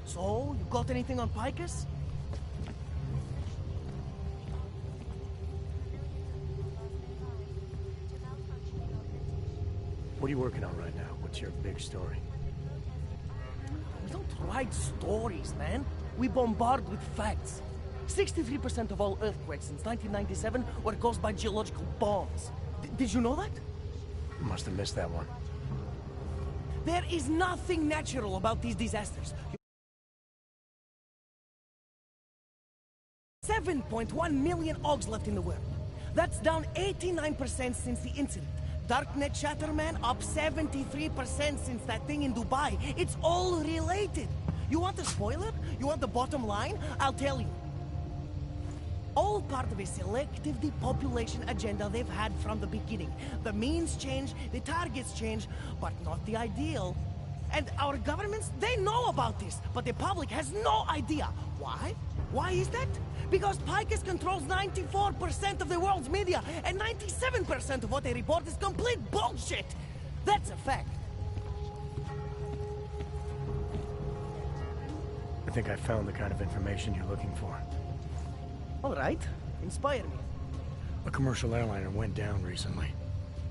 So, you got anything on Picus? What are you working on right now? What's your big story? We don't write stories, man. We bombard with facts. 63% of all earthquakes since 1997 were caused by geological bombs. Did you know that? Must have missed that one. There is nothing natural about these disasters. 7.1 million OGs left in the world. That's down 89% since the incident. Darknet chatter, man, up 73% since that thing in Dubai. It's all related. You want a spoiler? You want the bottom line? I'll tell you. All part of a selective depopulation agenda they've had from the beginning. The means change, the targets change, but not the ideal. And our governments, they know about this, but the public has no idea. Why? Why is that? Because Picus controls 94% of the world's media, and 97% of what they report is complete bullshit. That's a fact. I think I found the kind of information you're looking for. All right, inspire me. A commercial airliner went down recently,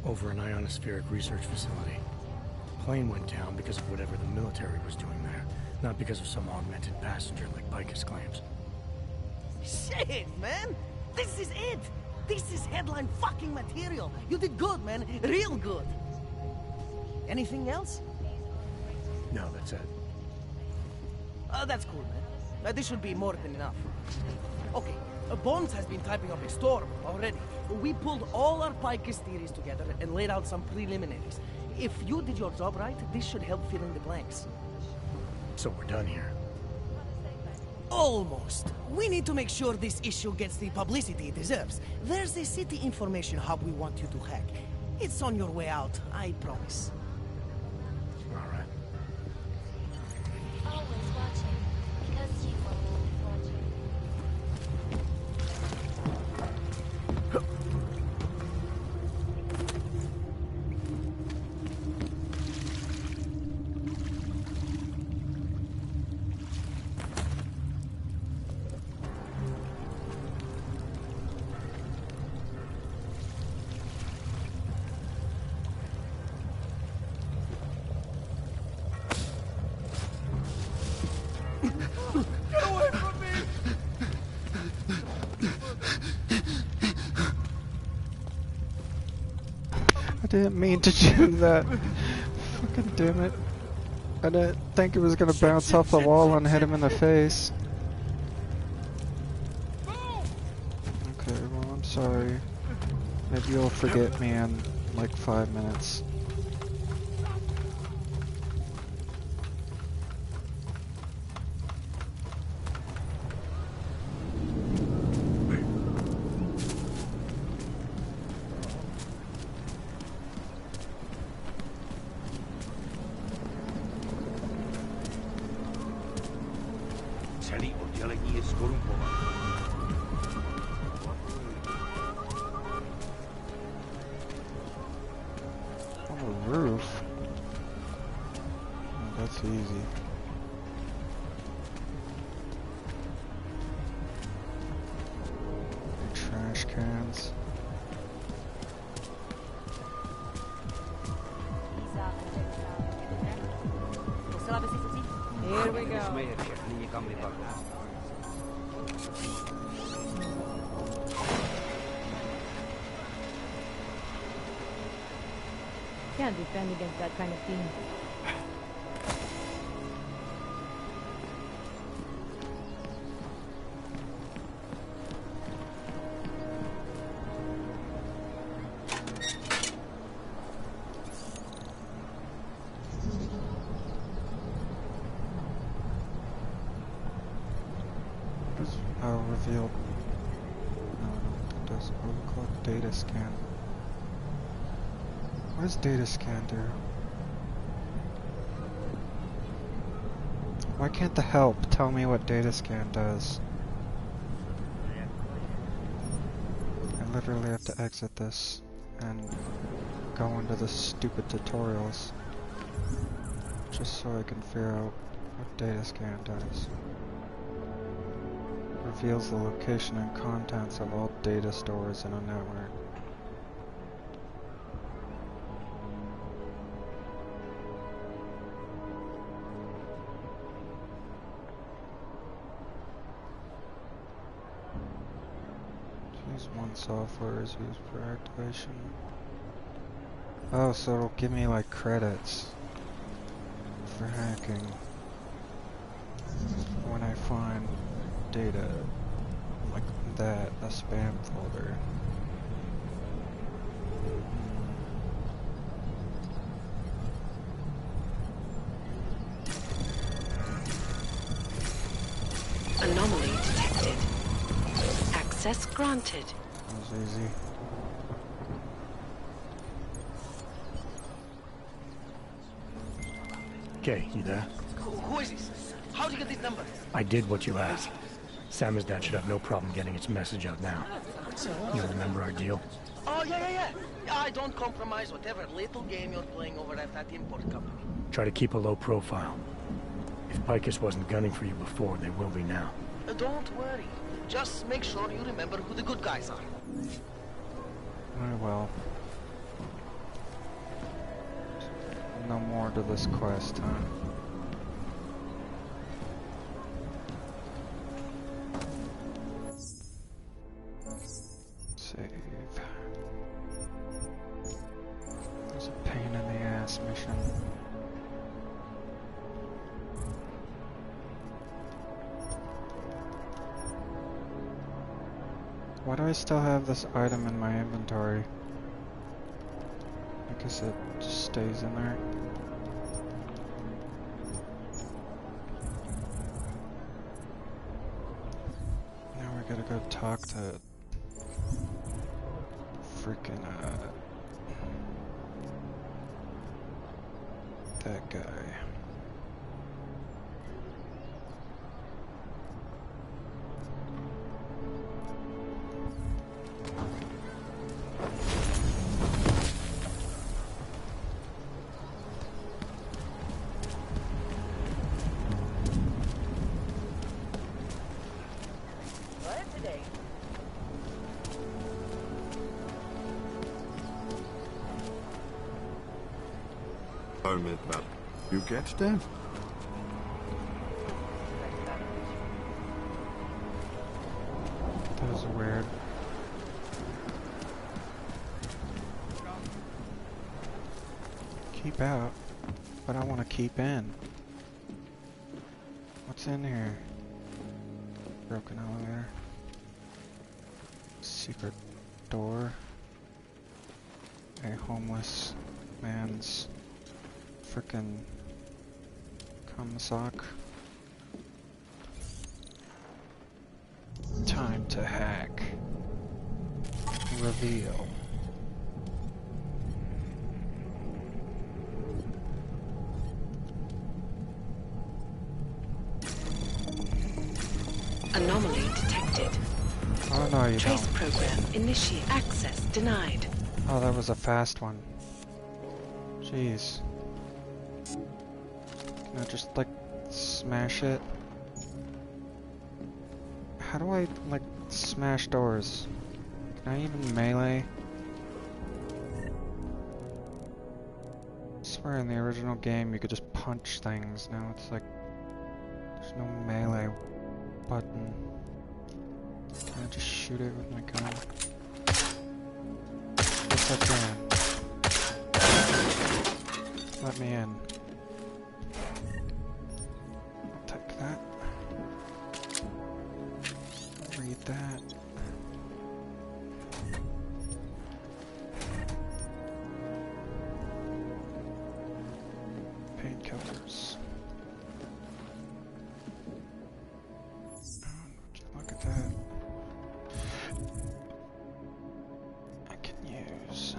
over an ionospheric research facility. The plane went down because of whatever the military was doing there, not because of some augmented passenger like Picus claims. Shit, man! This is it! This is headline fucking material! You did good, man. Real good. Anything else? No, that's it. That's cool, man. This should be more than enough. Okay, Bones has been typing up a storm already. We pulled all our Picus theories together and laid out some preliminaries. If you did your job right, this should help fill in the blanks. So we're done here. Almost. We need to make sure this issue gets the publicity it deserves. There's a city information hub we want you to hack. It's on your way out, I promise. All right. Always watching, because you want to be watching. I didn't mean to do that. Fucking damn it. I didn't think it was gonna bounce off the wall and hit him in the face. Okay, well, I'm sorry. Maybe you'll forget me in like 5 minutes. Can't defend against that kind of team. Revealed. No, it does. What do we call it? Data scan. What does data scan do? Why can't the help tell me what data scan does? I literally have to exit this and go into the stupid tutorials just so I can figure out what data scan does. Reveals the location and contents of all data stores in a network. Use one software is used for activation. Oh, so it'll give me like credits for hacking when I find data like that, a spam folder. Anomaly detected. Access granted. That was easy. Okay, you there? Who is this? How did you get this number? I did what you asked. Samizdat should have no problem getting its message out now. You remember our deal? Oh, yeah. I don't compromise whatever little game you're playing over at that import company. Try to keep a low profile. If Picus wasn't gunning for you before, they will be now. Don't worry. Just make sure you remember who the good guys are. I will. No more to this quest, huh? Save. There's a pain in the ass mission. Why do I still have this item in my inventory? I guess it just stays in there. Now we gotta go talk to freaking that guy. You get that? That was weird. Keep out, but I want to keep in. What's in here? Broken elevator. Secret door. A homeless man's frickin' cum sock. Time to hack. Reveal. Anomaly detected. Oh no, you Trace don't. program initiate. Access denied. Oh, that was a fast one. Jeez. Can I just, like, smash it? How do I, like, smash doors? Can I even melee? I swear in the original game you could just punch things. Now it's like, there's no melee button. Can I just shoot it with my gun? Yes, I can. Let me in. I'll take that. Read that. Painkillers. Would you look at that? I can use.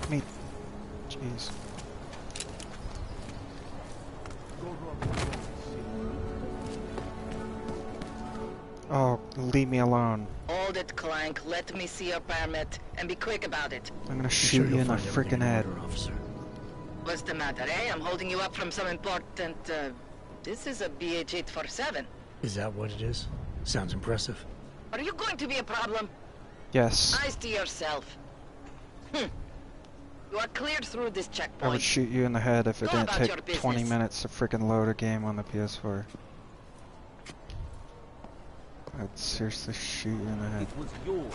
fuck me. Jeez. Oh, leave me alone. Hold it, Clank. Let me see your permit, and be quick about it. I'm gonna shoot you in the frickin' head. Officer. What's the matter, eh? I'm holding you up from some important, this is a BH-847. Is that what it is? Sounds impressive. Are you going to be a problem? Yes. Eyes to yourself. You are cleared through this checkpoint. I would shoot you in the head if it Go didn't about your take business. 20 minutes to frickin' load a game on the PS4. I'd seriously shoot you in the head. It was yours.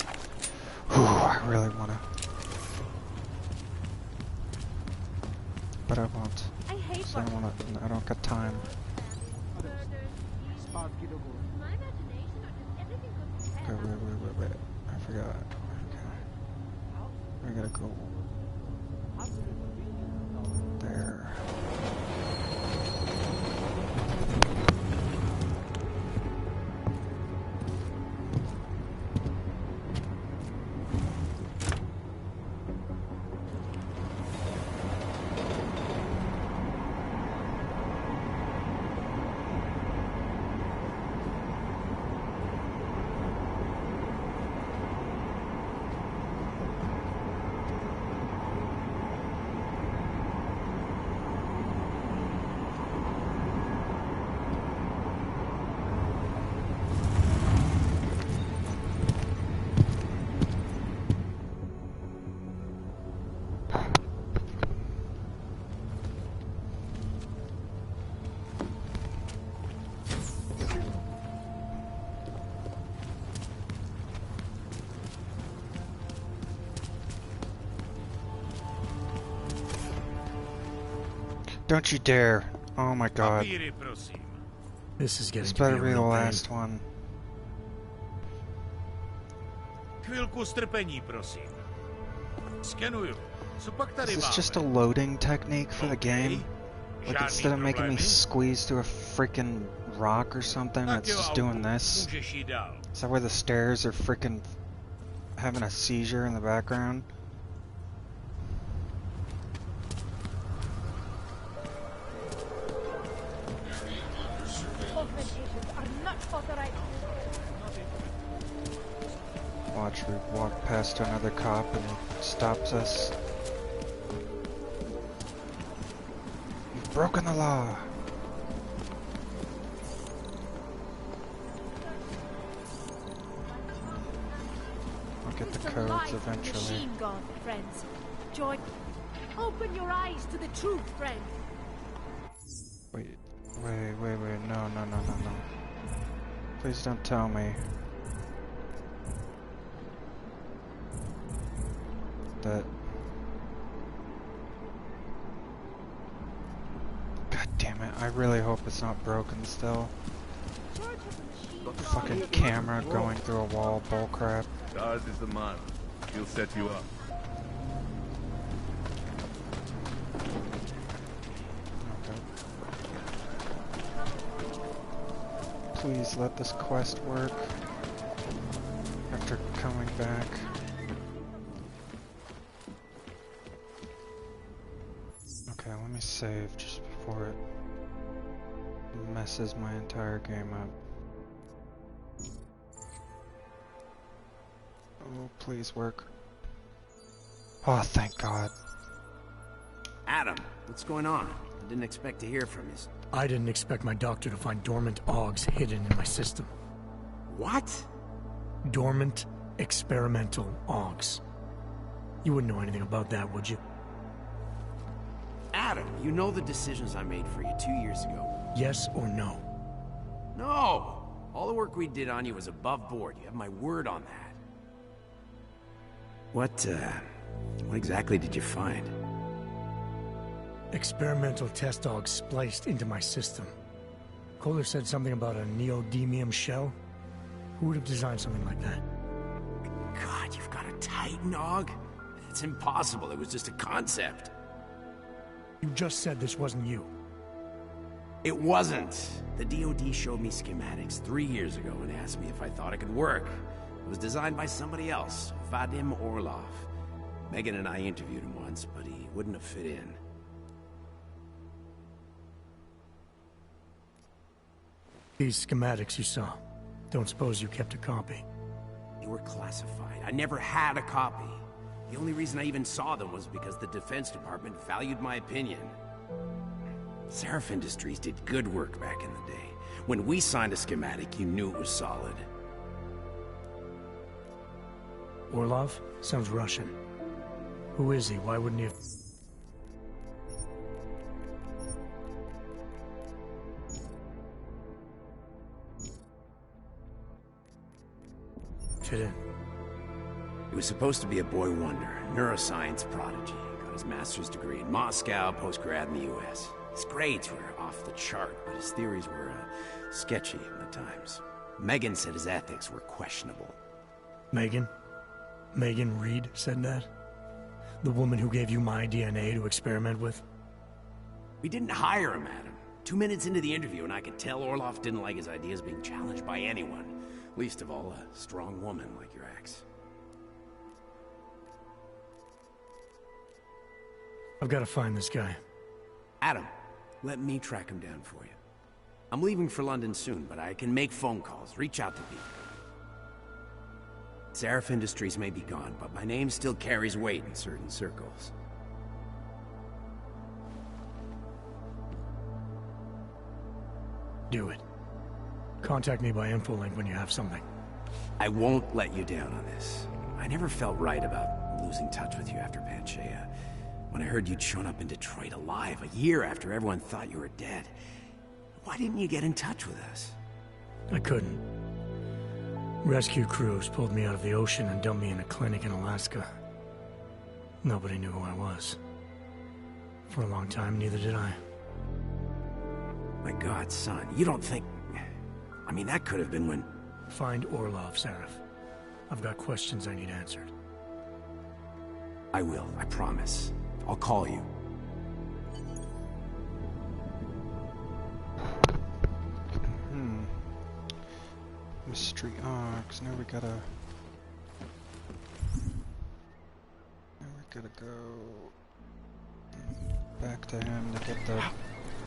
Whew, I really wanna. But I won't. I hate So I don't got time. Okay, wait. I forgot. Okay. I gotta go. There. Don't you dare. Oh my god. This is getting This to better be a be the real last pain. one. Chvilku strpení, prosím. Skenuju. Co pak tady Is this máme? just a loading technique for the game? Like Žádný instead of making me problémy? squeeze through a freaking rock or something, Tak it's jo, just autu, doing this? můžeš jít dál. Is that where the stairs are freaking having a seizure in the background? Augmentations are not authorized. Watch, we walk past another cop and he stops us. You've broken the law. I'll get the It's a codes live eventually. machine gun, friends. Join. Open your eyes to the truth, friend. Wait, no. Please don't tell me that... God damn it, I really hope it's not broken still. Fucking camera going through a wall, bullcrap. Ours is the man. He'll set you up. Please let this quest work after coming back. Okay, let me save just before it messes my entire game up. Oh, please work. Oh, thank God. Adam, what's going on? I didn't expect to hear from you. I didn't expect my doctor to find dormant augs hidden in my system. What? Dormant experimental augs. You wouldn't know anything about that, would you? Adam, you know the decisions I made for you 2 years ago. Yes or no? No! All the work we did on you was above board. You have my word on that. What exactly did you find? Experimental test augs spliced into my system. Kohler said something about a neodymium shell. Who would have designed something like that? God, you've got a Titan aug? It's impossible. It was just a concept. You just said this wasn't you. It wasn't. The DoD showed me schematics 3 years ago and asked me if I thought it could work. It was designed by somebody else, Vadim Orlov. Megan and I interviewed him once, but he wouldn't have fit in. These schematics you saw, don't suppose you kept a copy? They were classified. I never had a copy. The only reason I even saw them was because the Defense Department valued my opinion. Seraph Industries did good work back in the day. When we signed a schematic, you knew it was solid. Orlov? Sounds Russian. Who is he? Why wouldn't he have... fit in? He was supposed to be a boy wonder, neuroscience prodigy. Got his master's degree in Moscow, post-grad in the US. His grades were off the chart, but his theories were sketchy at times. Megan said his ethics were questionable. Megan? Megan Reed said that? The woman who gave you my DNA to experiment with? We didn't hire him, Adam. 2 minutes into the interview, and I could tell Orlov didn't like his ideas being challenged by anyone. Least of all, a strong woman like your ex. I've got to find this guy. Adam, let me track him down for you. I'm leaving for London soon, but I can make phone calls, reach out to people. Seraph Industries may be gone, but my name still carries weight in certain circles. Do it. Contact me by infolink when you have something. I won't let you down on this. I never felt right about losing touch with you after Panchea. When I heard you'd shown up in Detroit alive a year after everyone thought you were dead. Why didn't you get in touch with us? I couldn't. Rescue crews pulled me out of the ocean and dumped me in a clinic in Alaska. Nobody knew who I was. For a long time, neither did I. My God, son, you don't think... I mean, that could have been when... Find Orlov, Seraph. I've got questions I need answered. I will, I promise. I'll call you. Mystery Ox. Now we gotta go back to him to get the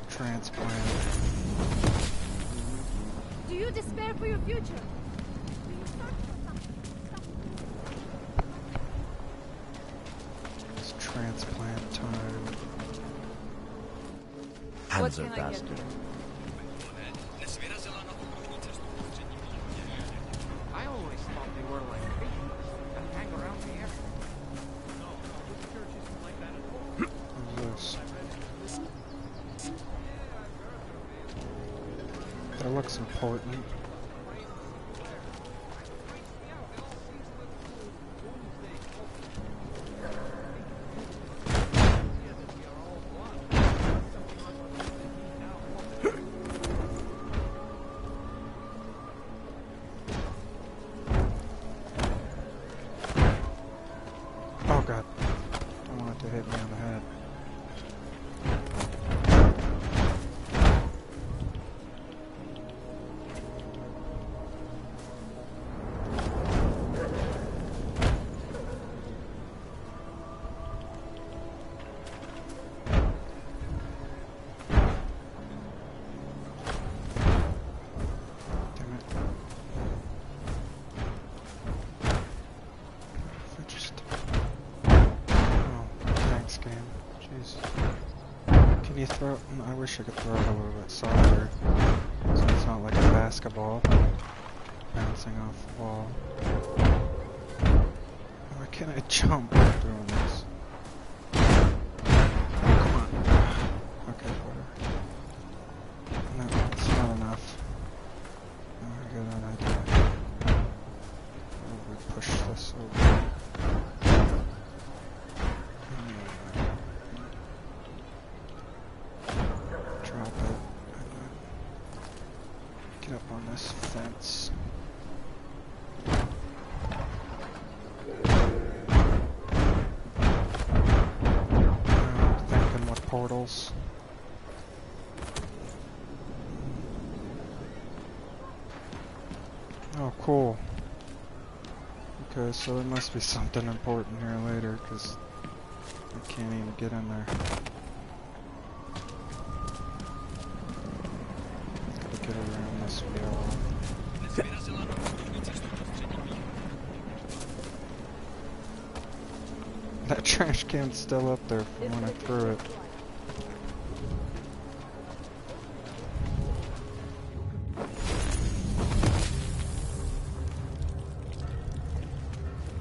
transplant. Do you despair for your future? It's transplant time. Hands are faster. I always thought they were like creatures that hang around the area. No, this church isn't like that at all. Who's this? That looks important. I wish I could throw it a little bit softer, so it's not like a basketball bouncing off the wall. Why can't I jump doing this? Oh, come on. Okay, whatever. No, it's not enough. I got an idea. We push this over. Fence. Thinking what portals. Oh, cool. You Okay, so there must be something important here later, because I can't even get in there. Gotta get around this wall. That trash can's still up there from when I threw it.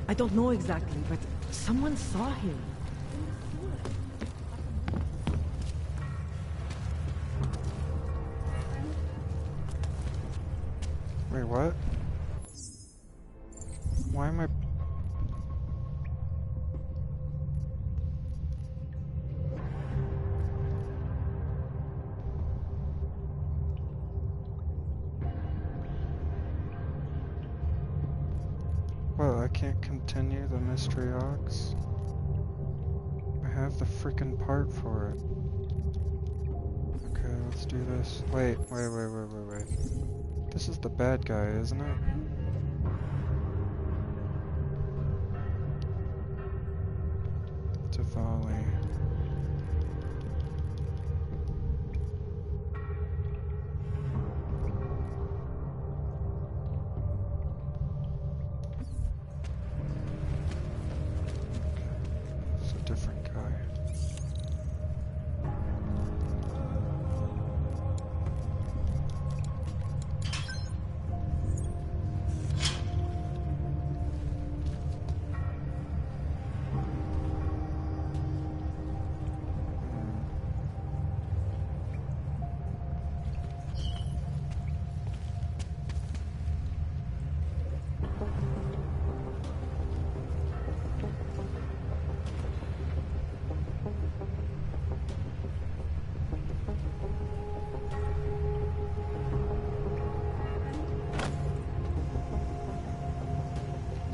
I don't know exactly, but someone saw him. Wait, what? Why am I... Well, I can't continue the mystery ox. I have the freaking part for it. Okay, let's do this. Wait. This is the bad guy, isn't it? Tavali. It's a different guy.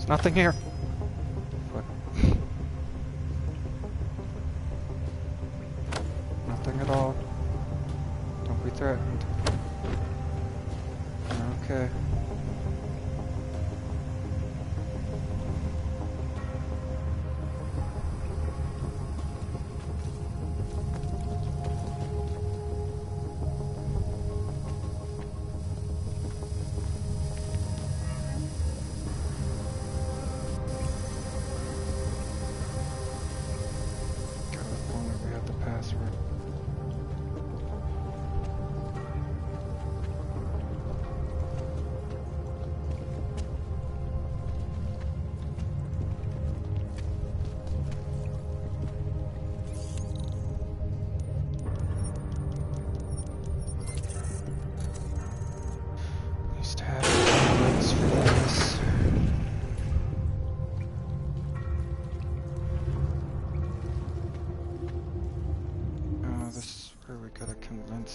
Nothing here. What? Nothing at all. Don't be threatened. Okay.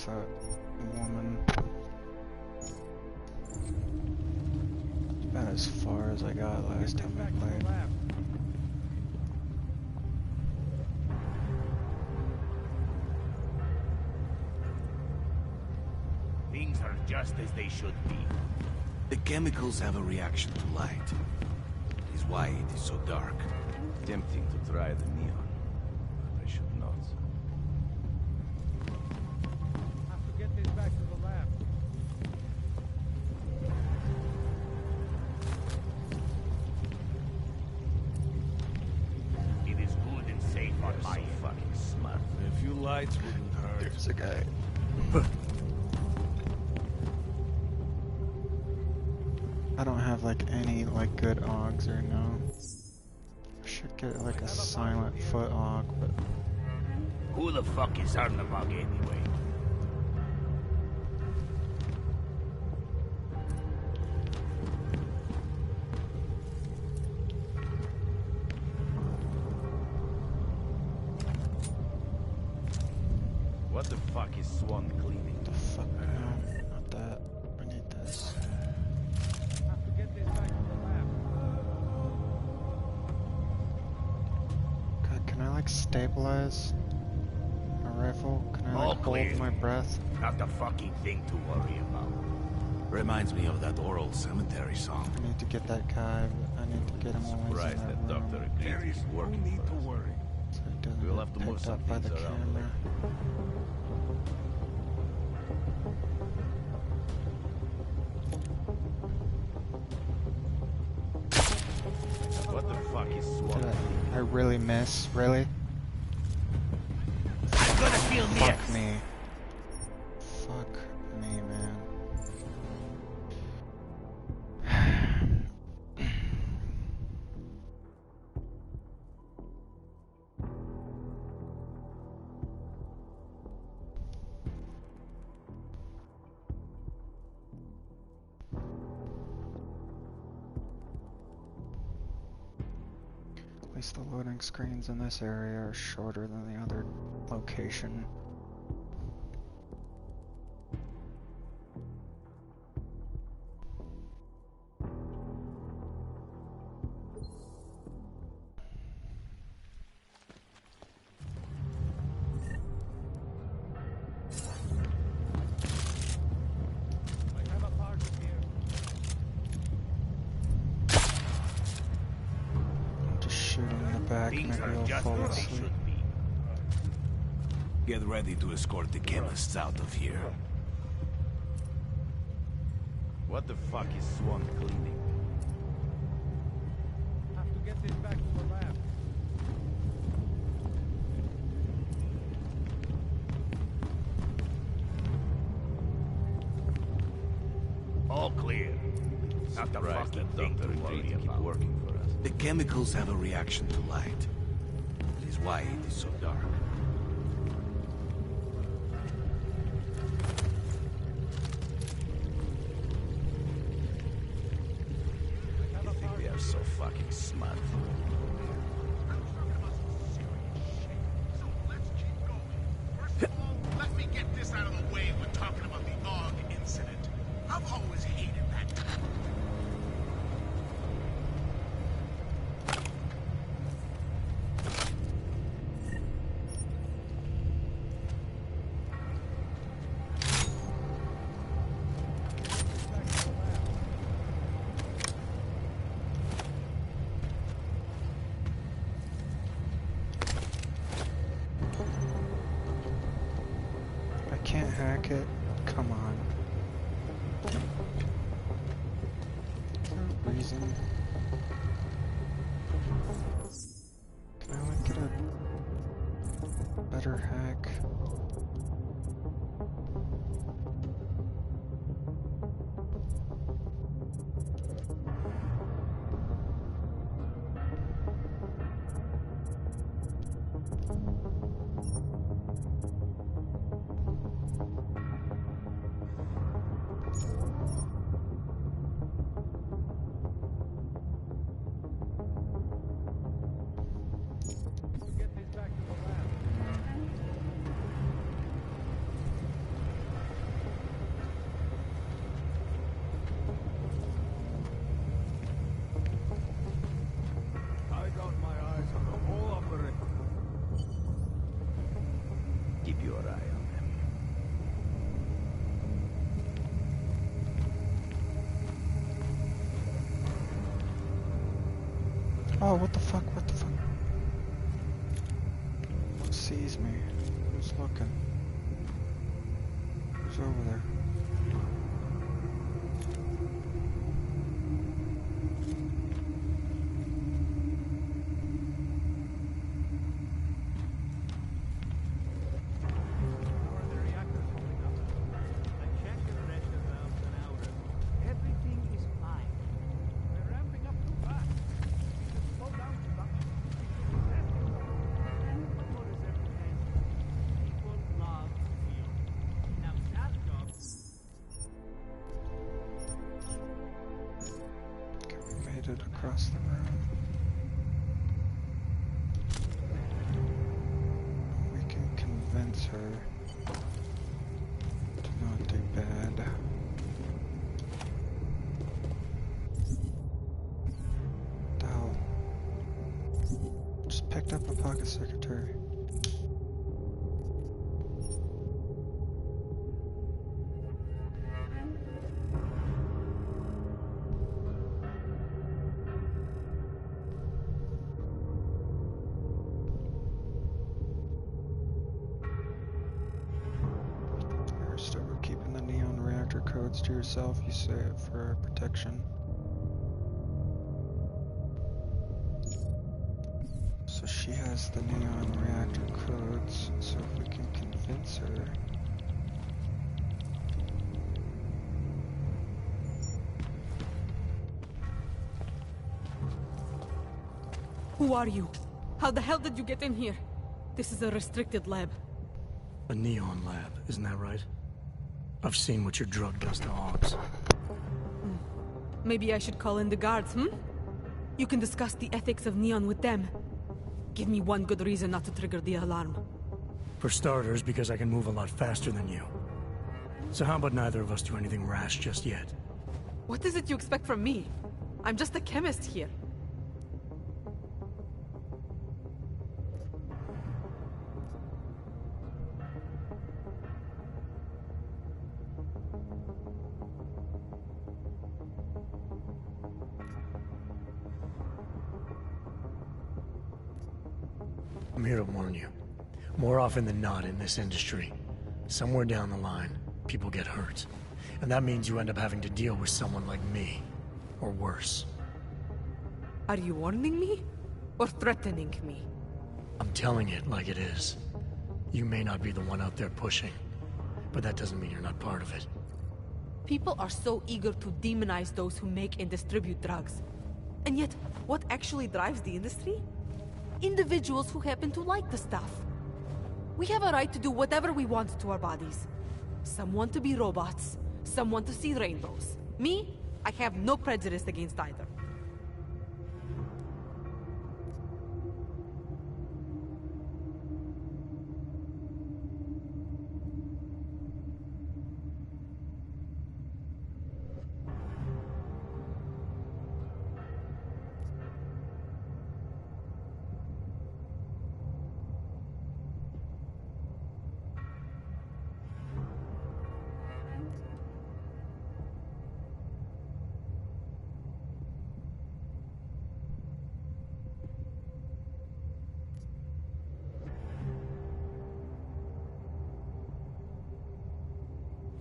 That woman. About as far as I got last time I played. Things are just as they should be. The chemicals have a reaction to light. That is why it is so dark. Tempting to try the neon, but I should not. Lights wouldn't hurt. There's a guy. I don't have like any like good augs or no. I should get like a silent foot aug, but Who the fuck is Arnabog anyway? What the fuck is Swan cleaning? the fuck? No, not that. I need this. God, can I like stabilize my rifle? Can I like hold my breath? Not a fucking thing to worry about. Reminds me of that oral cemetery song. I need to get that guy. I need to get him while he's in that room. Dr. There is no need to worry. So he doesn't We'll get have to move picked some up by the things around camera. What the fuck is swamp? Did I really miss? Really? I'm gonna feel Fuck me. Fuck me, man. At least the loading screens in this area are shorter than the other location. Things are just as they should be. Get ready to escort the chemists out of here. What the fuck is swamp cleaning? Have to get this back to the lab. All clear. Not the fucking thing to worry about. Working for us. The chemicals have a reaction to light. That is why it is so dark. You think they are so fucking smart? Let me get this out of the way. We're talking about the AUG incident. I've always hated that. I can't hack it. Come on. No reason. Can I like get a better hack? I got my eyes on the whole operation. Keep your eye on them. Oh, what the fuck? What the fuck? Who sees me? Who's looking? Who's over there? How are the reactors holding up? I checked the pressure valves and outlet. Everything is fine. We're ramping up too fast. We should slow down production. What is everything? People love you. Now that job. Okay, we made it across the room. We can convince her to not do bad. What the hell? Just picked up a pocket secretary. to yourself, you say it for protection. So she has the neon reactor codes, so if we can convince her... Who are you? How the hell did you get in here? This is a restricted lab. A neon lab, isn't that right? I've seen what your drug does to Augs. Maybe I should call in the guards, hmm? You can discuss the ethics of neon with them. Give me one good reason not to trigger the alarm. For starters, because I can move a lot faster than you. So how about neither of us do anything rash just yet? What is it you expect from me? I'm just a chemist here. I'm here to warn you. More often than not in this industry, somewhere down the line, people get hurt. And that means you end up having to deal with someone like me. Or worse. Are you warning me? Or threatening me? I'm telling it like it is. You may not be the one out there pushing, but that doesn't mean you're not part of it. People are so eager to demonize those who make and distribute drugs. And yet, what actually drives the industry? Individuals who happen to like the stuff. We have a right to do whatever we want to our bodies. Some want to be robots, some want to see rainbows. Me, I have no prejudice against either.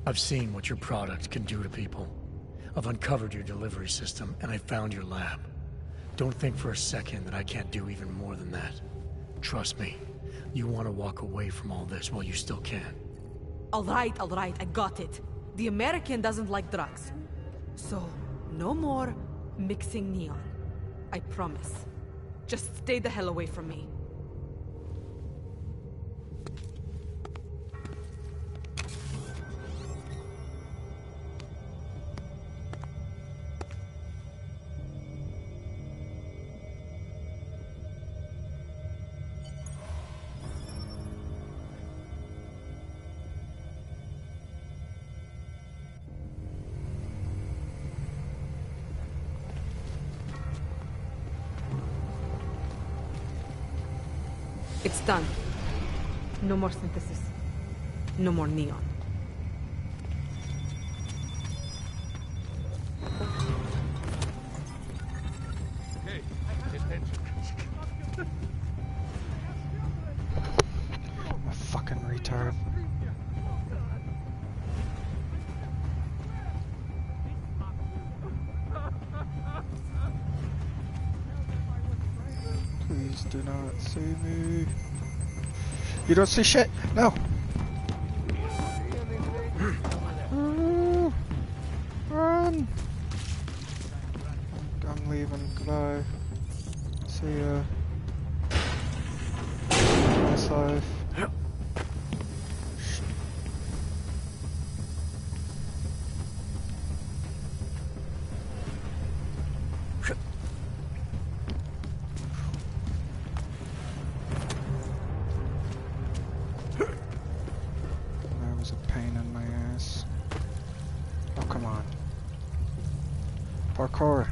I've seen what your product can do to people. I've uncovered your delivery system, and I found your lab. Don't think for a second that I can't do even more than that. Trust me, you want to walk away from all this while you still can. All right, I got it. The American doesn't like drugs. So, no more mixing neon. I promise. Just stay the hell away from me. It's done. No more synthesis. No more neon. Hey, attention. I'm a fucking retard. Please do not see me. You don't see shit! No! Run! I'm leaving. Goodbye. See ya. Nice life. That was a pain in my ass. Oh, come on. Parkour.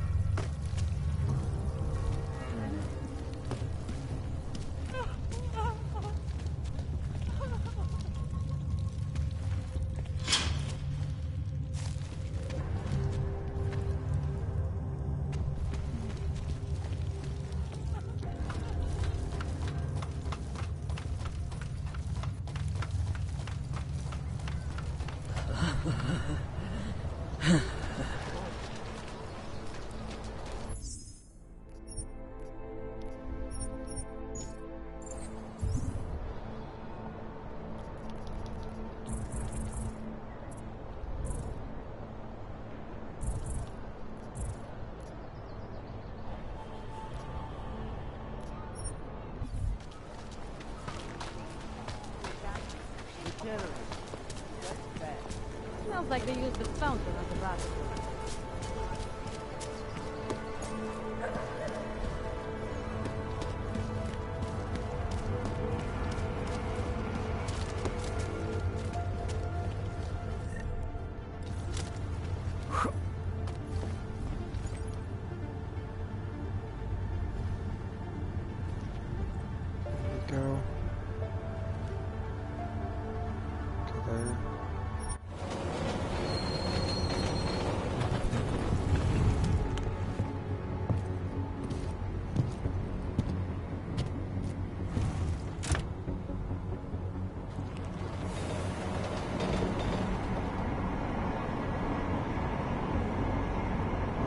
Smells like they used the fountain at the bathroom.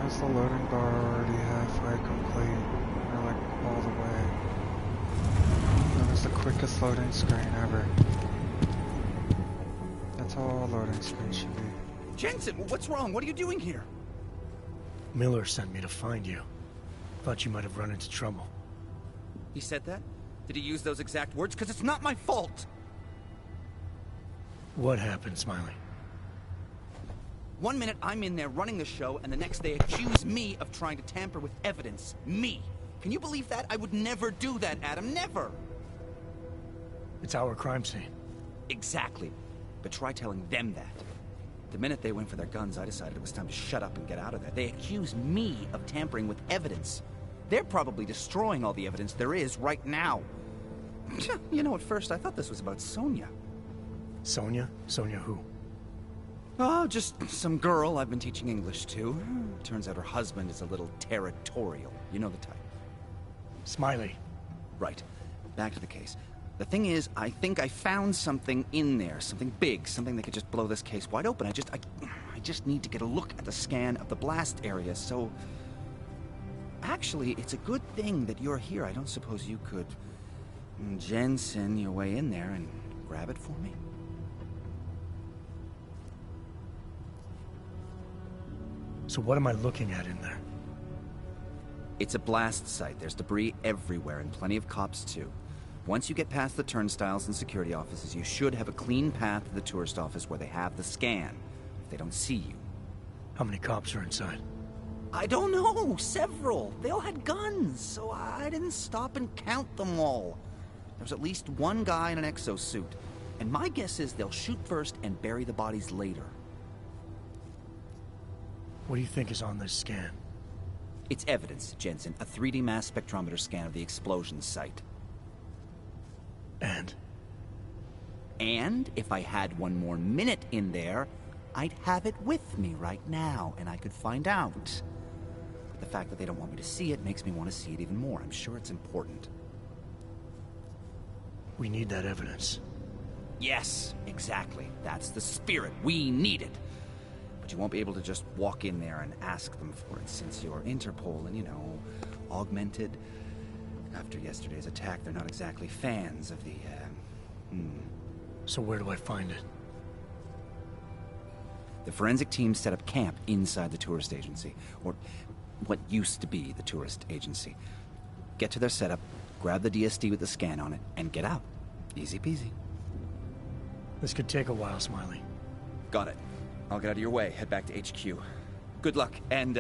Is the loading bar already halfway complete? Or like all the way? That was the quickest loading screen ever. That's all a loading screen should be. Jensen, what's wrong? What are you doing here? Miller sent me to find you. Thought you might have run into trouble. He said that? Did he use those exact words? Because it's not my fault! What happened, Smiley? 1 minute I'm in there running the show, and the next they accuse me of trying to tamper with evidence. Me! Can you believe that? I would never do that, Adam. Never! It's our crime scene. Exactly. But try telling them that. The minute they went for their guns, I decided it was time to shut up and get out of there. They accuse me of tampering with evidence. They're probably destroying all the evidence there is right now. You know, at first I thought this was about Sonia. Sonia? Sonia who? Oh, just some girl I've been teaching English to. Turns out her husband is a little territorial. You know the type. Smiley. Right. Back to the case. The thing is, I think I found something in there. Something big. Something that could just blow this case wide open. I just need to get a look at the scan of the blast area, so... Actually, it's a good thing that you're here. I don't suppose you could... Jensen your way in there and grab it for me? So what am I looking at in there? It's a blast site. There's debris everywhere, and plenty of cops, too. Once you get past the turnstiles and security offices, you should have a clean path to the tourist office where they have the scan, if they don't see you. How many cops are inside? I don't know. Several. They all had guns, so I didn't stop and count them all. There was at least one guy in an exosuit, and my guess is they'll shoot first and bury the bodies later. What do you think is on this scan? It's evidence, Jensen. A 3D mass spectrometer scan of the explosion site. And? And if I had one more minute in there, I'd have it with me right now, and I could find out. But the fact that they don't want me to see it makes me want to see it even more. I'm sure it's important. We need that evidence. Yes, exactly. That's the spirit. We need it. But you won't be able to just walk in there and ask them for it, since you're Interpol and, you know, augmented. After yesterday's attack, they're not exactly fans of the, So where do I find it? The forensic team set up camp inside the tourist agency, or what used to be the tourist agency. Get to their setup, grab the DSD with the scan on it, and get out. Easy peasy. This could take a while, Smiley. Got it. I'll get out of your way, head back to HQ. Good luck, and,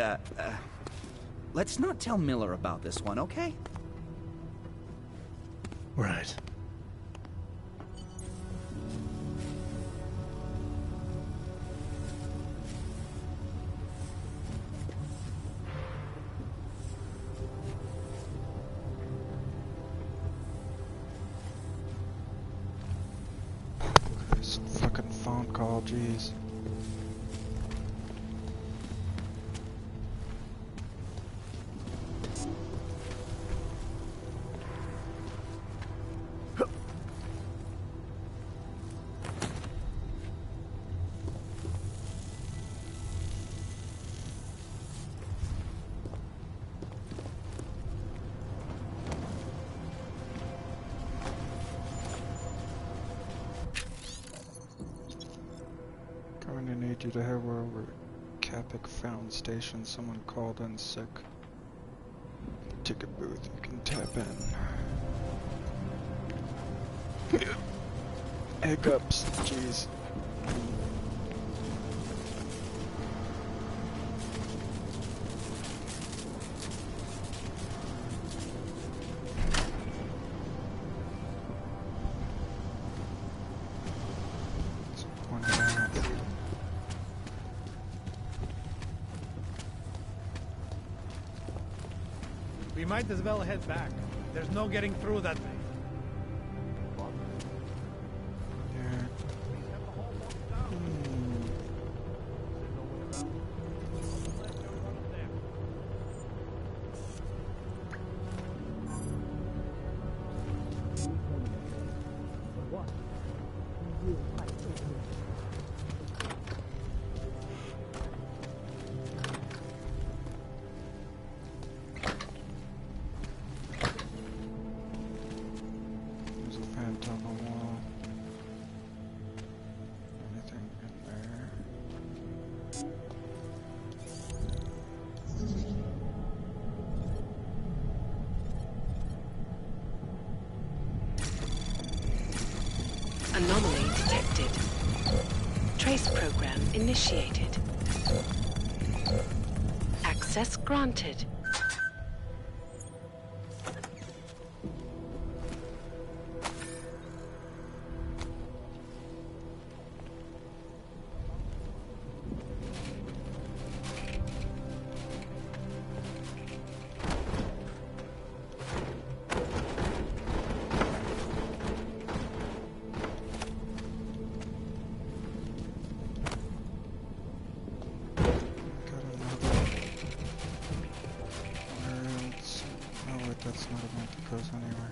let's not tell Miller about this one, okay? Right. This fucking phone call, jeez. Going to need you to head over Capic Found Station. Someone called in sick. Ticket booth, you can tap in. Hiccups, jeez. We might as well head back. There's no getting through that thing. Anomaly detected. Trace program initiated. Access granted. That's not a map that goes anywhere.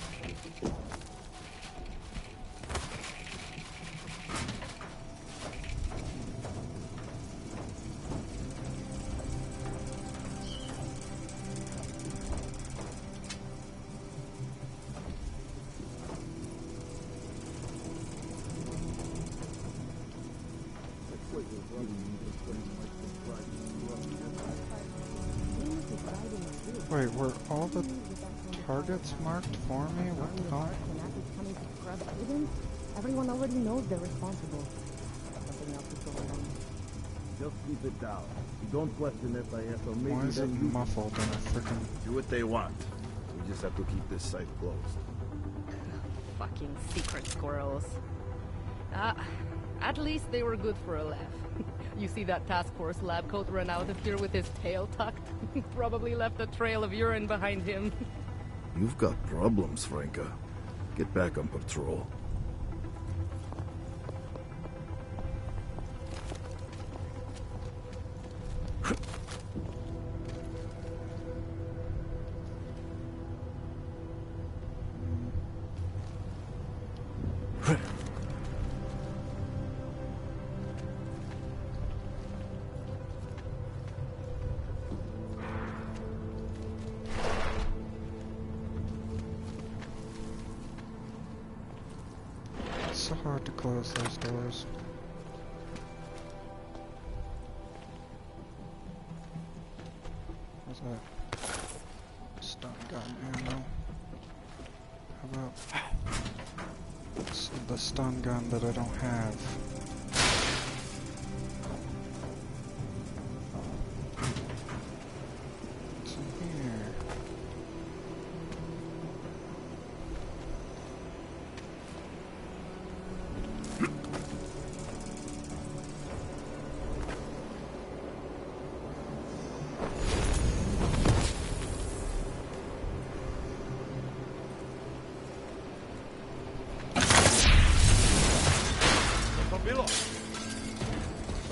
Wait, were all the targets marked for me? What the hell? Everyone already knows they're responsible. Something else is going on. Just keep it down. You don't question SIS or maybe Why is it muffled in a freaking... Do what they want. We just have to keep this site closed. Fucking secret squirrels. At least they were good for a laugh. You see that task force lab coat run out of here with his tail tucked? Probably left a trail of urine behind him. You've got problems, Franca. Get back on patrol. It's so hard to close those doors. What's that? Stun gun ammo. How about the stun gun that I don't have? What's in here?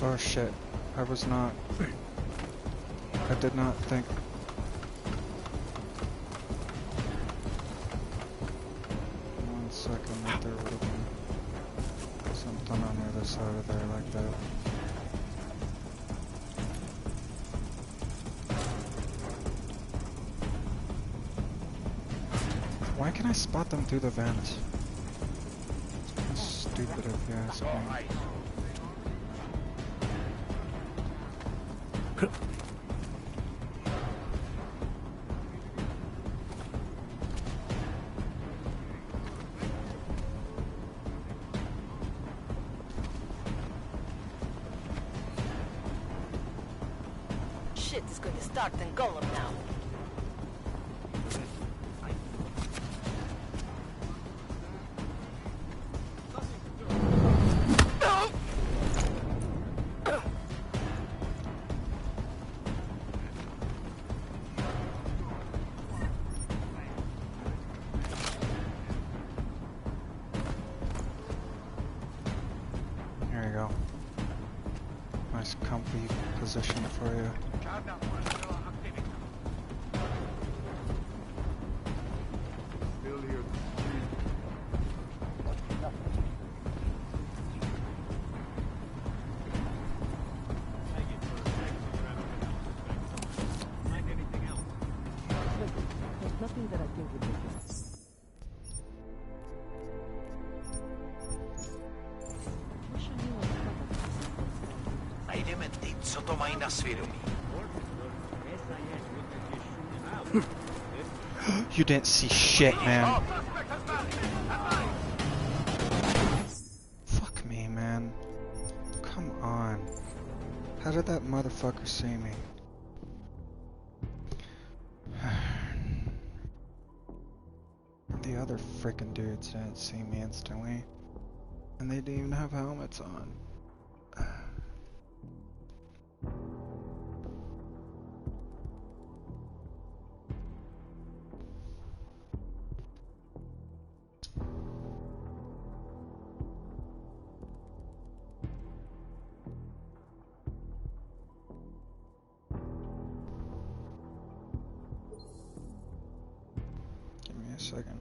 Oh shit, I was not... I did not think... One second that there would have been something on the other side of there like that. Why can I spot them through the vents? It's kind of stupid if you ask me. is going to start in Golem now. There you go. Nice comfy position for you. Still here. There's nothing that I think would make it. Najděme co to mají na svědomí. You didn't see shit, man. Fuck me, man. Come on. How did that motherfucker see me? The other frickin' dudes didn't see me instantly. And they didn't even have helmets on. Give me a second.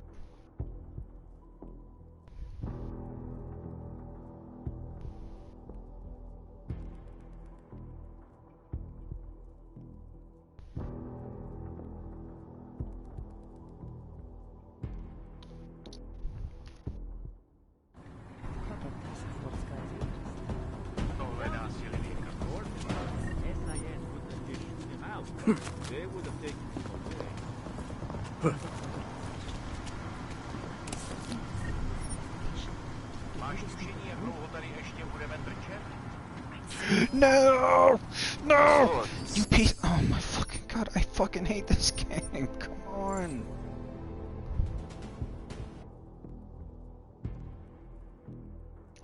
They would have taken him away. No! No! You piece. Oh my fucking god, I fucking hate this game. Come on.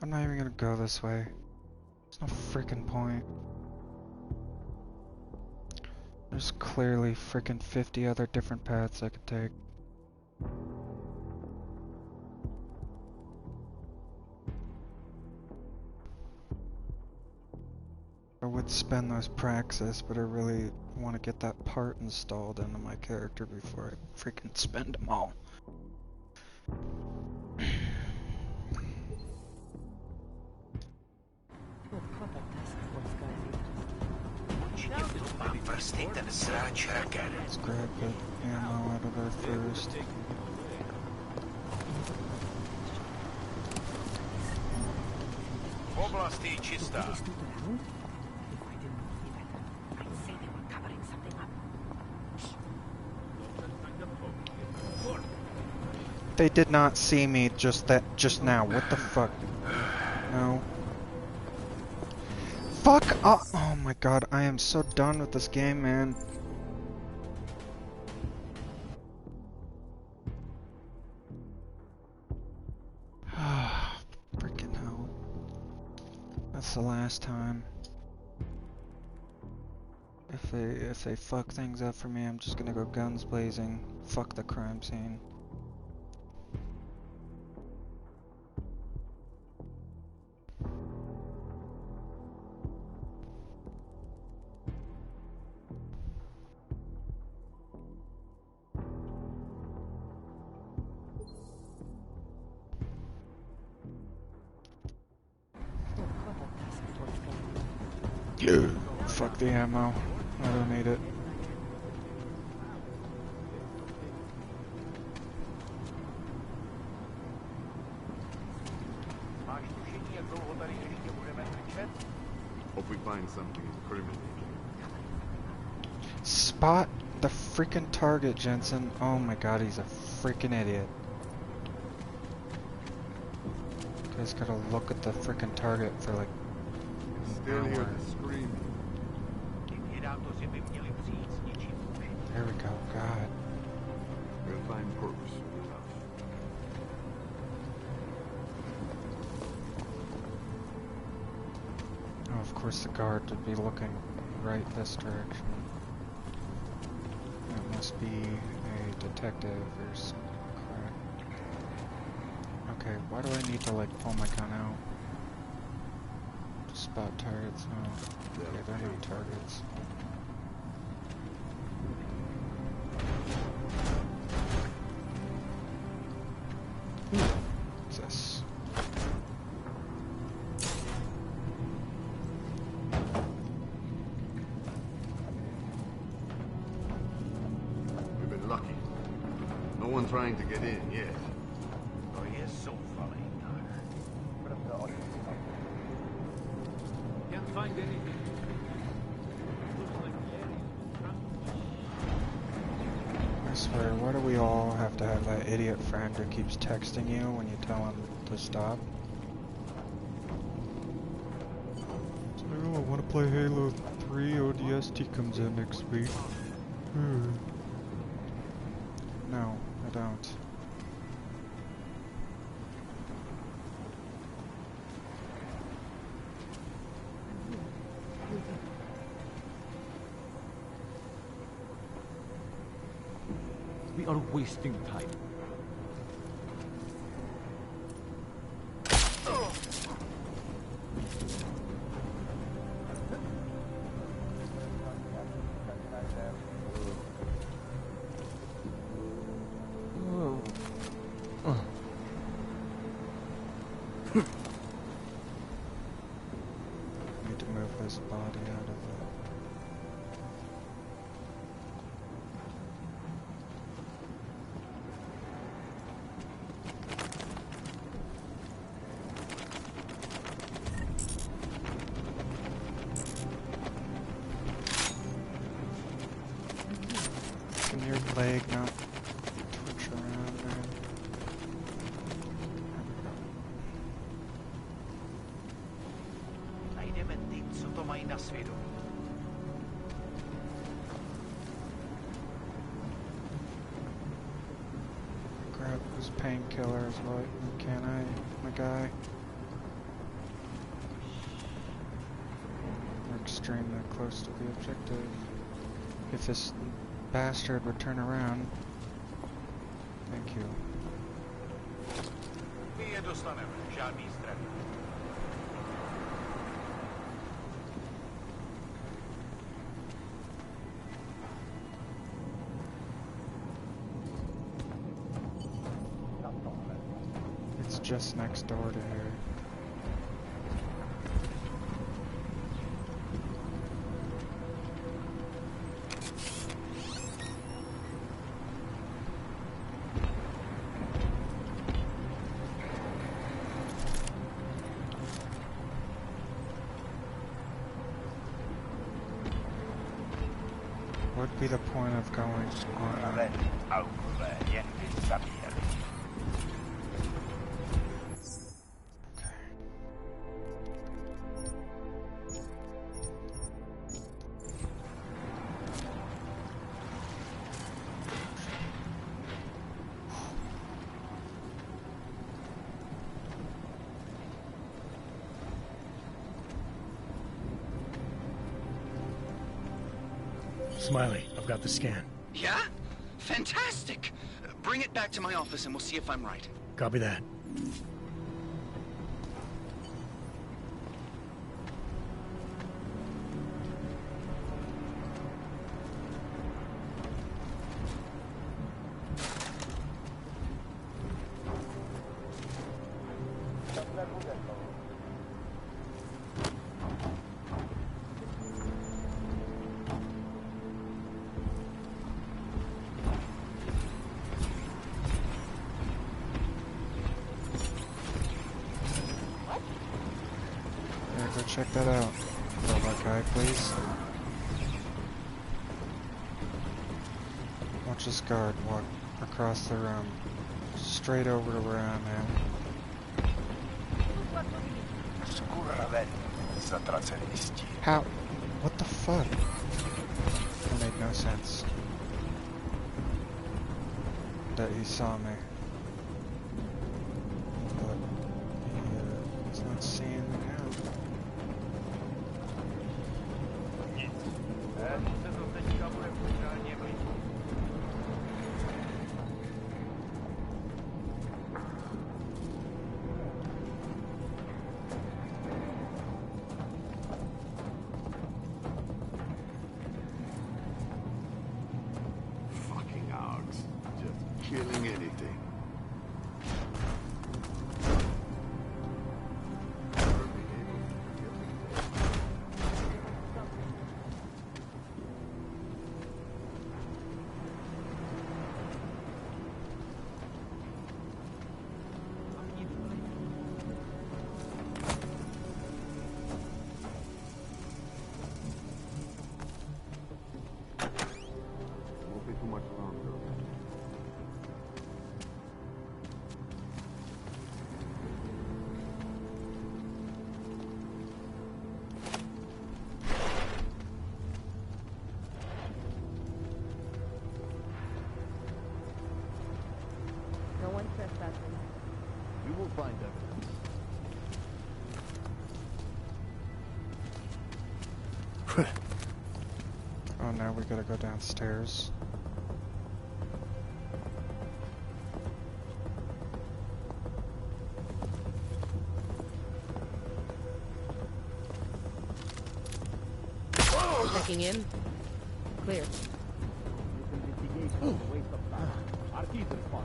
I'm not even gonna go this way. There's no freaking point. There's clearly freaking 50 other different paths I could take. I would spend those praxis, but I really want to get that part installed into my character before I freaking spend them all. Let's grab the ammo out of there first. Oblast je čistá. They did not see me just now. What the fuck? No. Fuck up! Oh my god, I am so done with this game, man. Freaking hell. That's the last time. If they fuck things up for me, I'm just gonna go guns blazing. Fuck the crime scene. Fuck the ammo. I don't need it. Hope we find something incriminating. Spot the freaking target, Jensen. Oh my god, he's a freaking idiot. You guys gotta look at the freaking target for like Still hear the screaming. There we go, God. We'll find purpose soon enough. Oh, of course the guard would be looking right this direction. It must be a detective or some crap. Okay, why do I need to like pull my gun out? To spot targets? No. Okay, they're not targets. What's this? We've been lucky. No one trying to get in yet. Oh, yes, so funny. Can't find anything. I swear, why do we all have to have that idiot friend who keeps texting you when you tell him to stop? It's like, oh, I want to play Halo 3, ODST comes in next week. No, I don't. We are wasting time. Need to move his body out of it. Can your leg not twitch around, man? Grab those painkillers, what? Can I, my guy? We're extremely close to the objective. If this bastard would turn around. Thank you. It's just next door to here. What'd be the point of going on? Smiley, I've got the scan. Yeah? Fantastic! Bring it back to my office and we'll see if I'm right. Copy that. Yeah, go check that out. Robot guy, please. Watch this guard walk across the room. Straight over to where I'm at. How? What the fuck? That made no sense. That he saw me. But he's not seeing me now. Fucking Augs. Just killing anything. Won't be too much longer. No one trespassing. You will find evidence. Oh, now we gotta go downstairs. Checking in. Clear. Investigation. Waste of time. Artisan fun.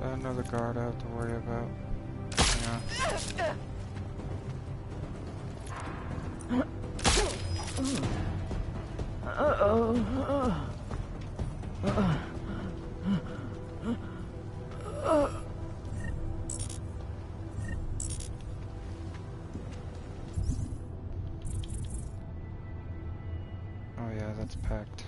Another guard I have to worry about. Yeah. Oh yeah, that's packed.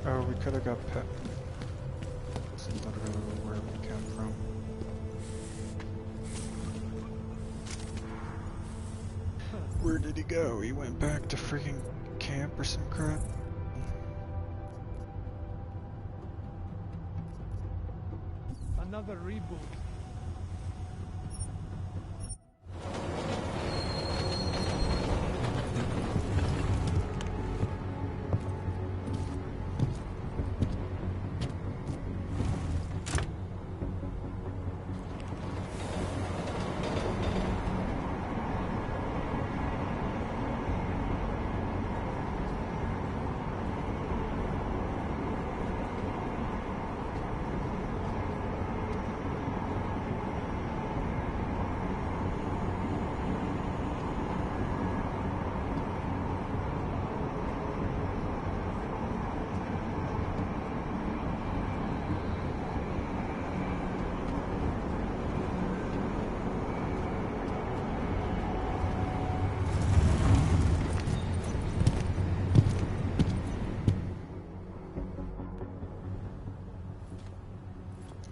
Oh, we could have got pet. This is literally where we came from. Where did he go? He went back to freaking camp or some crap? Another reboot.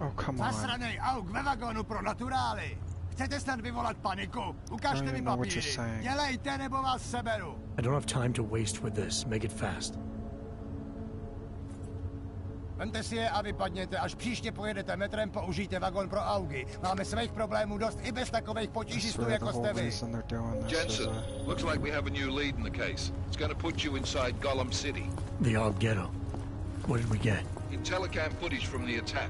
Oh, come on. Zasranej auk ve vagónu pro naturály. Chcete snad vyvolat paniku? Ukažte mi papíry. Dělejte, nebo vás seberu. I don't have time to waste with this. Make it fast. Vemte si je a vypadněte. Až příště pojedete metrem, použijte vagón pro augy. Máme svých problémů dost i bez takových potížistů, jako jste vy. Jensen, looks like we have a new lead in the case. It's going to put you inside Gollum City. The AUG ghetto. What did we get? In telecam footage from the attack.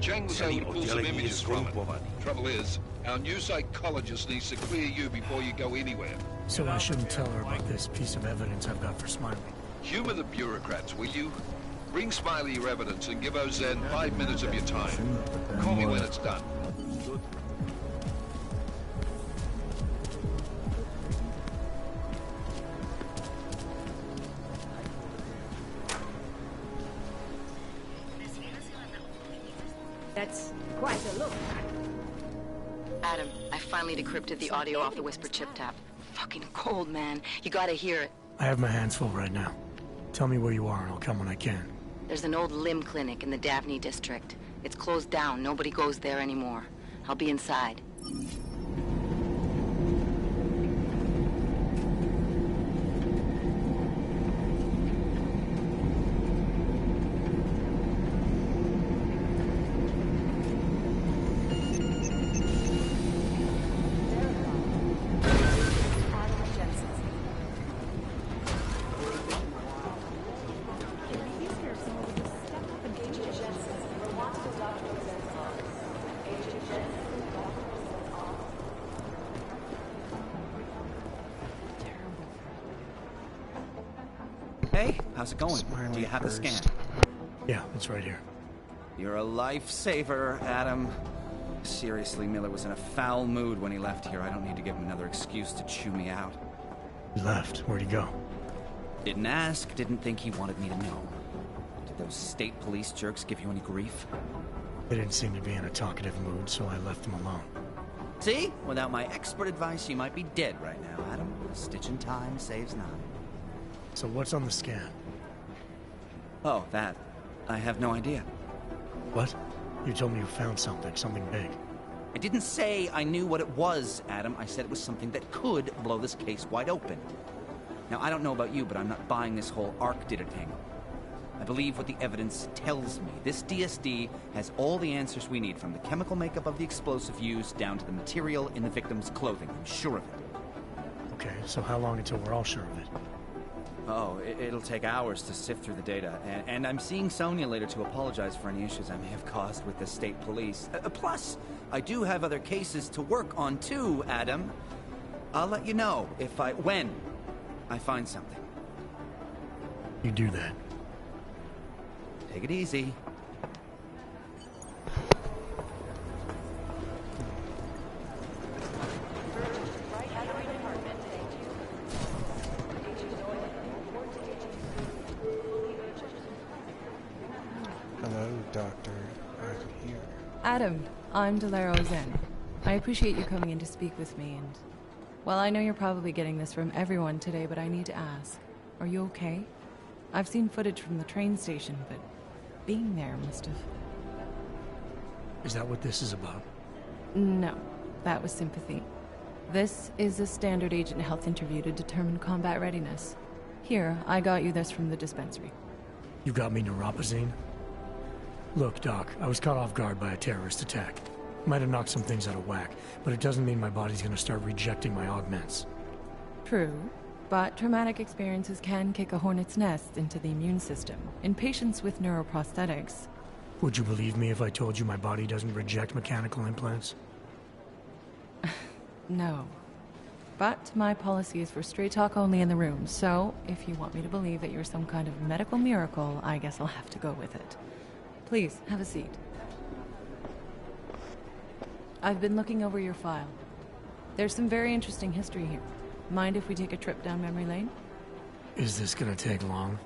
Cheng was able to pull some images from it. Trouble is, Our new psychologist needs to clear you before you go anywhere. So I shouldn't tell her about this piece of evidence I've got for Smiley. Humor the bureaucrats, will you? Bring Smiley your evidence and give Ozen 5 minutes of your time. Call me when it's done. That's quite a look. Adam, I finally decrypted the audio off the Whisper chip tap. Fucking cold, man. You gotta hear it. I have my hands full right now. Tell me where you are and I'll come when I can. There's an old limb clinic in the Daphne district. It's closed down. Nobody goes there anymore. I'll be inside. Hey, how's it going? Do you have the scan? Yeah, it's right here. You're a lifesaver, Adam. Seriously, Miller was in a foul mood when he left here. I don't need to give him another excuse to chew me out. He left. Where'd he go? Didn't ask, didn't think he wanted me to know. Did those state police jerks give you any grief? They didn't seem to be in a talkative mood, so I left them alone. See? Without my expert advice, you might be dead right now, Adam. A stitch in time saves 9. So what's on the scan? Oh, that. I have no idea. What? You told me you found something big. I didn't say I knew what it was, Adam. I said it was something that could blow this case wide open. Now, I don't know about you, but I'm not buying this whole Ark did it angle. I believe what the evidence tells me. This DSD has all the answers we need, from the chemical makeup of the explosive used down to the material in the victim's clothing. I'm sure of it. Okay, so how long until we're all sure of it? Oh, it'll take hours to sift through the data, and I'm seeing Sonia later to apologize for any issues I may have caused with the state police. Plus, I do have other cases to work on too, Adam. I'll let you know when I find something. You do that. Take it easy. Hello, Doctor. I'm here. Adam, I'm Delaro Zen. I appreciate you coming in to speak with me, and... well, I know you're probably getting this from everyone today, but I need to ask. Are you okay? I've seen footage from the train station, but being there must have... Is that what this is about? No, that was sympathy. This is a standard agent health interview to determine combat readiness. Here, I got you this from the dispensary. You got me neuropazine? Look, Doc, I was caught off guard by a terrorist attack. Might have knocked some things out of whack, but it doesn't mean my body's gonna start rejecting my augments. True, but traumatic experiences can kick a hornet's nest into the immune system. In patients with neuroprosthetics... Would you believe me if I told you my body doesn't reject mechanical implants? No. But my policy is for straight talk only in the room, so if you want me to believe that you're some kind of medical miracle, I guess I'll have to go with it. Please, have a seat. I've been looking over your file. There's some very interesting history here. Mind if we take a trip down memory lane? Is this gonna take long?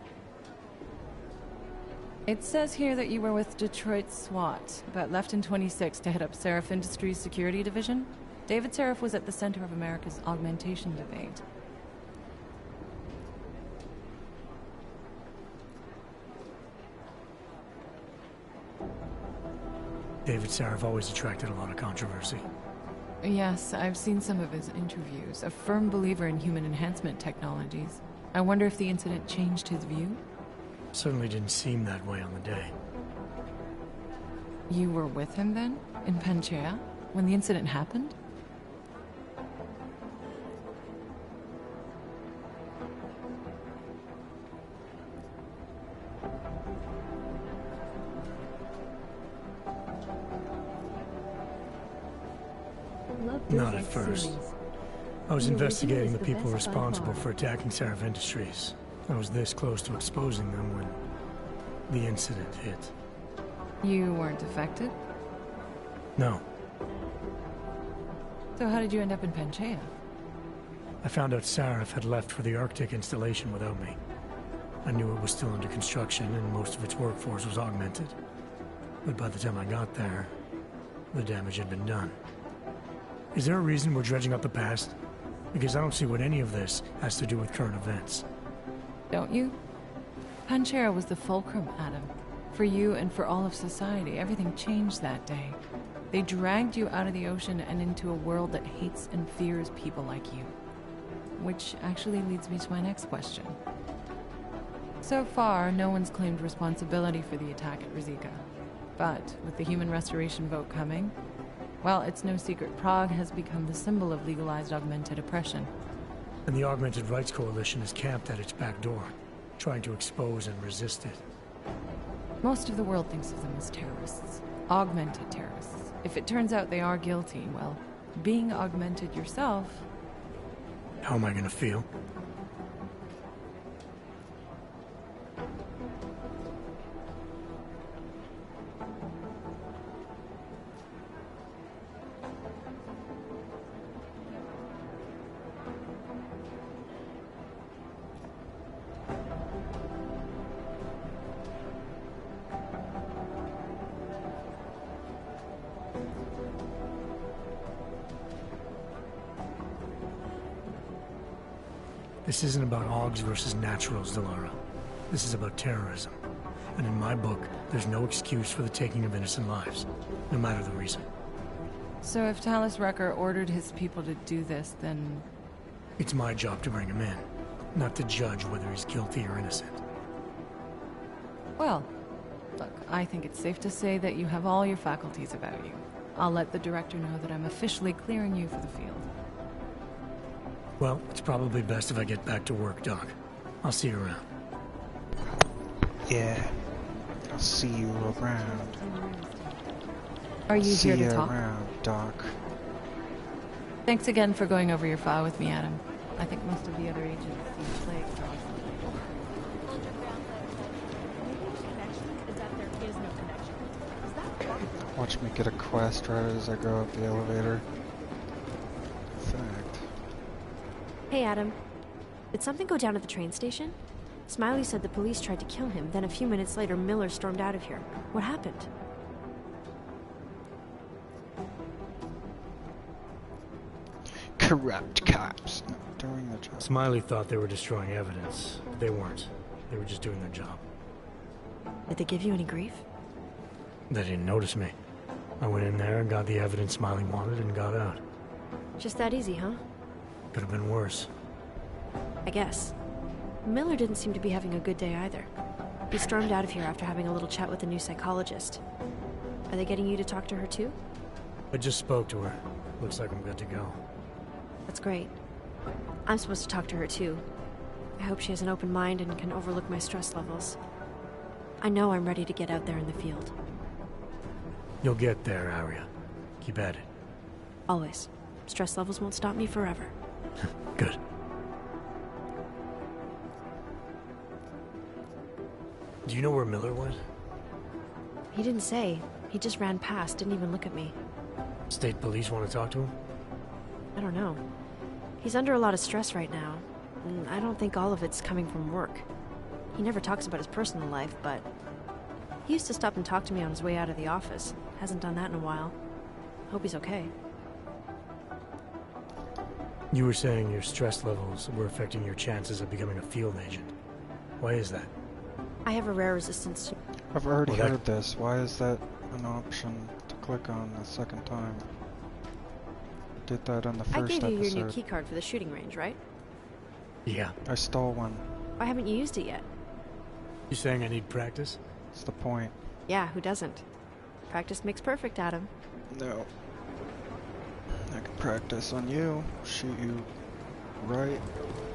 It says here that you were with Detroit SWAT, but left in 26 to head up Seraph Industries' security division. David Seraph was at the center of America's augmentation debate. David Seraph always attracted a lot of controversy. Yes, I've seen some of his interviews. A firm believer in human enhancement technologies. I wonder if the incident changed his view? Certainly didn't seem that way on the day. You were with him then? In Panchea? When the incident happened? Not at first. I was investigating the people responsible for attacking Sarif Industries. I was this close to exposing them when the incident hit. You weren't affected? No. So how did you end up in Panchaea? I found out Sarif had left for the Arctic installation without me. I knew it was still under construction and most of its workforce was augmented. But by the time I got there, the damage had been done. Is there a reason we're dredging up the past? Because I don't see what any of this has to do with current events. Don't you? Panchaea was the fulcrum, Adam. For you and for all of society, everything changed that day. They dragged you out of the ocean and into a world that hates and fears people like you. Which actually leads me to my next question. So far, no one's claimed responsibility for the attack at Rizika. But with the human restoration vote coming, well, it's no secret Prague has become the symbol of legalized augmented oppression. And the Augmented Rights Coalition is camped at its back door, trying to expose and resist it. Most of the world thinks of them as terrorists. Augmented terrorists. If it turns out they are guilty, well, being augmented yourself... How am I gonna feel? This isn't about Augs versus Naturals, Delara. This is about terrorism. And in my book, there's no excuse for the taking of innocent lives, no matter the reason. So if Talus Wrecker ordered his people to do this, then... It's my job to bring him in, not to judge whether he's guilty or innocent. Well, look, I think it's safe to say that you have all your faculties about you. I'll let the director know that I'm officially clearing you for the field. Well, it's probably best if I get back to work, Doc. I'll see you around. Yeah. I'll see you around. Are you here to talk? See you around, Doc. Thanks again for going over your file with me, Adam. I think most of the other agents see play exhausted. Watch me get a quest right as I go up the elevator. Fact. Hey, Adam. Did something go down at the train station? Smiley said the police tried to kill him, then a few minutes later Miller stormed out of here. What happened? Corrupt cops. Not doing their job. Smiley thought they were destroying evidence, but they weren't. They were just doing their job. Did they give you any grief? They didn't notice me. I went in there and got the evidence Smiley wanted and got out. Just that easy, huh? Could have been worse. I guess. Miller didn't seem to be having a good day either. He stormed out of here after having a little chat with the new psychologist. Are they getting you to talk to her too? I just spoke to her. Looks like I'm good to go. That's great. I'm supposed to talk to her too. I hope she has an open mind and can overlook my stress levels. I know I'm ready to get out there in the field. You'll get there, Arya. Keep at it. Always. Stress levels won't stop me forever. Good. Do you know where Miller went? He didn't say. He just ran past, didn't even look at me. State police want to talk to him? I don't know. He's under a lot of stress right now. And I don't think all of it's coming from work. He never talks about his personal life, but... he used to stop and talk to me on his way out of the office. Hasn't done that in a while. Hope he's okay. You were saying your stress levels were affecting your chances of becoming a field agent. Why is that? I have a rare resistance to... I've already heard this. Why is that an option to click on the second time? I did that on the first episode. I gave you your new keycard for the shooting range, right? Yeah. I stole one. Why haven't you used it yet? You saying I need practice? That's the point. Yeah, who doesn't? Practice makes perfect, Adam. No. I can practice on you. Shoot you right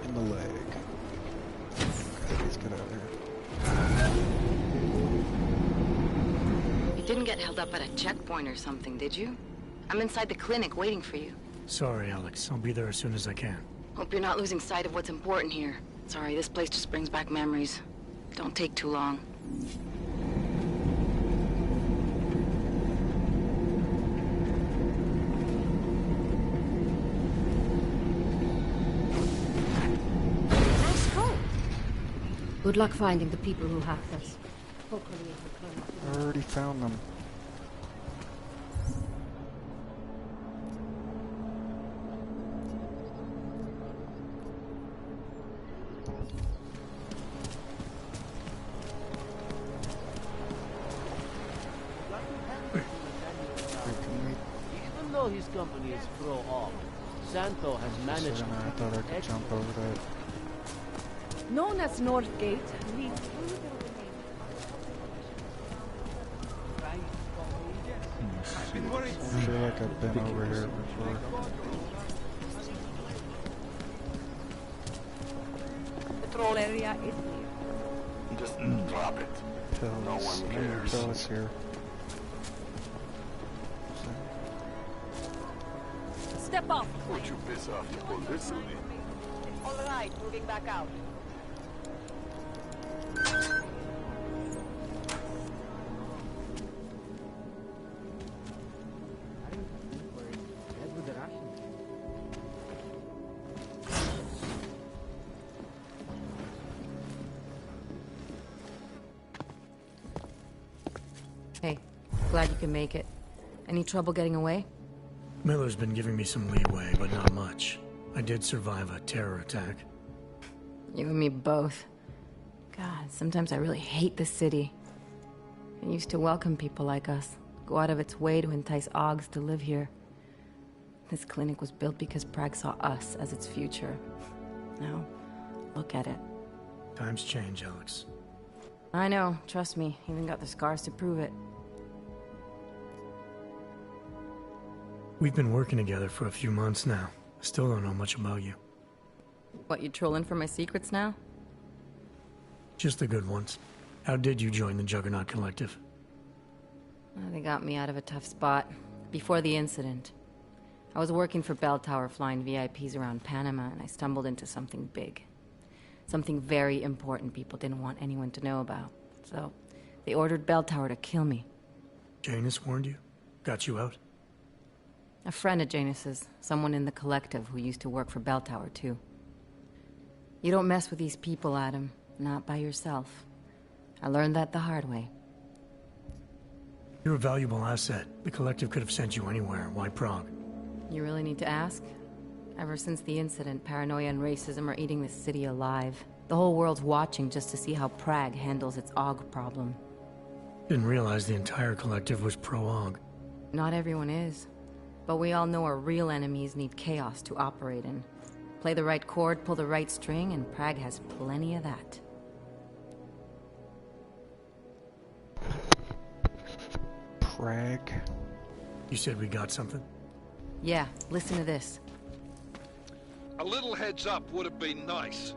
in the leg. Okay, let's get out of here. You didn't get held up at a checkpoint or something, did you? I'm inside the clinic waiting for you. Sorry, Alex. I'll be there as soon as I can. Hope you're not losing sight of what's important here. Sorry, this place just brings back memories. Don't take too long. Nice coat. Good luck finding the people who hacked us. I already found them. Even though his company is pro-op, Santo has managed to I thought I could jump over that. Known as Northgate, leads through the I feel like I've been over here before. patrol area is here. Just drop it. No one cares. Tell us here. Step off. Would you piss off to pull this one in? All right, moving back out. Hey, glad you can make it. Any trouble getting away? Miller's been giving me some leeway, but not much. I did survive a terror attack. You and me both. God, sometimes I really hate this city. It used to welcome people like us, go out of its way to entice Augs to live here. This clinic was built because Prague saw us as its future. Now, look at it. Times change, Alex. I know, trust me, even got the scars to prove it. We've been working together for a few months now. Still don't know much about you. What, you trolling for my secrets now? Just the good ones. How did you join the Juggernaut Collective? They got me out of a tough spot. Before the incident. I was working for Bell Tower flying VIPs around Panama, and I stumbled into something big. Something very important people didn't want anyone to know about. So, they ordered Bell Tower to kill me. Janus warned you? Got you out? A friend of Janus's, someone in the collective who used to work for Bell Tower too. You don't mess with these people, Adam. Not by yourself. I learned that the hard way. You're a valuable asset. The collective could have sent you anywhere. Why Prague? You really need to ask? Ever since the incident, paranoia and racism are eating this city alive. The whole world's watching just to see how Prague handles its AUG problem. Didn't realize the entire collective was pro-AUG. Not everyone is. But we all know our real enemies need chaos to operate in. Play the right chord, pull the right string, and Prague has plenty of that. Prague? You said we got something? Yeah, listen to this. A little heads up would have been nice.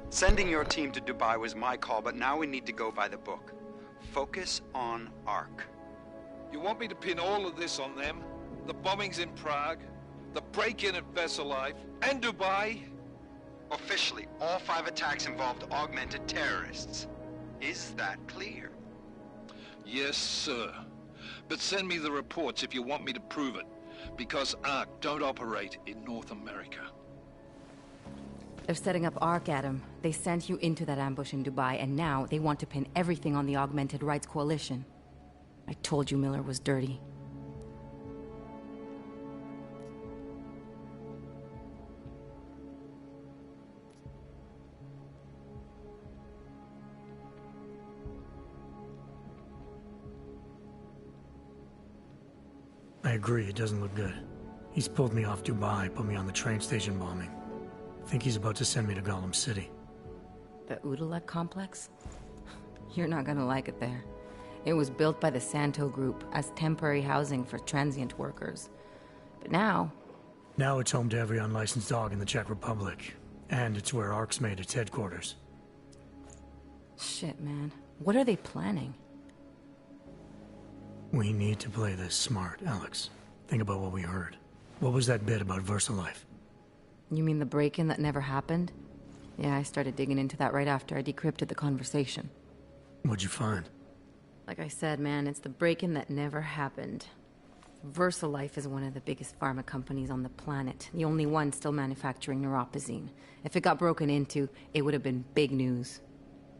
Sending your team to Dubai was my call, but now we need to go by the book. Focus on ARC. You want me to pin all of this on them? The bombings in Prague, the break-in at Vesellife, and Dubai? Officially, all 5 attacks involved augmented terrorists. Is that clear? Yes, sir. But send me the reports if you want me to prove it, because ARC don't operate in North America. They're setting up ARC, Adam. They sent you into that ambush in Dubai, and now they want to pin everything on the Augmented Rights Coalition. I told you Miller was dirty. I agree, it doesn't look good. He's pulled me off Dubai, put me on the train station bombing. I think he's about to send me to Gollum City. The Udalek complex? You're not gonna like it there. It was built by the Santo Group as temporary housing for transient workers. But now... Now it's home to every unlicensed dog in the Czech Republic. And it's where ARC's made its headquarters. Shit, man. What are they planning? We need to play this smart, Alex. Think about what we heard. What was that bit about VersaLife? You mean the break-in that never happened? Yeah, I started digging into that right after I decrypted the conversation. What'd you find? Like I said, man, it's the break-in that never happened. VersaLife is one of the biggest pharma companies on the planet. The only one still manufacturing neuropozyne. If it got broken into, it would have been big news.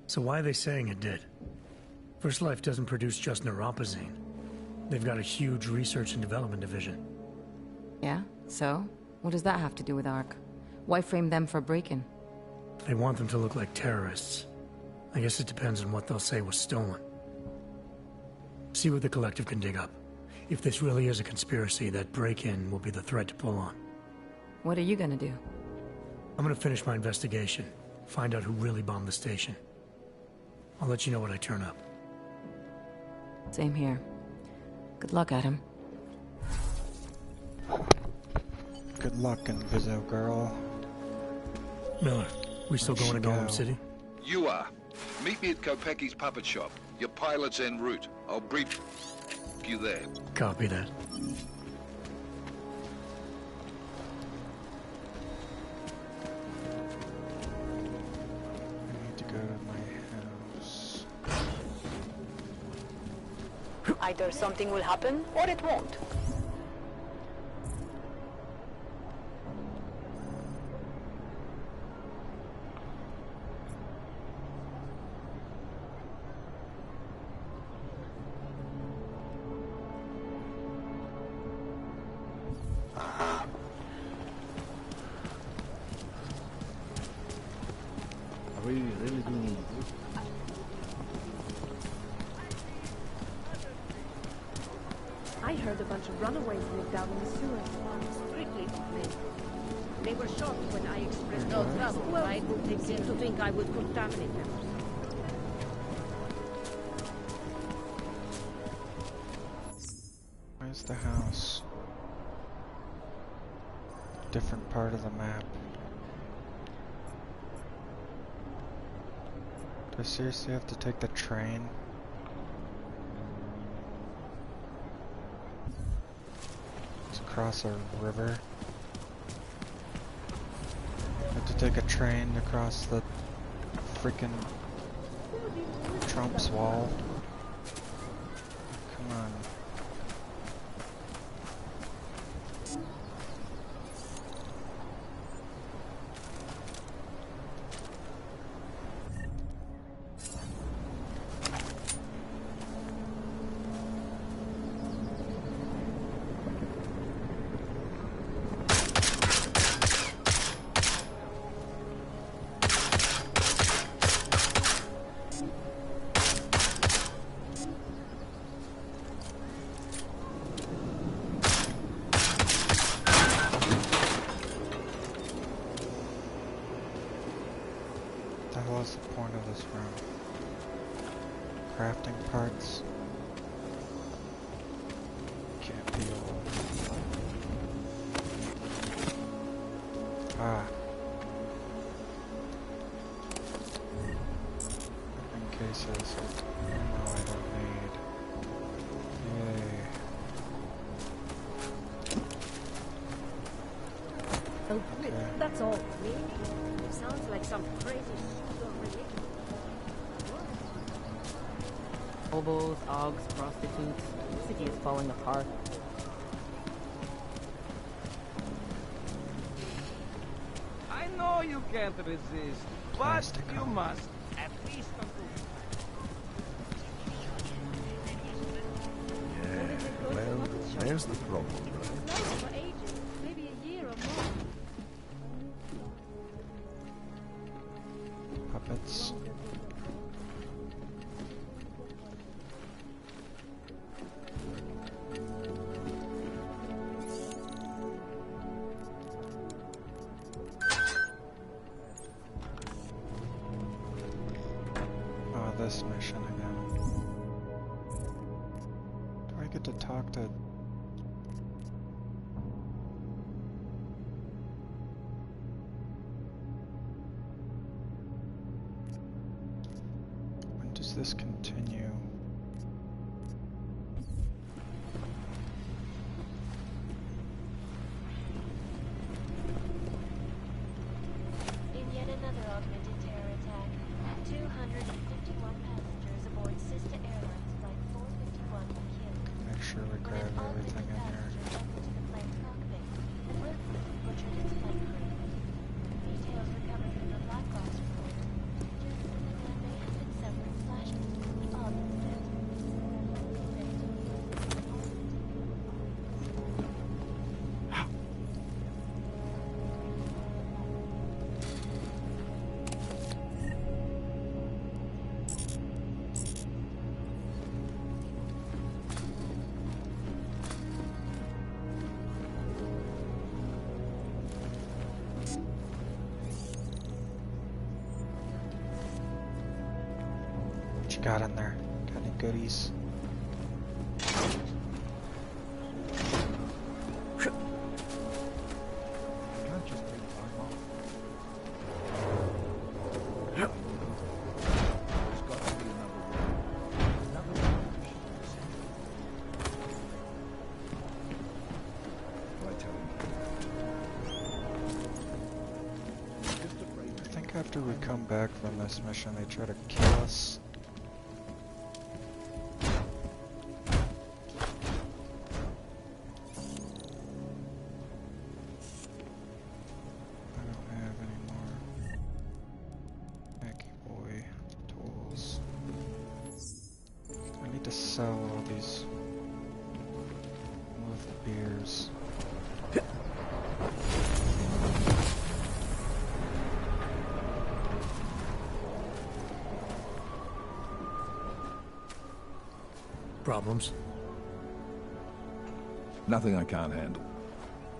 So why are they saying it did? VersaLife doesn't produce just neuropozyne. They've got a huge research and development division. Yeah? So? What does that have to do with ARC? Why frame them for break-in? They want them to look like terrorists. I guess it depends on what they'll say was stolen. See what the Collective can dig up. If this really is a conspiracy, that break-in will be the thread to pull on. What are you gonna do? I'm gonna finish my investigation. Find out who really bombed the station. I'll let you know when I turn up. Same here. Good luck, Adam. Good luck, Inviso girl. Miller, we still going to Golem City? You are. Meet me at Kopecki's puppet shop. Your pilot's en route. I'll brief you there. Copy that. I need to go to my house. Either something will happen, or it won't. I heard a bunch of runaways live down in the sewers. Strictly of men. They were shocked when I expressed no trouble. Right? They seemed to think I would contaminate them. Where's the house? Different part of the map. Do I seriously have to take the train? It's across a river. I have to take a train across the freaking Trump's wall. Come on. What's the point of this room? Crafting parts? Can't be all. Ah. In cases. No, I don't need. Yay. Oh, okay. That's all. Really? It sounds like some crazy Hobos, augs, prostitutes. The city is falling apart. I know you can't resist, but you must. At least Yeah, well, there's the problem, right? for ages, maybe a year or more. Puppets. This mission again. Do I get to talk to... When does this continue? everything in here. What you got in there? Got any goodies? I think after we come back from this mission, they try to kill us. Sell all these with beers. Problems? Nothing I can't handle.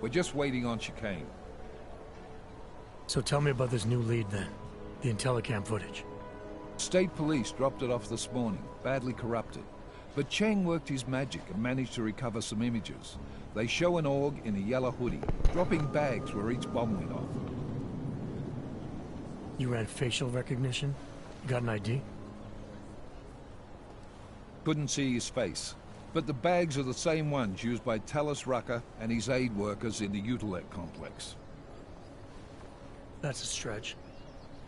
We're just waiting on chicane. So tell me about this new lead then. The Intellicam footage. State police dropped it off this morning, badly corrupted. But Cheng worked his magic and managed to recover some images. They show an org in a yellow hoodie, dropping bags where each bomb went off. You ran facial recognition? You got an ID? Couldn't see his face. But the bags are the same ones used by Talos Rucker and his aid workers in the Utilec complex. That's a stretch.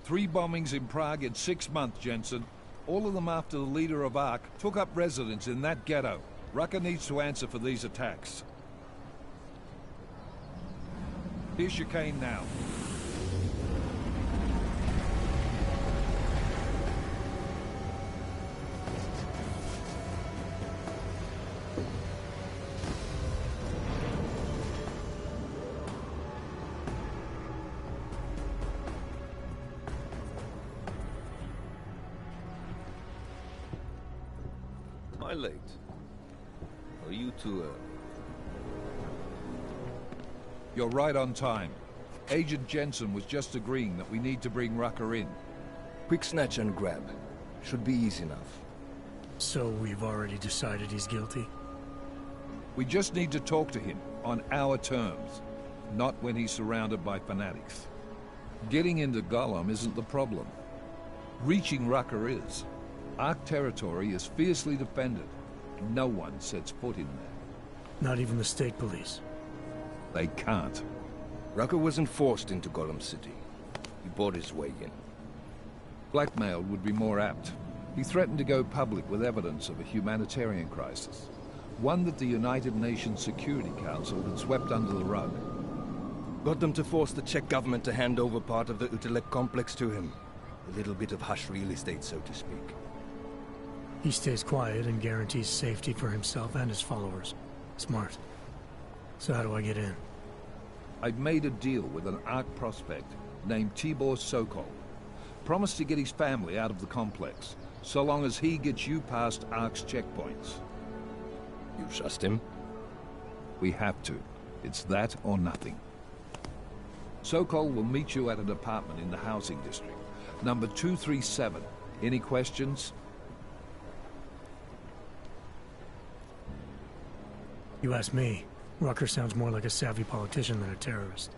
3 bombings in Prague in 6 months, Jensen. All of them after the leader of ARC took up residence in that ghetto. Rucker needs to answer for these attacks. Here's chicane now. Am I late? Are you too early? You're right on time. Agent Jensen was just agreeing that we need to bring Rucker in. Quick snatch and grab. Should be easy enough. So we've already decided he's guilty? We just need to talk to him on our terms, not when he's surrounded by fanatics. Getting into Gollum isn't the problem. Reaching Rucker is. ARC territory is fiercely defended. No one sets foot in there. Not even the state police? They can't. Rucker wasn't forced into Gollum City. He bought his way in. Blackmailed would be more apt. He threatened to go public with evidence of a humanitarian crisis. One that the United Nations Security Council had swept under the rug. Got them to force the Czech government to hand over part of the Utilec complex to him. A little bit of hush real estate, so to speak. He stays quiet and guarantees safety for himself and his followers. Smart. So how do I get in? I've made a deal with an ARC prospect named Tibor Sokol. Promised to get his family out of the complex, so long as he gets you past ARC's checkpoints. You trust him? We have to. It's that or nothing. Sokol will meet you at an apartment in the housing district. Number 237. Any questions? You ask me. Rucker sounds more like a savvy politician than a terrorist.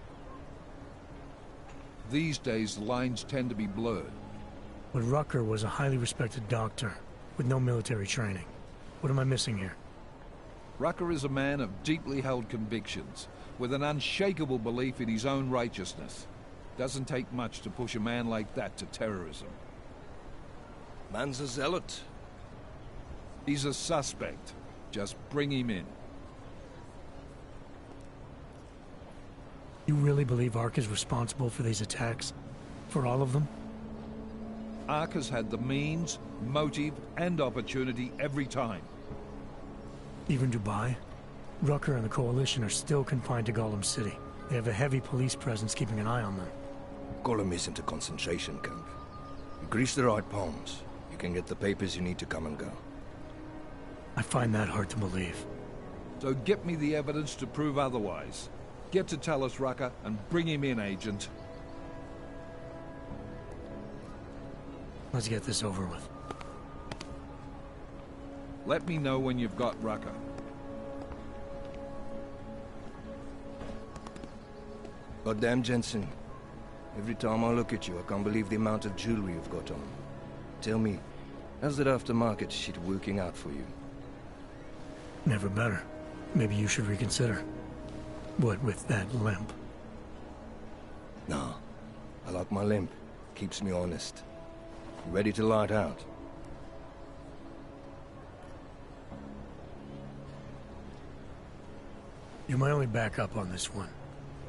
These days, the lines tend to be blurred. But Rucker was a highly respected doctor, with no military training. What am I missing here? Rucker is a man of deeply held convictions, with an unshakable belief in his own righteousness. Doesn't take much to push a man like that to terrorism. Man's a zealot. He's a suspect. Just bring him in. You really believe Ark is responsible for these attacks? For all of them? Ark has had the means, motive, and opportunity every time. Even Dubai? Rucker and the Coalition are still confined to Gollum City. They have a heavy police presence keeping an eye on them. Gollum isn't a concentration camp. You grease the right palms, you can get the papers you need to come and go. I find that hard to believe. So get me the evidence to prove otherwise. Get to Talus Rucker and bring him in, Agent. Let's get this over with. Let me know when you've got Rucker. Goddamn, Jensen. Every time I look at you, I can't believe the amount of jewelry you've got on. Tell me, how's that aftermarket shit working out for you? Never better. Maybe you should reconsider. What with that limp? Nah, I like my limp. Keeps me honest. You ready to light out? You're my only backup on this one.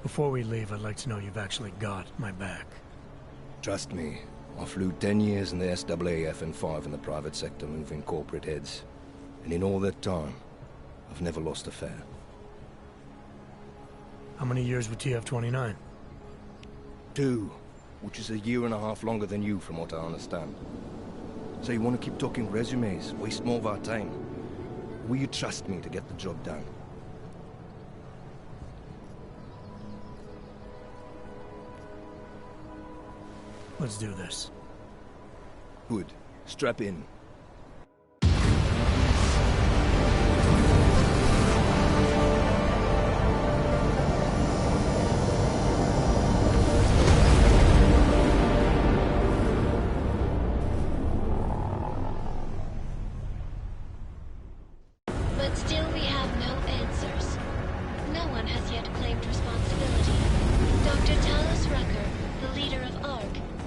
Before we leave, I'd like to know you've actually got my back. Trust me, I flew 10 years in the SAAF and 5 in the private sector moving corporate heads. And in all that time, I've never lost a fare. How many years with TF-29? 2, which is a year and a half longer than you from what I understand. So you want to keep talking resumes, waste more of our time? Will you trust me to get the job done? Let's do this. Good. Strap in. But still we have no answers. No one has yet claimed responsibility. Dr. Talus Rucker, the leader of ARC,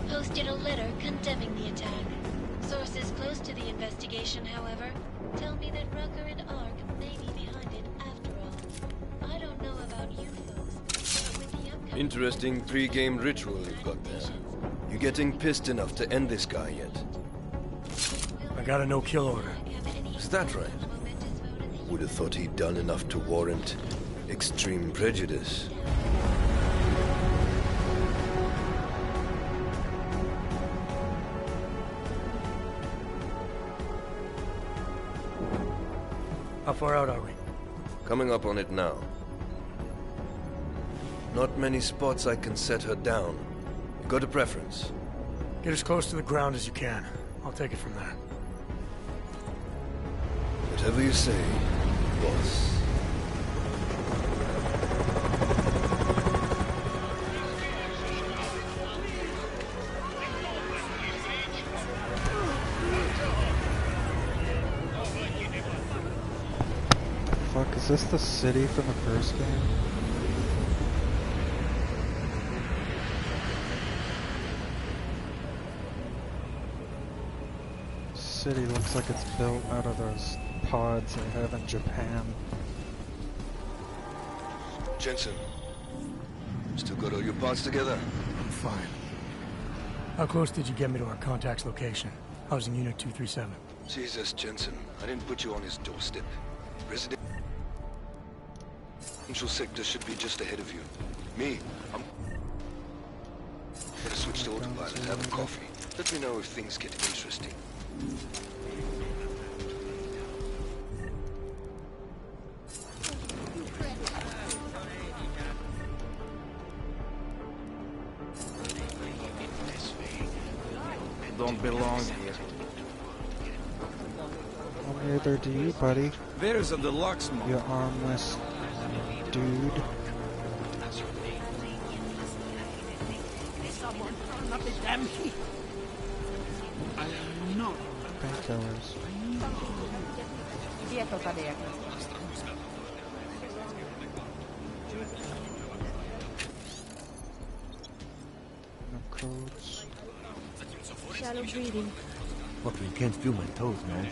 posted a letter condemning the attack. Sources close to the investigation, however, tell me that Rucker and ARC may be behind it after all. I don't know about you folks, but with the upcoming... Interesting pre-game ritual you've got there. You getting pissed enough to end this guy yet? I got a no-kill order. Is that right? Would have thought he'd done enough to warrant extreme prejudice. How far out are we? Coming up on it now. Not many spots I can set her down. You got a preference? Get as close to the ground as you can. I'll take it from there. Whatever you say, boss. Fuck, is this the city from the first game? City looks like it's built out of those pods they have in Japan. Jensen, still got all your parts together? I'm fine. How close did you get me to our contact's location? I was in Unit 237. Jesus, Jensen, I didn't put you on his doorstep. Residential sector should be just ahead of you. Me, I'm gonna switch to autopilot, have a coffee. Let me know if things get interesting. Don't belong here. Well, neither do you, buddy. There's a deluxe mode. You armless dude. Someone turn up the damn heat. I am not. Painkillers. No codes. Shallow breathing. Fucking can't feel my toes, man.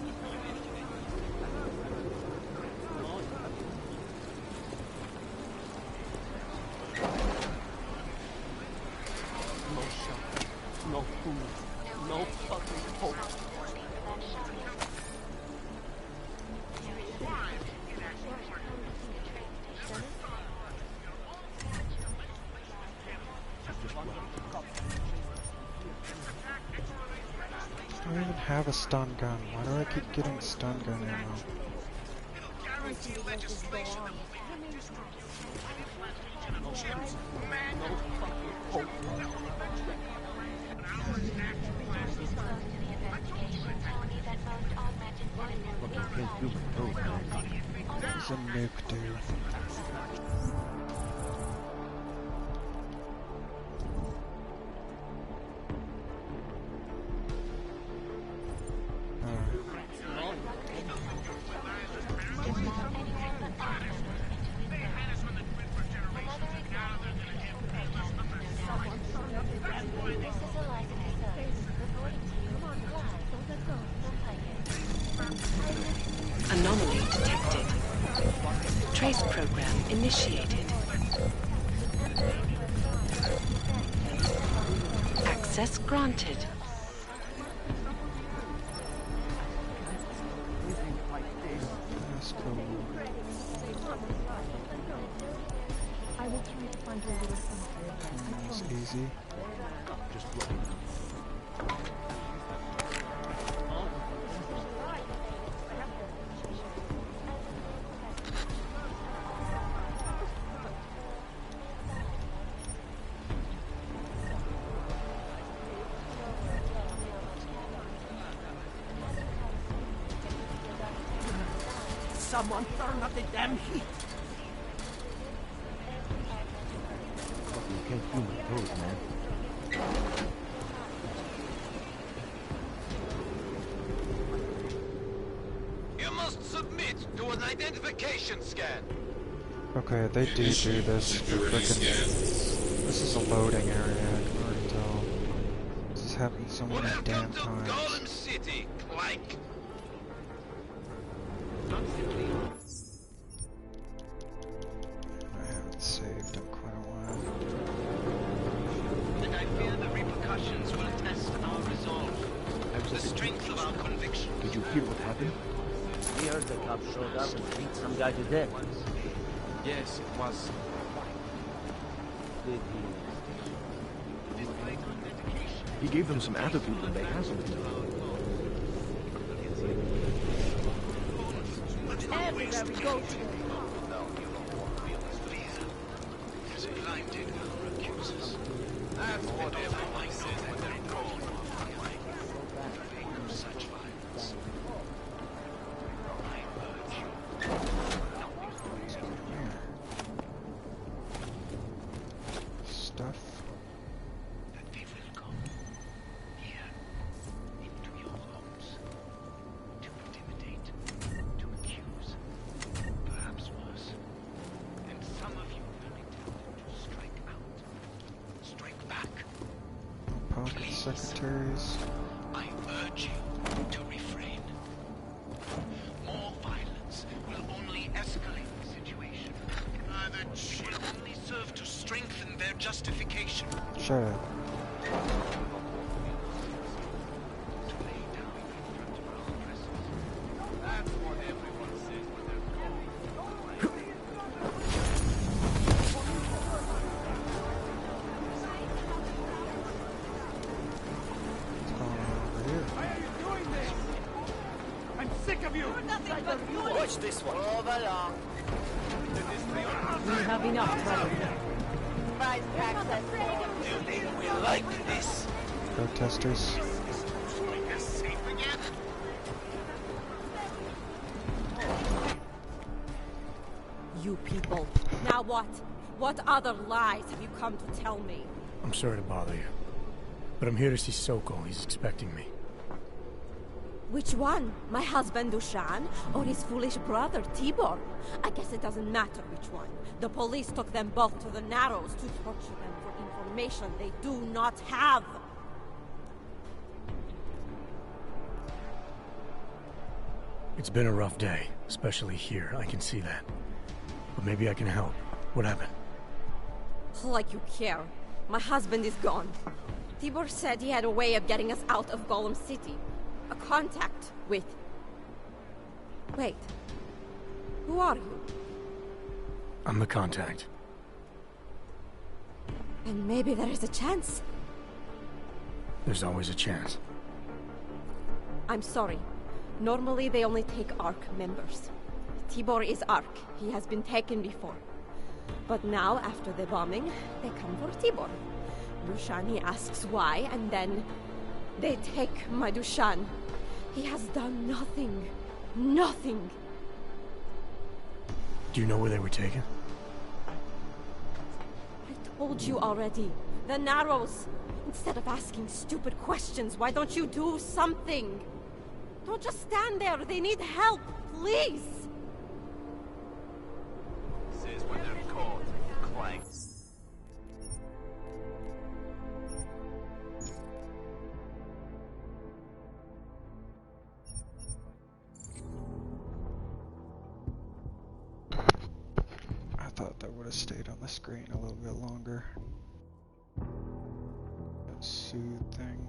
have a stun gun. Why do I keep getting stun gun ammo? What does a nuke do? Anomaly detected. Trace program initiated. Access granted. Let's go. I will try to find a little something. It's easy. Someone turn up the damn heat. You can't feel my toes, man. You must submit to an identification scan. Okay, they do this. Frickin' this is a loading area, I can already tell. This has happened so many damn times. Golem City, like. I haven't saved in quite a while. And I fear the repercussions will test our resolve. The strength of our conviction. Did you hear what happened? We heard the cops showed up and beat some guy to death. Yes, it was. He gave them some attitude when they hassled him. Everywhere we go to. There's blinded our accusers. That's what everyone says that they're gone. No such violence. I urge you. Stuff. That they will come here into your homes to intimidate, to accuse, perhaps worse. And some of you will be tempted to strike out, strike back. Pocket secretaries. I urge you to refrain. More violence will only escalate the situation. That will only serve to strengthen their justification. Shut up. That's what everyone says when they're Why are you doing this? I'm sick of you! Watch this one. Move along. We have enough trouble. We like this. Protesters. You people. Now what? What other lies have you come to tell me? I'm sorry to bother you, but I'm here to see Sokol. He's expecting me. Which one? My husband Dushan or his foolish brother Tibor? I guess it doesn't matter which one. The police took them both to the Narrows to torture them for information they do not have. It's been a rough day, especially here. I can see that. But maybe I can help. What happened? Like you care. My husband is gone. Tibor said he had a way of getting us out of Golem City. A contact with... Wait. Who are you? I'm the contact. And maybe there is a chance. There's always a chance. I'm sorry. Normally they only take ARC members. Tibor is ARC. He has been taken before. But now, after the bombing, they come for Tibor. Dushani asks why, and then they take my Dushan. He has done nothing. Nothing. Do you know where they were taken? I told you already. The Narrows. Instead of asking stupid questions, why don't you do something? Don't just stand there. They need help. Please. This is when they're caught. Clank. I thought that would have stayed on the screen a little bit longer. That soothe thing.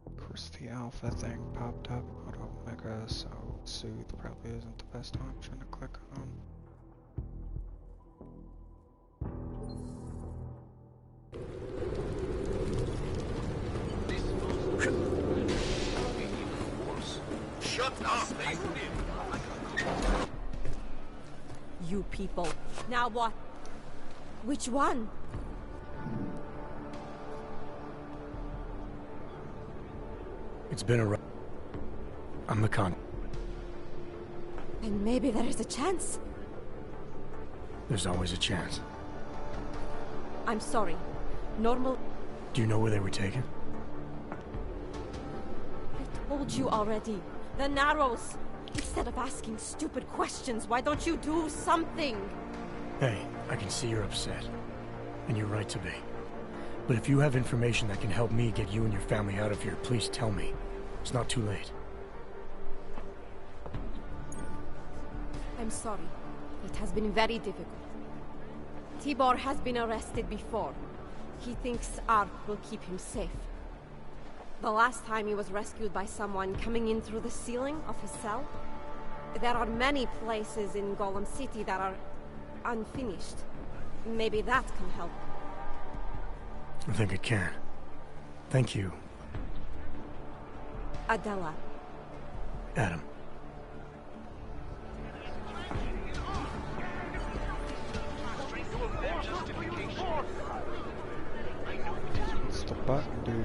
Of course, the alpha thing popped up on Omega, so soothe probably isn't the best option to click on. Shut up! You people. Now what? Which one? It's been a... I'm the con. And maybe there is a chance. There's always a chance. I'm sorry. Normal... Do you know where they were taken? I told you already. The Narrows. Instead of asking stupid questions, why don't you do something? Hey, I can see you're upset. And you're right to be. But if you have information that can help me get you and your family out of here, please tell me. It's not too late. I'm sorry. It has been very difficult. Tibor has been arrested before. He thinks ARC will keep him safe. The last time he was rescued by someone coming in through the ceiling of his cell. There are many places in Golem City that are unfinished. Maybe that can help. I think it can. Thank you, Adela. Adam. What's the button do?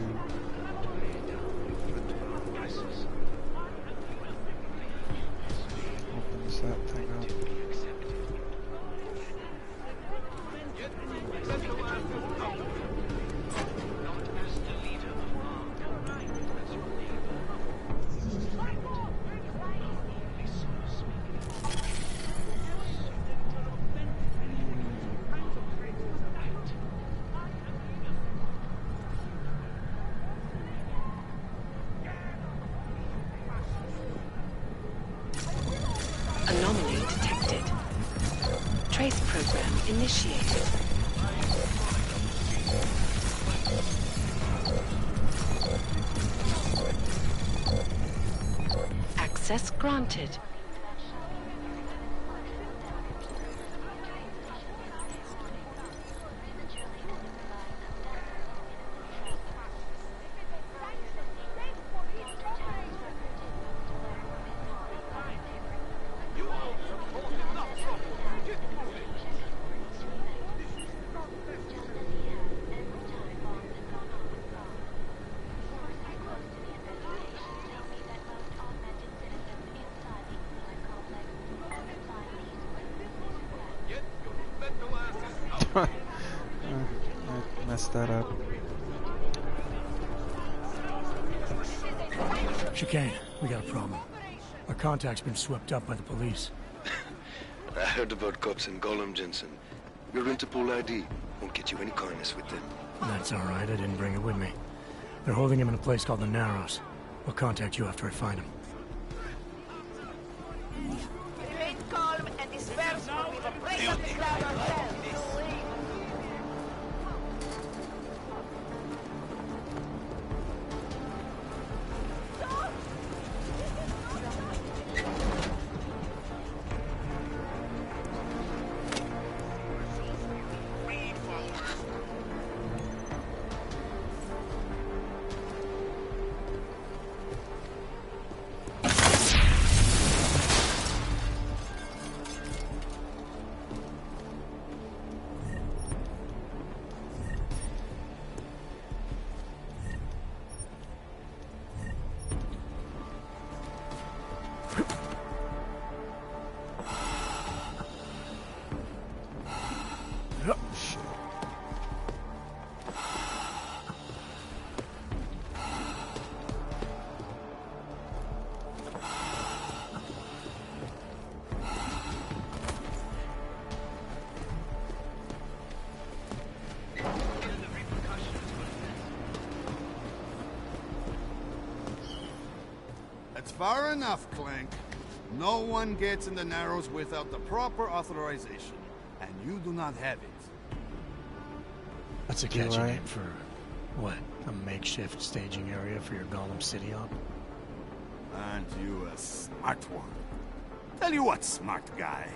Opens that thing up. Anomaly detected. Trace program initiated. Access granted. I messed that up. Chicane, we got a problem. Our contact's been swept up by the police. I heard about cops in Golem, Jensen. Your Interpol ID won't get you any kindness with them. That's all right, I didn't bring it with me. They're holding him in a place called the Narrows. I'll contact you after I find him. Remain calm and disperse when we break up the crowd ourselves. Far enough, Clank. No one gets in the Narrows without the proper authorization, and you do not have it. That's a catchy name for, what, a makeshift staging area for your Gollum City op? Aren't you a smart one? Tell you what, smart guy.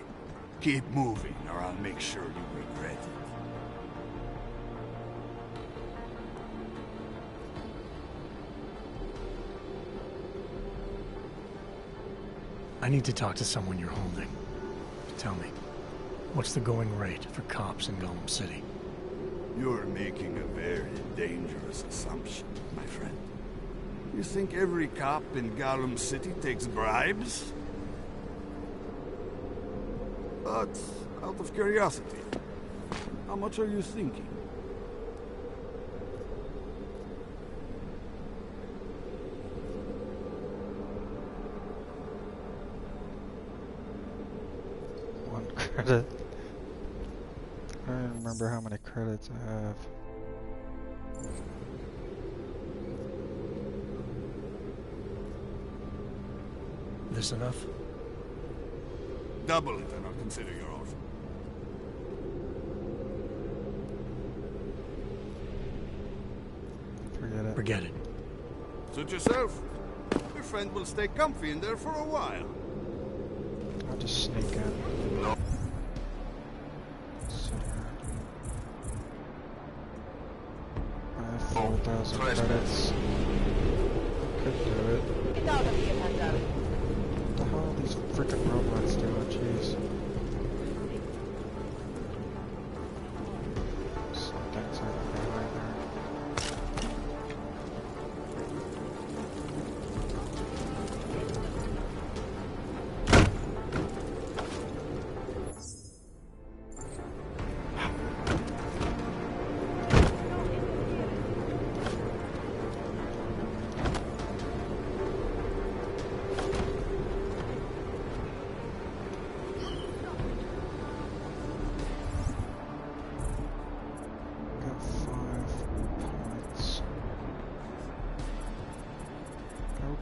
Keep moving, or I'll make sure you regret it. I need to talk to someone you're holding. Tell me, what's the going rate for cops in Gollum City? You're making a very dangerous assumption, my friend. You think every cop in Gollum City takes bribes? But, out of curiosity, how much are you thinking? One credit. I don't remember how many credits I have. This enough? Double it and I'll consider your offer. Forget it. Forget it. Suit yourself. Your friend will stay comfy in there for a while. I'll just sneak in. No. I have 4,000 credits. Could do it. Get out of here, Mandar. What the hell are these freaking robots doing? Jeez. Some things aren't behind there.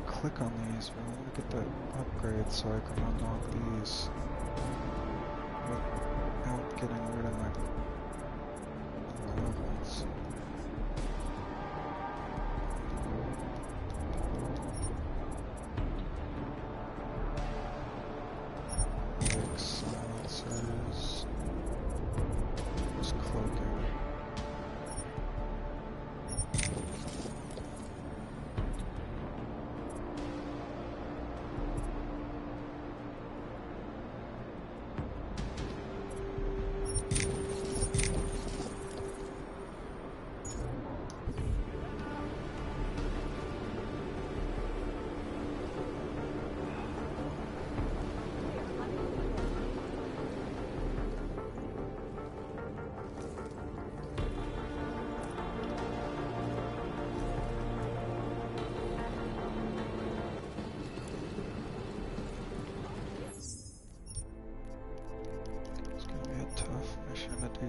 Click on these, but I want to get the upgrade so I can unlock these without getting rid of my levels. Like silencers, just cloaking.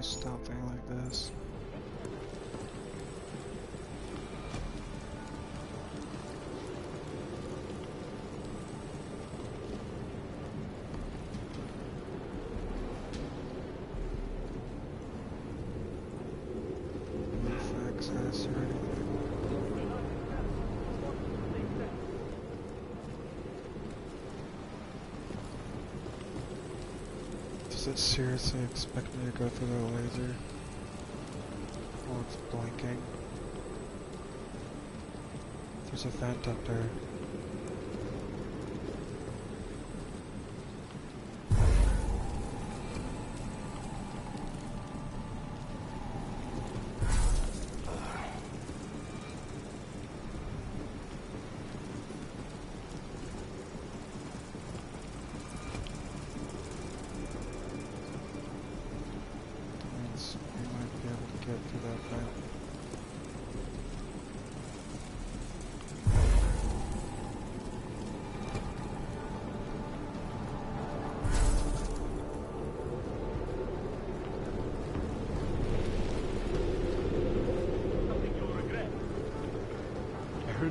Something like this. Roof access or anything. Does it seriously expect me to go through the laser? Oh, it's blinking. There's a vent up there.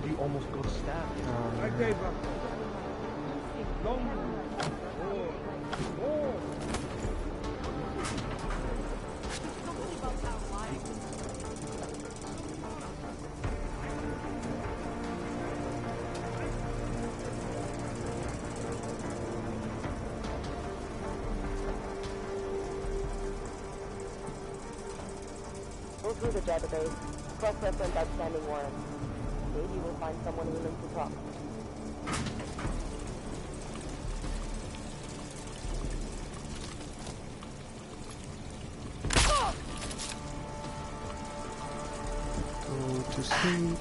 You almost got stabbed. I gave up. Go through the database, cross-reference outstanding warrants. Maybe we'll find someone willing to talk. Go to sleep.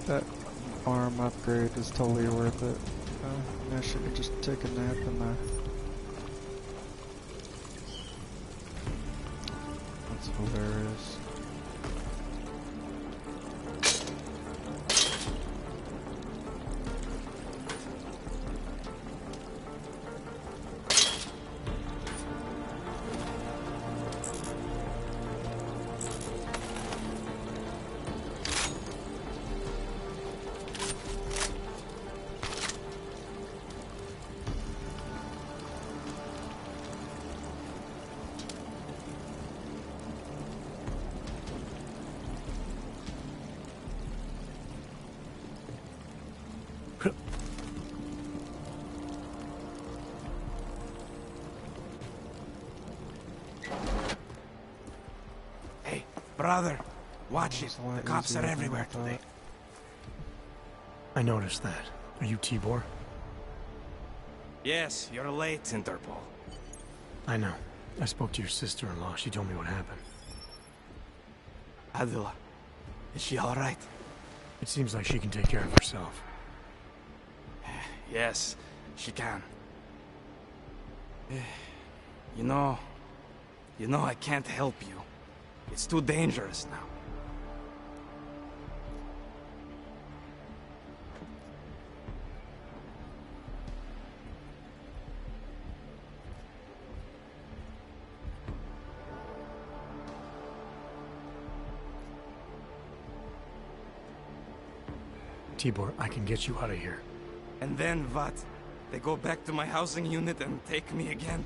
That arm upgrade is totally worth it. I should have just taken a nap in there. That's hilarious. Brother, watch it. The cops are everywhere today. I noticed that. Are you Tibor? Yes, you're late, Interpol. I know. I spoke to your sister-in-law. She told me what happened. Adela, is she all right? It seems like she can take care of herself. Yes, she can. You know, I can't help you. It's too dangerous now. Tibor, I can get you out of here. And then what? They go back to my housing unit and take me again?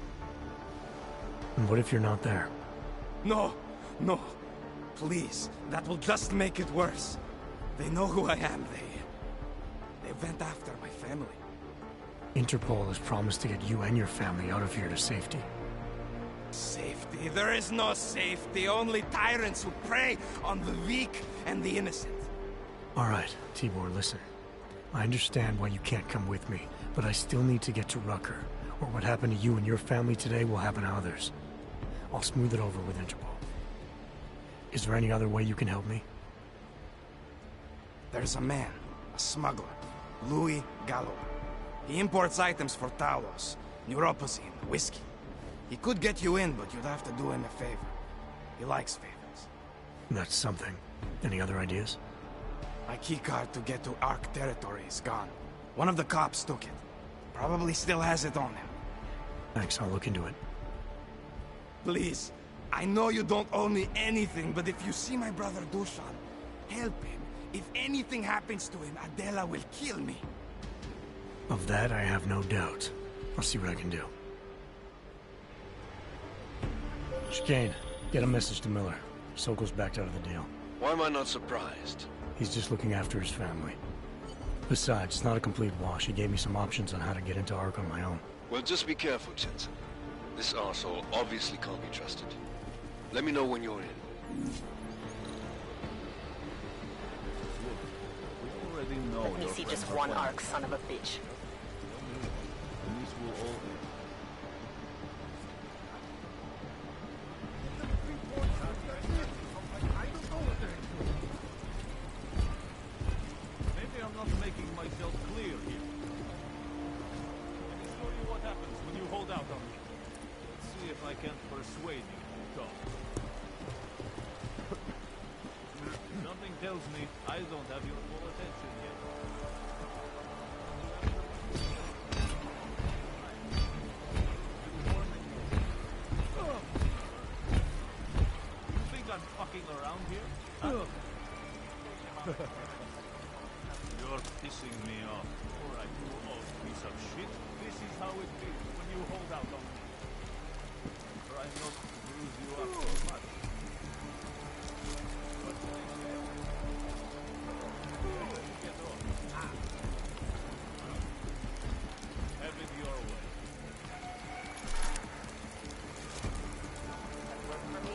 And what if you're not there? No! No! Please, that will just make it worse. They know who I am. They went after my family. Interpol has promised to get you and your family out of here to safety. Safety? There is no safety. Only tyrants who prey on the weak and the innocent. All right, Tibor, listen. I understand why you can't come with me, but I still need to get to Rucker, or what happened to you and your family today will happen to others. I'll smooth it over with Interpol. Is there any other way you can help me? There's a man, a smuggler, Louis Gallo. He imports items for Talos, neuropozyne, whiskey. He could get you in, but you'd have to do him a favor. He likes favors. That's something. Any other ideas? My keycard to get to Ark territory is gone. One of the cops took it. Probably still has it on him. Thanks, I'll look into it. Please, I know you don't owe me anything, but if you see my brother Dusan, help him. If anything happens to him, Adela will kill me. Of that, I have no doubt. I'll see what I can do. Chicane, get a message to Miller. Sokol's backed out of the deal. Why am I not surprised? He's just looking after his family. Besides, it's not a complete wash. He gave me some options on how to get into Ark on my own. Well, just be careful, Jensen. This arsehole obviously can't be trusted. Let me know when you're in. Let me see just one Ark, son of a bitch. Maybe I'm not making myself clear here. Let me show you what happens when you hold out on me. Let's see if I can't persuade you to talk. tells me I don't have your full attention yet. You think I'm fucking around here? Huh? You're pissing me off. Alright, you old piece of shit. This is how it feels when you hold out on me. Try not to bruise you up so much. What can I say? Get off. Have it your way. That worked for me.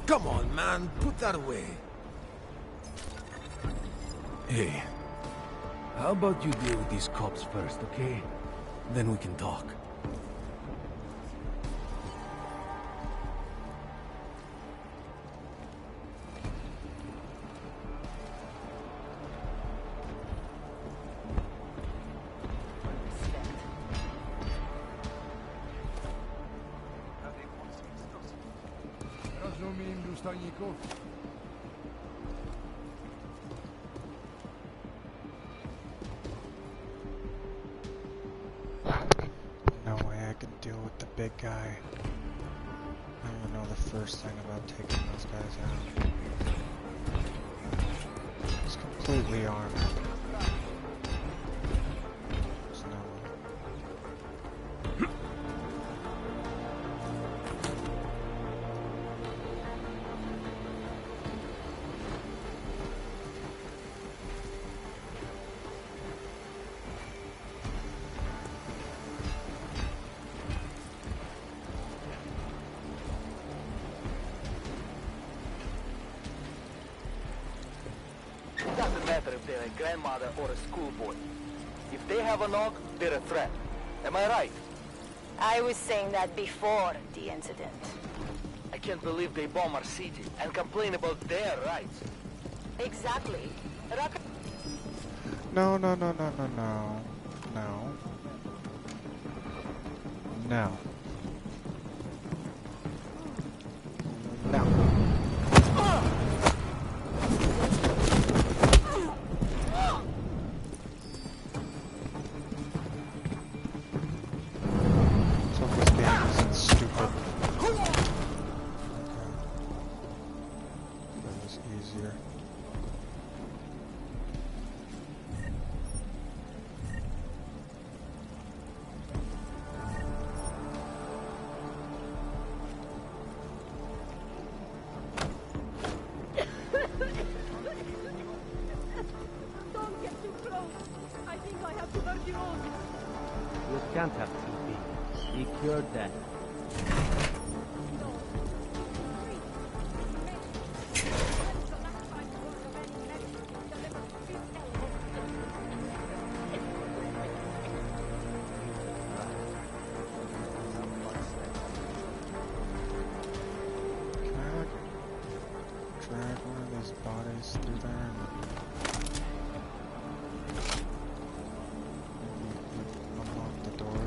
Come on, man, put that away. Hey, how about you deal with these cops first, okay? Then we can talk. No way I can deal with the big guy. I don't even know the first thing about taking those guys out. He's completely armed. There's no way. It doesn't matter if they're a grandmother or a schoolboy. If they have a nog, they're a threat. Am I right? I was saying that before the incident. I can't believe they bomb our city and complain about their rights. Exactly. No, no, no, no, no, no. No. No. No. So this game isn't stupid. Okay. That was easier. Don't get too close. I think I have tuberculosis. You can't have TB. He cured that. Can I like drag one of these bodies through there and maybe unlock the door?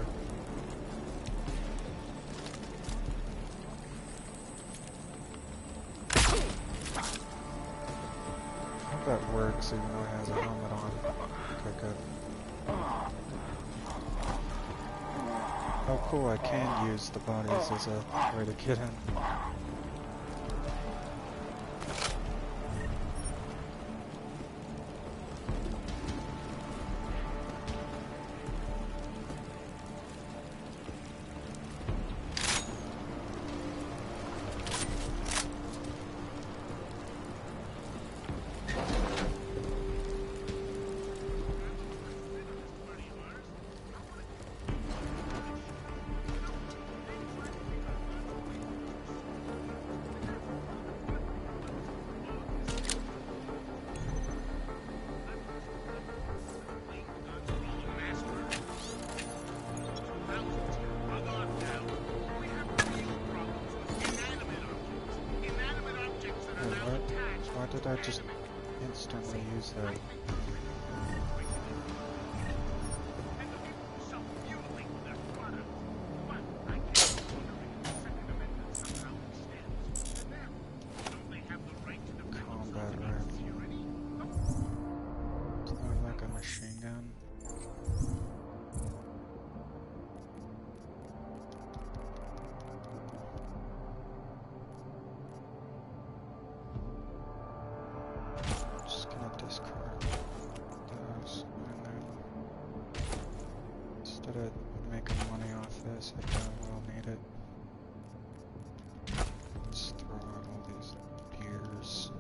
I hope that works even though he has a helmet on. Okay, good. Oh cool, I can use the bodies as a way to get in. Why did I just instantly use that? Combat rifle. It's more like a machine gun. Just gonna discard those, and then instead of making money off this, I doubt we'll need it. Let's throw out all these beers.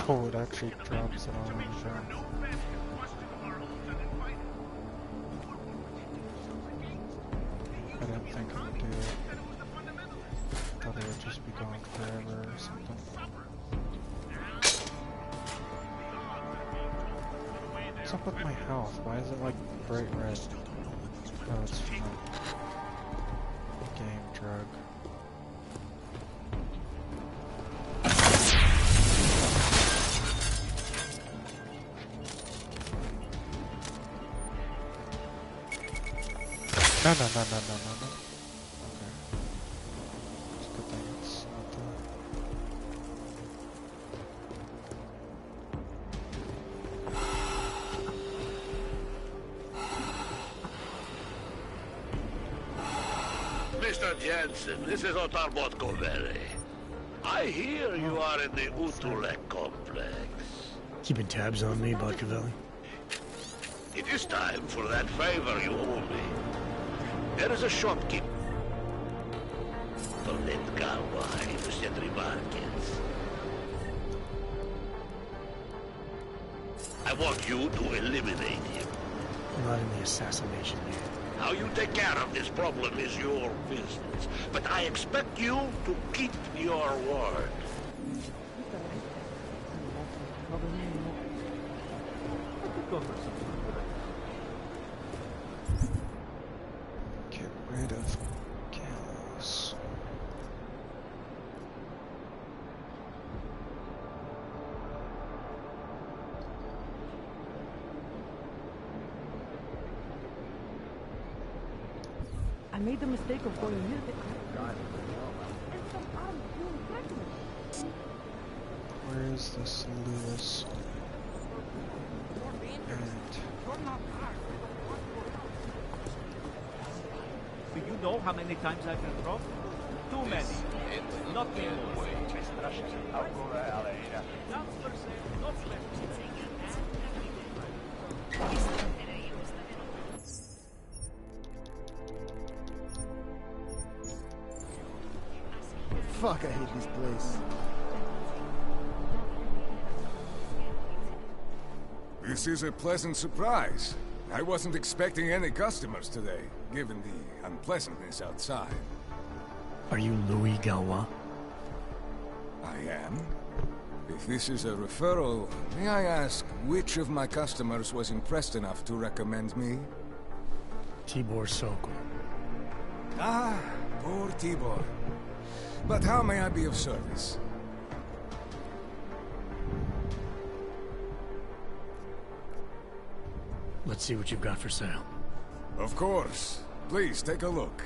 Oh, it actually drops it all in the show. I didn't think it would do it. Thought it would just be going forever or something. What's up with my health? Why is it like bright red? Oh, it's from a game drug. No. Okay. It's a good thing it's not that. Mr. Jensen, this is Otar Botkovere. I hear you are in the Utulek complex. Keeping tabs on me, Botkovelli? It is time for that favor you owe me. There is a shopkeeper named Galwa in the Sentry Markets. I want you to eliminate him. I'm not in the assassination yet. How you take care of this problem is your business, but I expect you to keep your word. Get rid of cows. I made the mistake of going near the... Where is this Lewis? Do you know how many times I've been wrong? Too many. Not me more. Fuck, I hate this place. This is a pleasant surprise. I wasn't expecting any customers today, given the unpleasantness outside. Are you Louis Galwa? I am. If this is a referral, may I ask which of my customers was impressed enough to recommend me? Tibor Sokol. Ah, poor Tibor. But how may I be of service? Let's see what you've got for sale. Of course. Please take a look.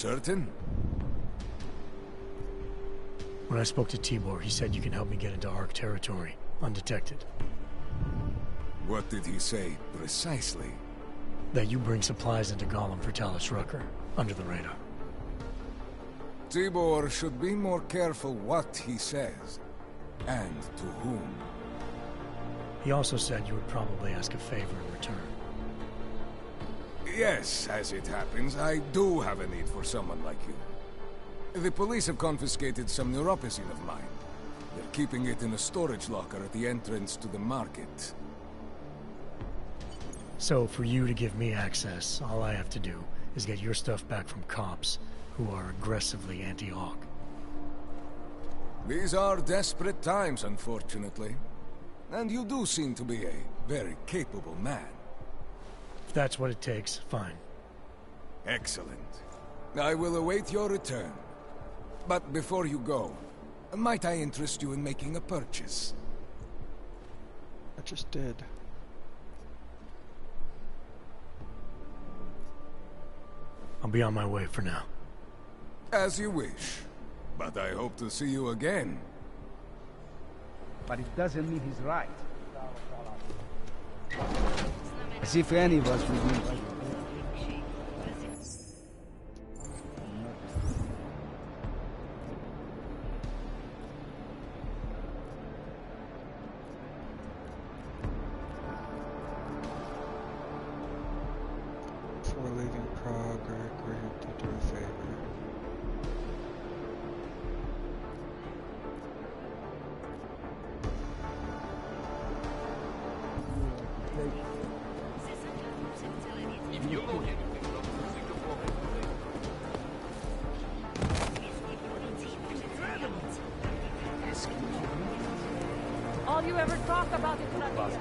certain? When I spoke to Tibor, he said you can help me get into Ark territory, undetected. What did he say, precisely? That you bring supplies into Gollum for Talus Rucker, under the radar. Tibor should be more careful what he says, and to whom. He also said you would probably ask a favor in return. Yes, as it happens, I do have a need for someone like you. The police have confiscated some neuropacine of mine. They're keeping it in a storage locker at the entrance to the market. So, for you to give me access, all I have to do is get your stuff back from cops who are aggressively anti-Hawk. These are desperate times, unfortunately. And you do seem to be a very capable man. If that's what it takes, fine. Excellent. I will await your return. But before you go, might I interest you in making a purchase? I just did. I'll be on my way for now. As you wish. But I hope to see you again. But it doesn't mean he's right. As if any of us would be. Before leaving Prague, I agreed to do a favor. All you ever talk about is Russia.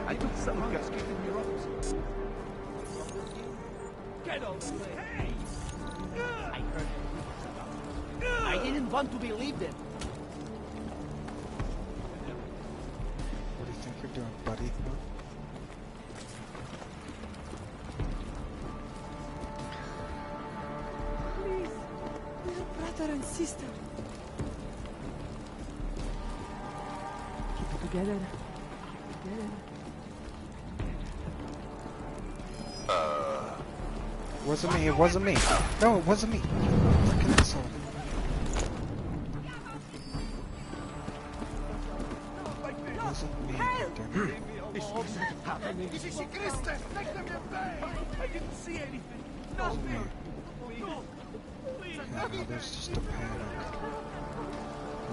I took some guys keeping me ropes. Get over there! Hey! I heard it. I didn't want to believe it. What do you think you're doing, buddy? Please, we're brother and sister. Keep it together. It wasn't me, it wasn't me. No, it wasn't me. Freaking asshole. It wasn't me. Damn it. I didn't see anything. Nothing. Yeah, no, there's just a panic.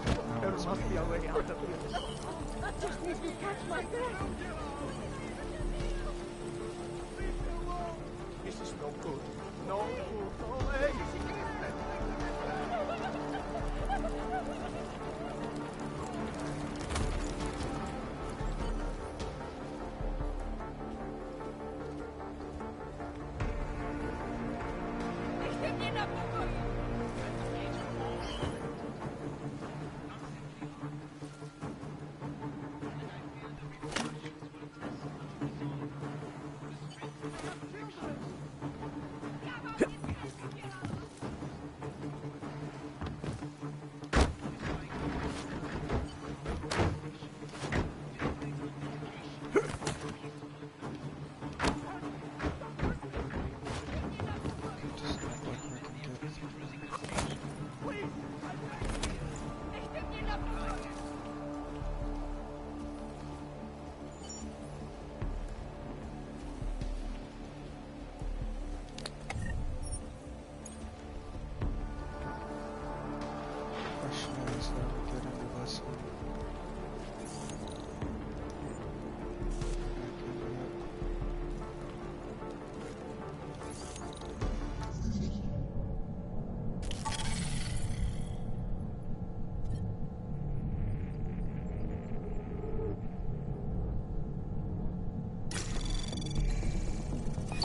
I don't know There it's must be me. a way out of here. I just need to catch my breath. This is no good. No good. No way.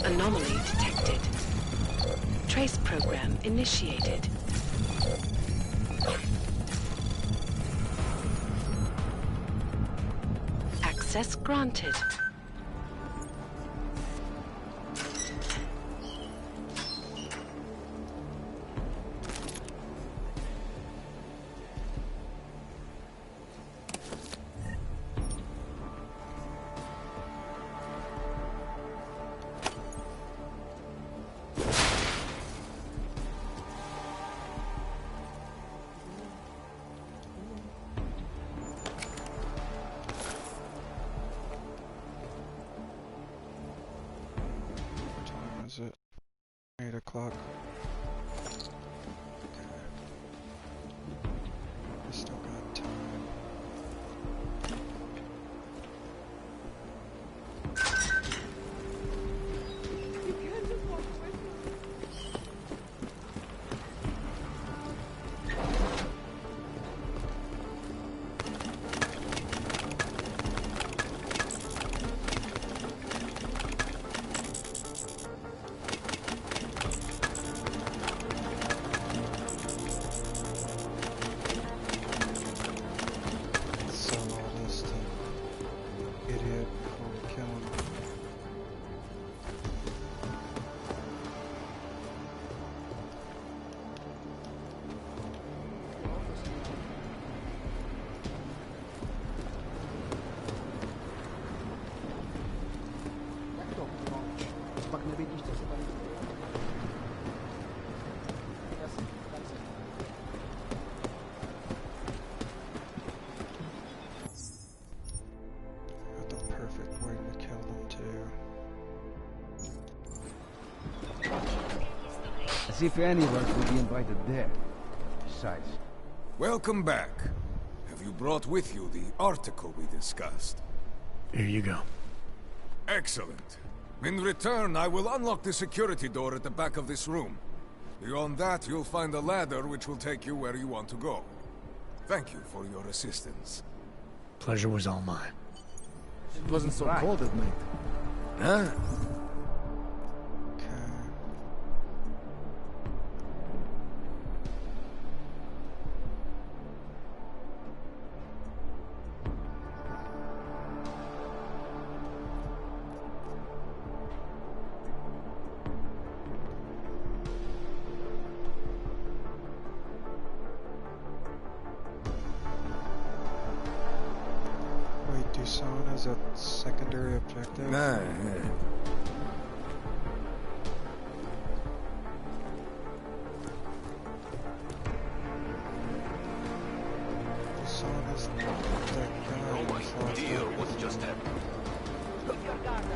Anomaly detected. Trace program initiated. Access granted. o'clock. We still got time. As if any of us would be invited there. Besides. Welcome back. Have you brought with you the article we discussed? Here you go. Excellent. In return, I will unlock the security door at the back of this room. Beyond that, you'll find a ladder which will take you where you want to go. Thank you for your assistance. Pleasure was all mine. It wasn't so cold at night. Huh? Tucson as a secondary objective? Nah, Tucson is that guy. No one deal what just happened. Keep your guard up.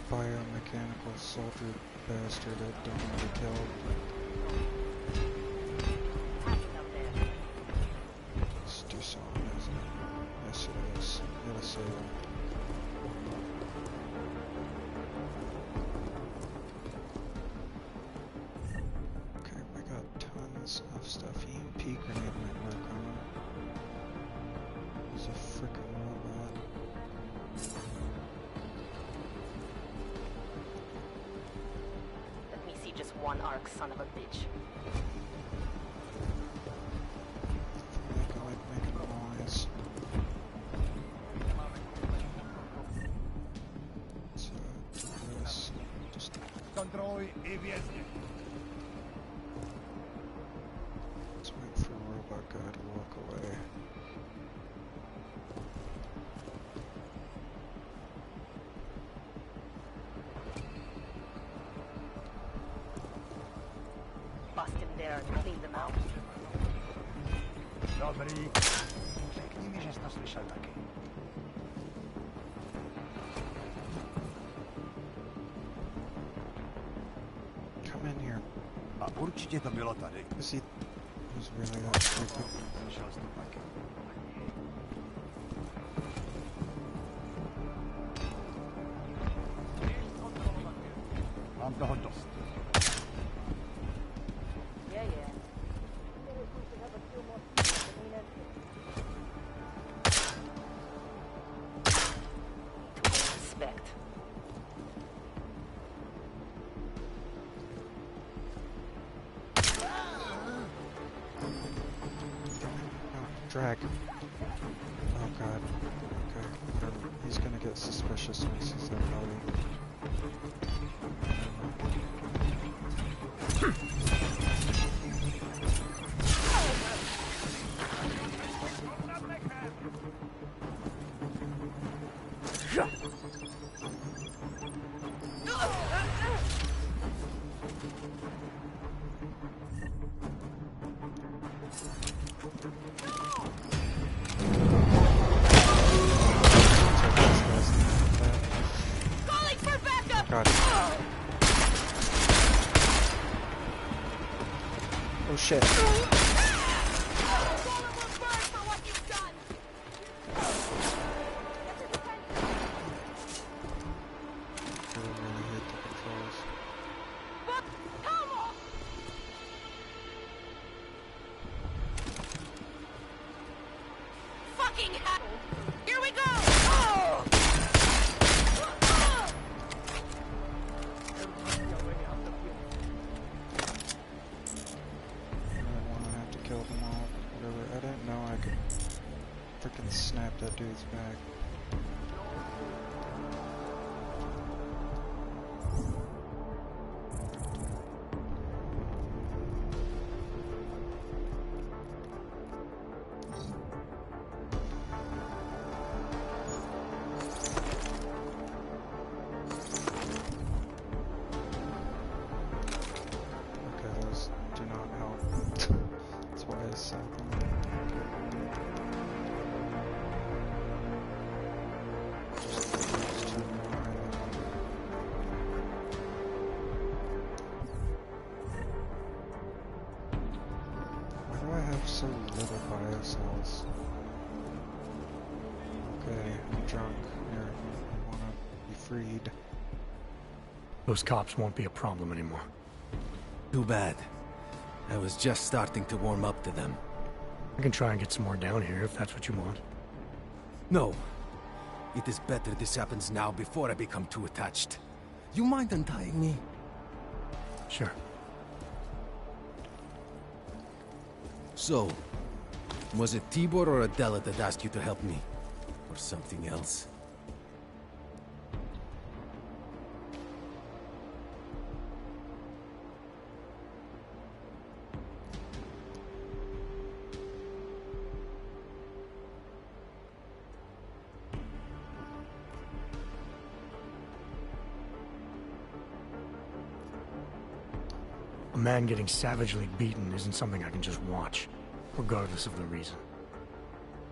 Biomechanical soldier bastard that don't want to kill. Let's do something, isn't it? Yes, it is. Yes, it is. Okay, we got tons of stuff. EMP grenade might work on. There's a frickin' robot. Just one arc, son of a bitch. I like making noise. So, do this. Just... Let's wait for a robot guy to walk away. Bust him there and clean them out. Come in here. Is he was really that stupid? Oh god. Okay. He's gonna get suspicious when he sees that body. Oh shit. Fucking hell! Here we go! Kill them all, whatever. I didn't know I could freaking snap that dude's back. Okay, those do not help. That's why I saw them. Just two more. Why do I have so little bio cells? Okay, I'm drunk. Here, I wanna be freed. Those cops won't be a problem anymore. Too bad. I was just starting to warm up to them. I can try and get some more down here if that's what you want. No. It is better this happens now before I become too attached. You mind untying me? Sure. So, was it Tibor or Adela that asked you to help me? Or something else? A man getting savagely beaten isn't something I can just watch, regardless of the reason.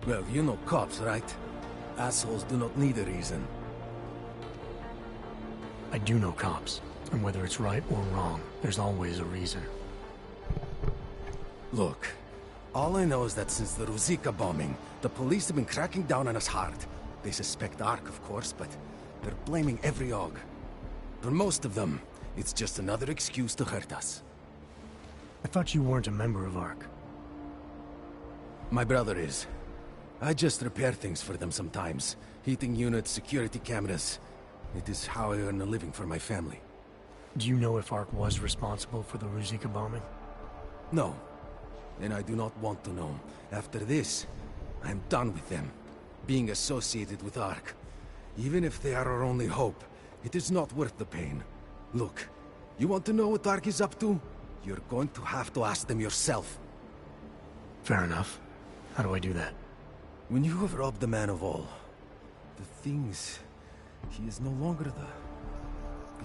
Well, you know cops, right? Assholes do not need a reason. I do know cops, and whether it's right or wrong, there's always a reason. Look, all I know is that since the Ruzicka bombing, the police have been cracking down on us hard. They suspect Ark, of course, but they're blaming every AUG. For most of them, it's just another excuse to hurt us. I thought you weren't a member of Ark. My brother is. I just repair things for them sometimes. Heating units, security cameras. It is how I earn a living for my family. Do you know if Ark was responsible for the Ruzicka bombing? No. And I do not want to know. After this, I am done with them. Being associated with Ark. Even if they are our only hope, it is not worth the pain. Look, you want to know what Ark is up to? You're going to have to ask them yourself. Fair enough. How do I do that? When you have robbed the man of all, the things... He is no longer the...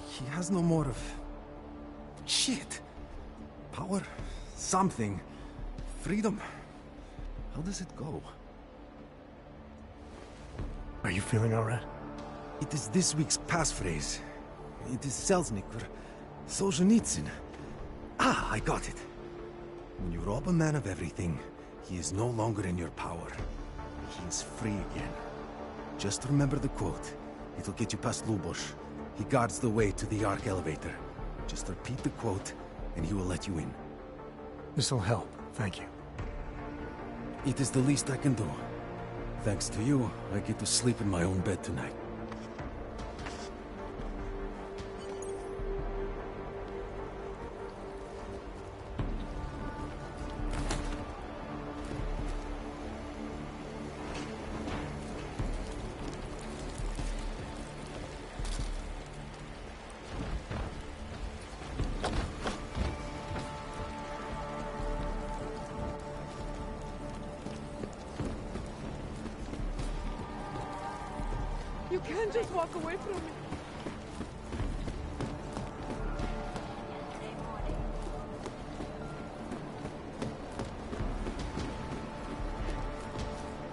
He has no more of... Shit. Power. Something. Freedom. How does it go? Are you feeling alright? It is this week's passphrase. It is Selznick or Solzhenitsyn. Ah, I got it. When you rob a man of everything, he is no longer in your power. He is free again. Just remember the quote. It'll get you past Lubosh. He guards the way to the Ark elevator. Just repeat the quote, and he will let you in. This'll help, thank you. It is the least I can do. Thanks to you, I get to sleep in my own bed tonight. You can't just walk away from me.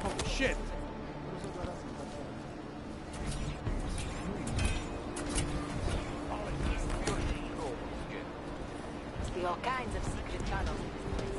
Holy shit! Must be all kinds of secret tunnels in this place.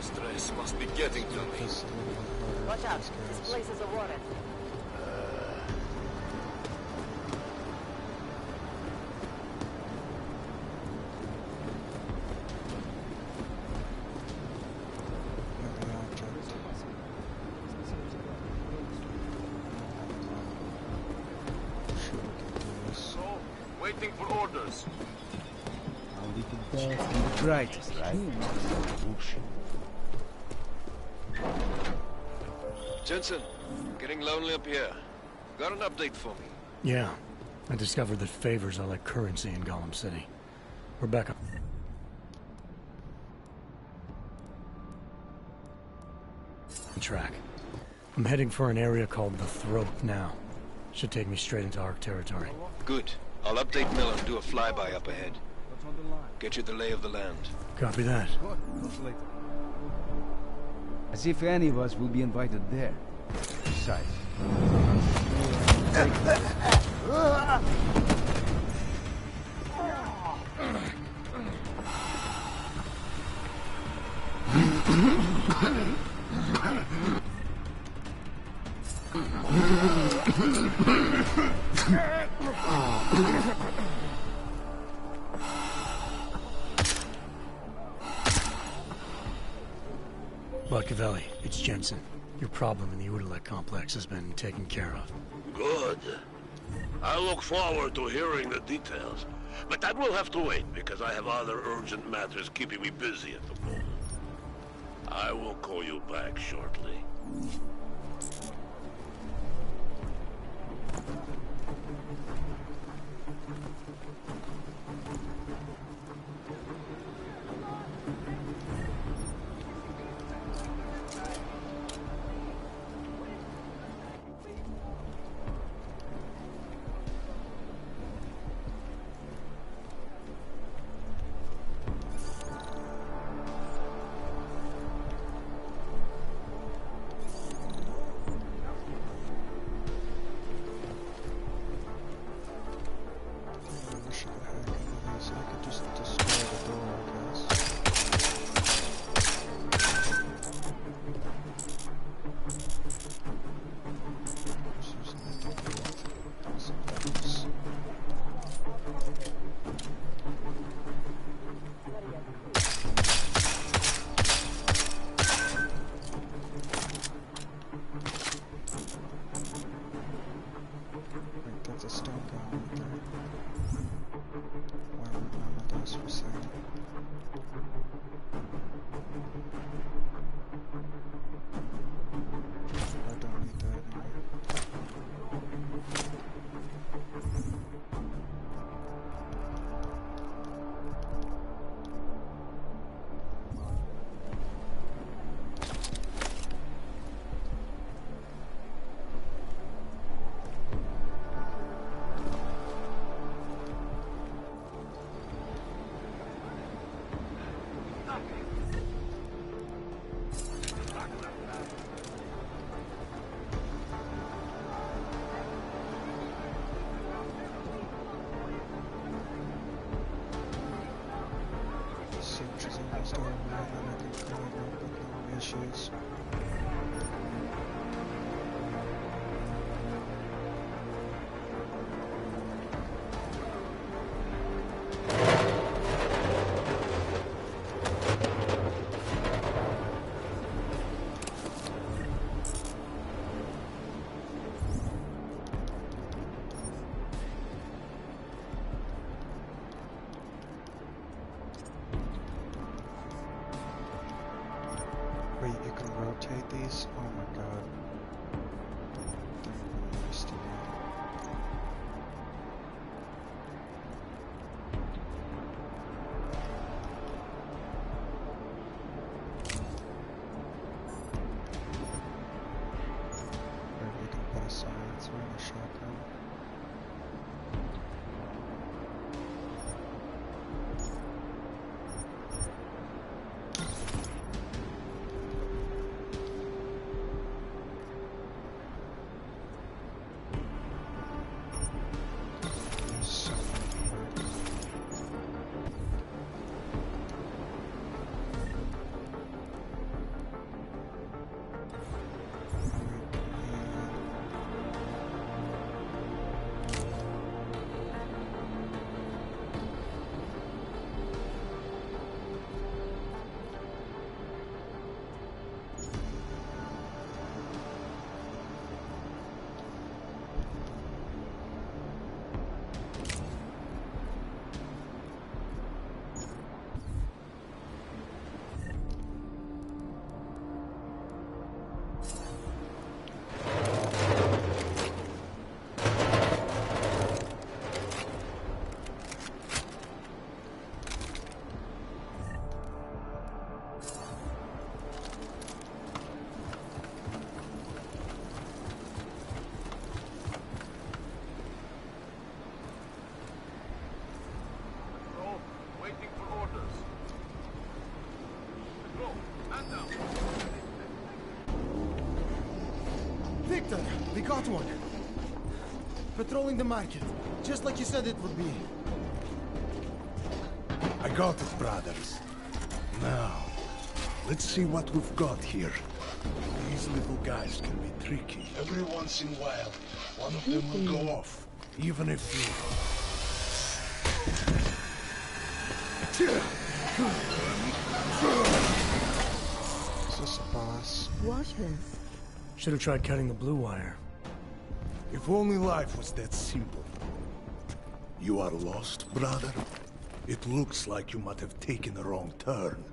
Stress must be getting to me. Watch out, this place is a warren. So, waiting for orders. Only the best and the brightest, right? Jensen, getting lonely up here. Got an update for me? Yeah. I discovered that favors are like currency in Gollum City. We're back up. Track. I'm heading for an area called the Throat now. Should take me straight into Ark territory. Good. I'll update Mill and do a flyby up ahead. Get you the lay of the land. Copy that. As if any of us will be invited there. Besides. Machiavelli, it's Jensen. Your problem in the Udalek complex has been taken care of. Good. I look forward to hearing the details. But that will have to wait, because I have other urgent matters keeping me busy at the moment. I will call you back shortly. That's a stone gun right there. Why would one of those these? Oh my god. They're wasting it. Maybe we can put a silencer in the shotgun. Victor, we got one. Patrolling the market, just like you said it would be. I got it, brothers. Now, let's see what we've got here. These little guys can be tricky. Every once in a while, one of them will go off, even if you... Is this a boss? Watch this. Should have tried cutting the blue wire. If only life was that simple. You are lost, brother? It looks like you might have taken a wrong turn.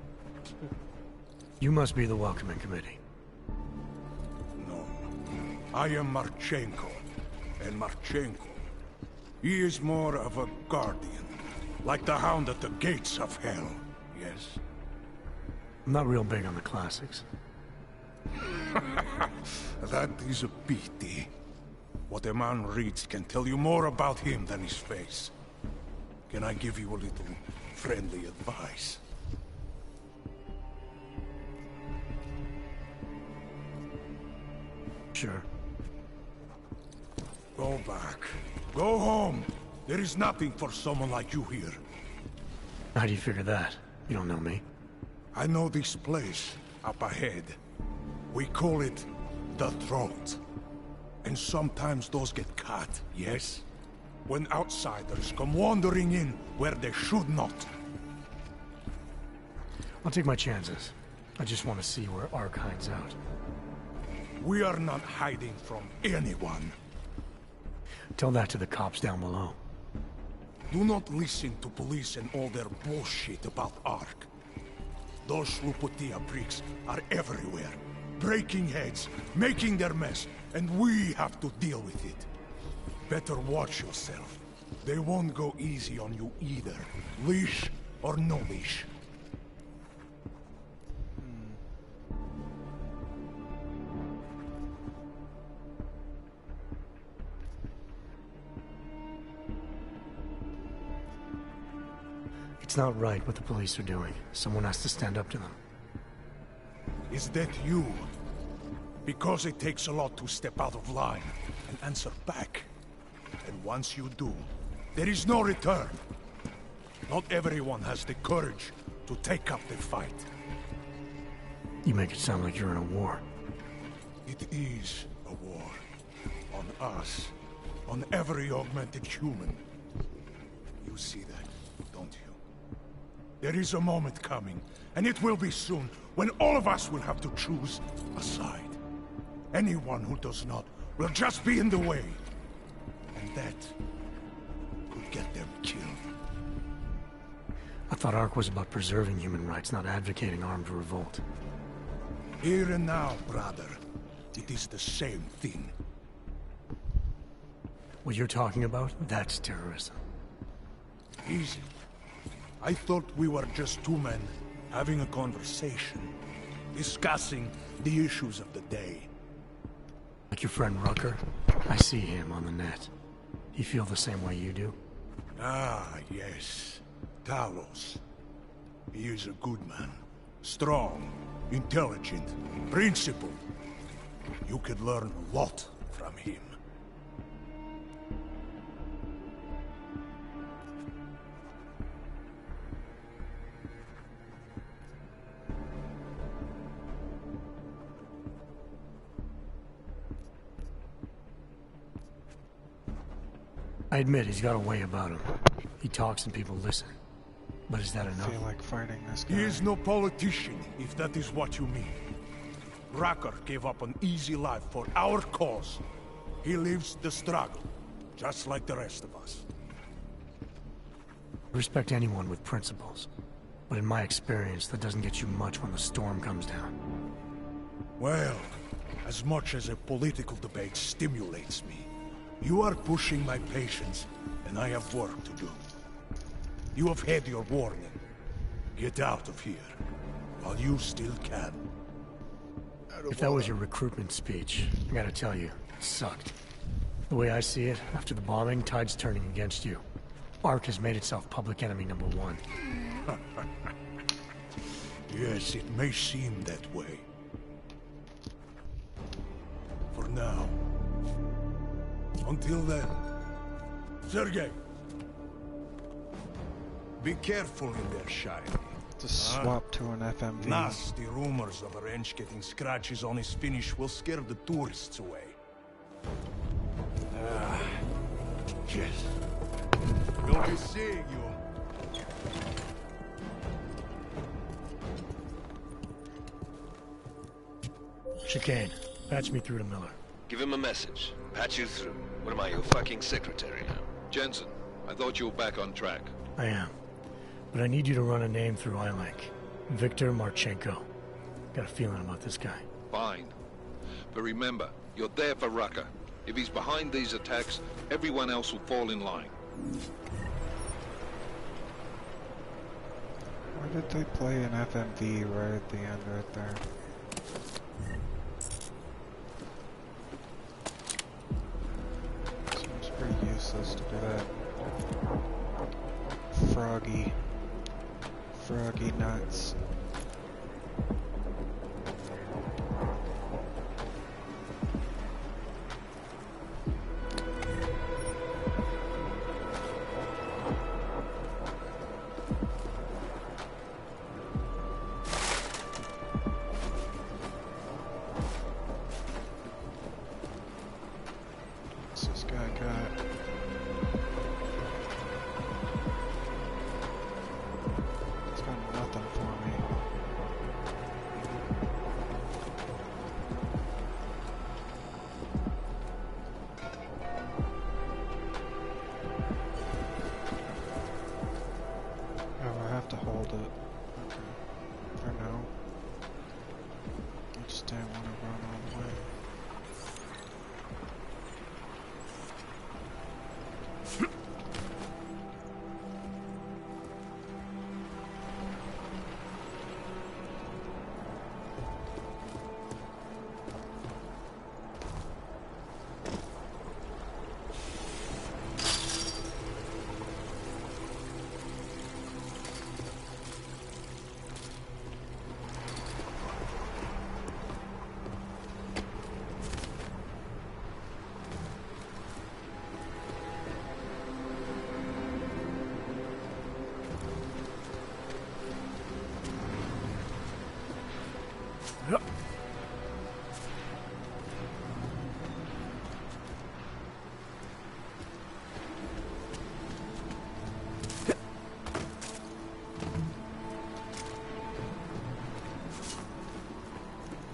You must be the welcoming committee. No. I am Marchenko. And Marchenko, he is more of a guardian. Like the hound at the gates of hell, yes? I'm not real big on the classics. That is a pity. What a man reads can tell you more about him than his face. Can I give you a little friendly advice? Sure. Go back. Go home. There is nothing for someone like you here. How do you figure that? You don't know me. I know this place up ahead. We call it the Throat. And sometimes those get cut, yes? When outsiders come wandering in where they should not. I'll take my chances. I just want to see where Ark hides out. We are not hiding from anyone. Tell that to the cops down below. Do not listen to police and all their bullshit about Ark. Those Slupotia pricks are everywhere. Breaking heads, making their mess, and we have to deal with it. Better watch yourself. They won't go easy on you either. Leash or no leash. It's not right what the police are doing. Someone has to stand up to them. Is that you? Because it takes a lot to step out of line and answer back. And once you do, there is no return. Not everyone has the courage to take up the fight. You make it sound like you're in a war. It is a war. On us. On every augmented human. You see that, don't you? There is a moment coming, and it will be soon, when all of us will have to choose a side. Anyone who does not will just be in the way. And that could get them killed. I thought Ark was about preserving human rights, not advocating armed revolt. Here and now, brother. It is the same thing. What you're talking about, that's terrorism. Easy. I thought we were just two men having a conversation, discussing the issues of the day. Like your friend Rucker? I see him on the net. He feel the same way you do? Ah, yes. Talos. He is a good man. Strong, intelligent, principled. You could learn a lot from him. I admit he's got a way about him. He talks and people listen. But is that enough? I feel like fighting this guy. He is no politician, if that is what you mean. Rucker gave up an easy life for our cause. He lives the struggle, just like the rest of us. I respect anyone with principles. But in my experience, that doesn't get you much when the storm comes down. Well, as much as a political debate stimulates me, you are pushing my patience, and I have work to do. You have had your warning. Get out of here, while you still can. If that was your recruitment speech, I gotta tell you, it sucked. The way I see it, after the bombing, tide's turning against you. ARC has made itself public enemy #1. Yes, it may seem that way. For now. Until then. Sergei! Be careful in there, Shiny. Just swap to an FMV. Nasty rumors of a wrench getting scratches on his finish will scare the tourists away. Yes. We'll be seeing you. Chicane, patch me through to Miller. Give him a message. Patch you through. What am I, your fucking secretary now? Jensen, I thought you were back on track. I am. But I need you to run a name through iLink. Viktor Marchenko. Got a feeling about this guy. Fine. But remember, you're there for Rucker. If he's behind these attacks, everyone else will fall in line. Why did they play an FMV right at the end right there? Seems pretty useless to do that. Froggy nuts. What's this guy got? It's got nothing for me. Oh, I have to hold it. Okay. For now. I just didn't want to run all the way.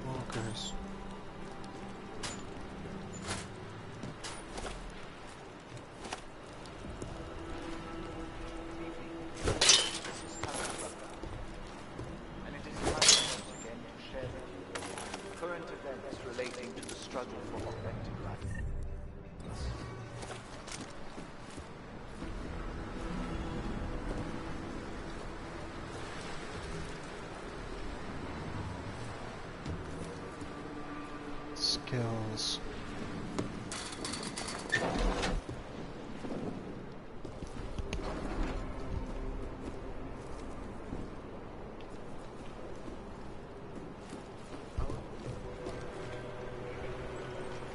Walkers. And it is time once again to share with you skills.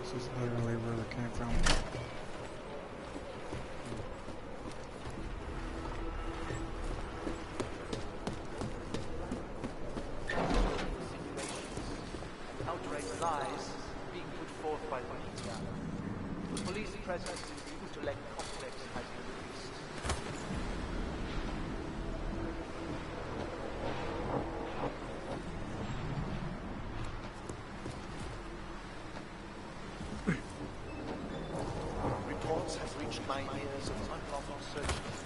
This is literally where it came from. Outright lies being put forth by the media. The police presence in the intellect complex has increased. Reports have reached my ears of unlawful searches,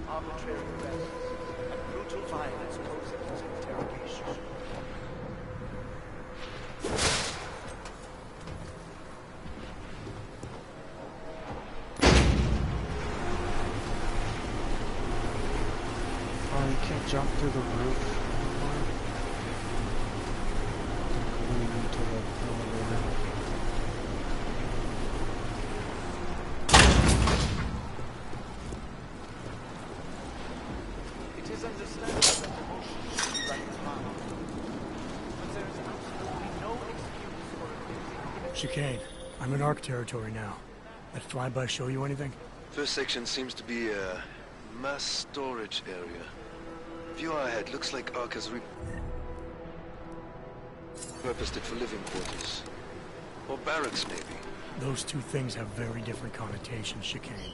arbitrary arrests, and brutal violence posing as interrogation. Oh, you can't jump through the roof anymore. Going into the elevator. It is understandable that emotions should be running high, but there is absolutely no excuse for abusing Chicane, I'm in ARC territory now. That flyby show you anything? First section seems to be a mass storage area. View ahead looks like ARC has repurposed it for living quarters. Or barracks, maybe. Those two things have very different connotations, Chicane.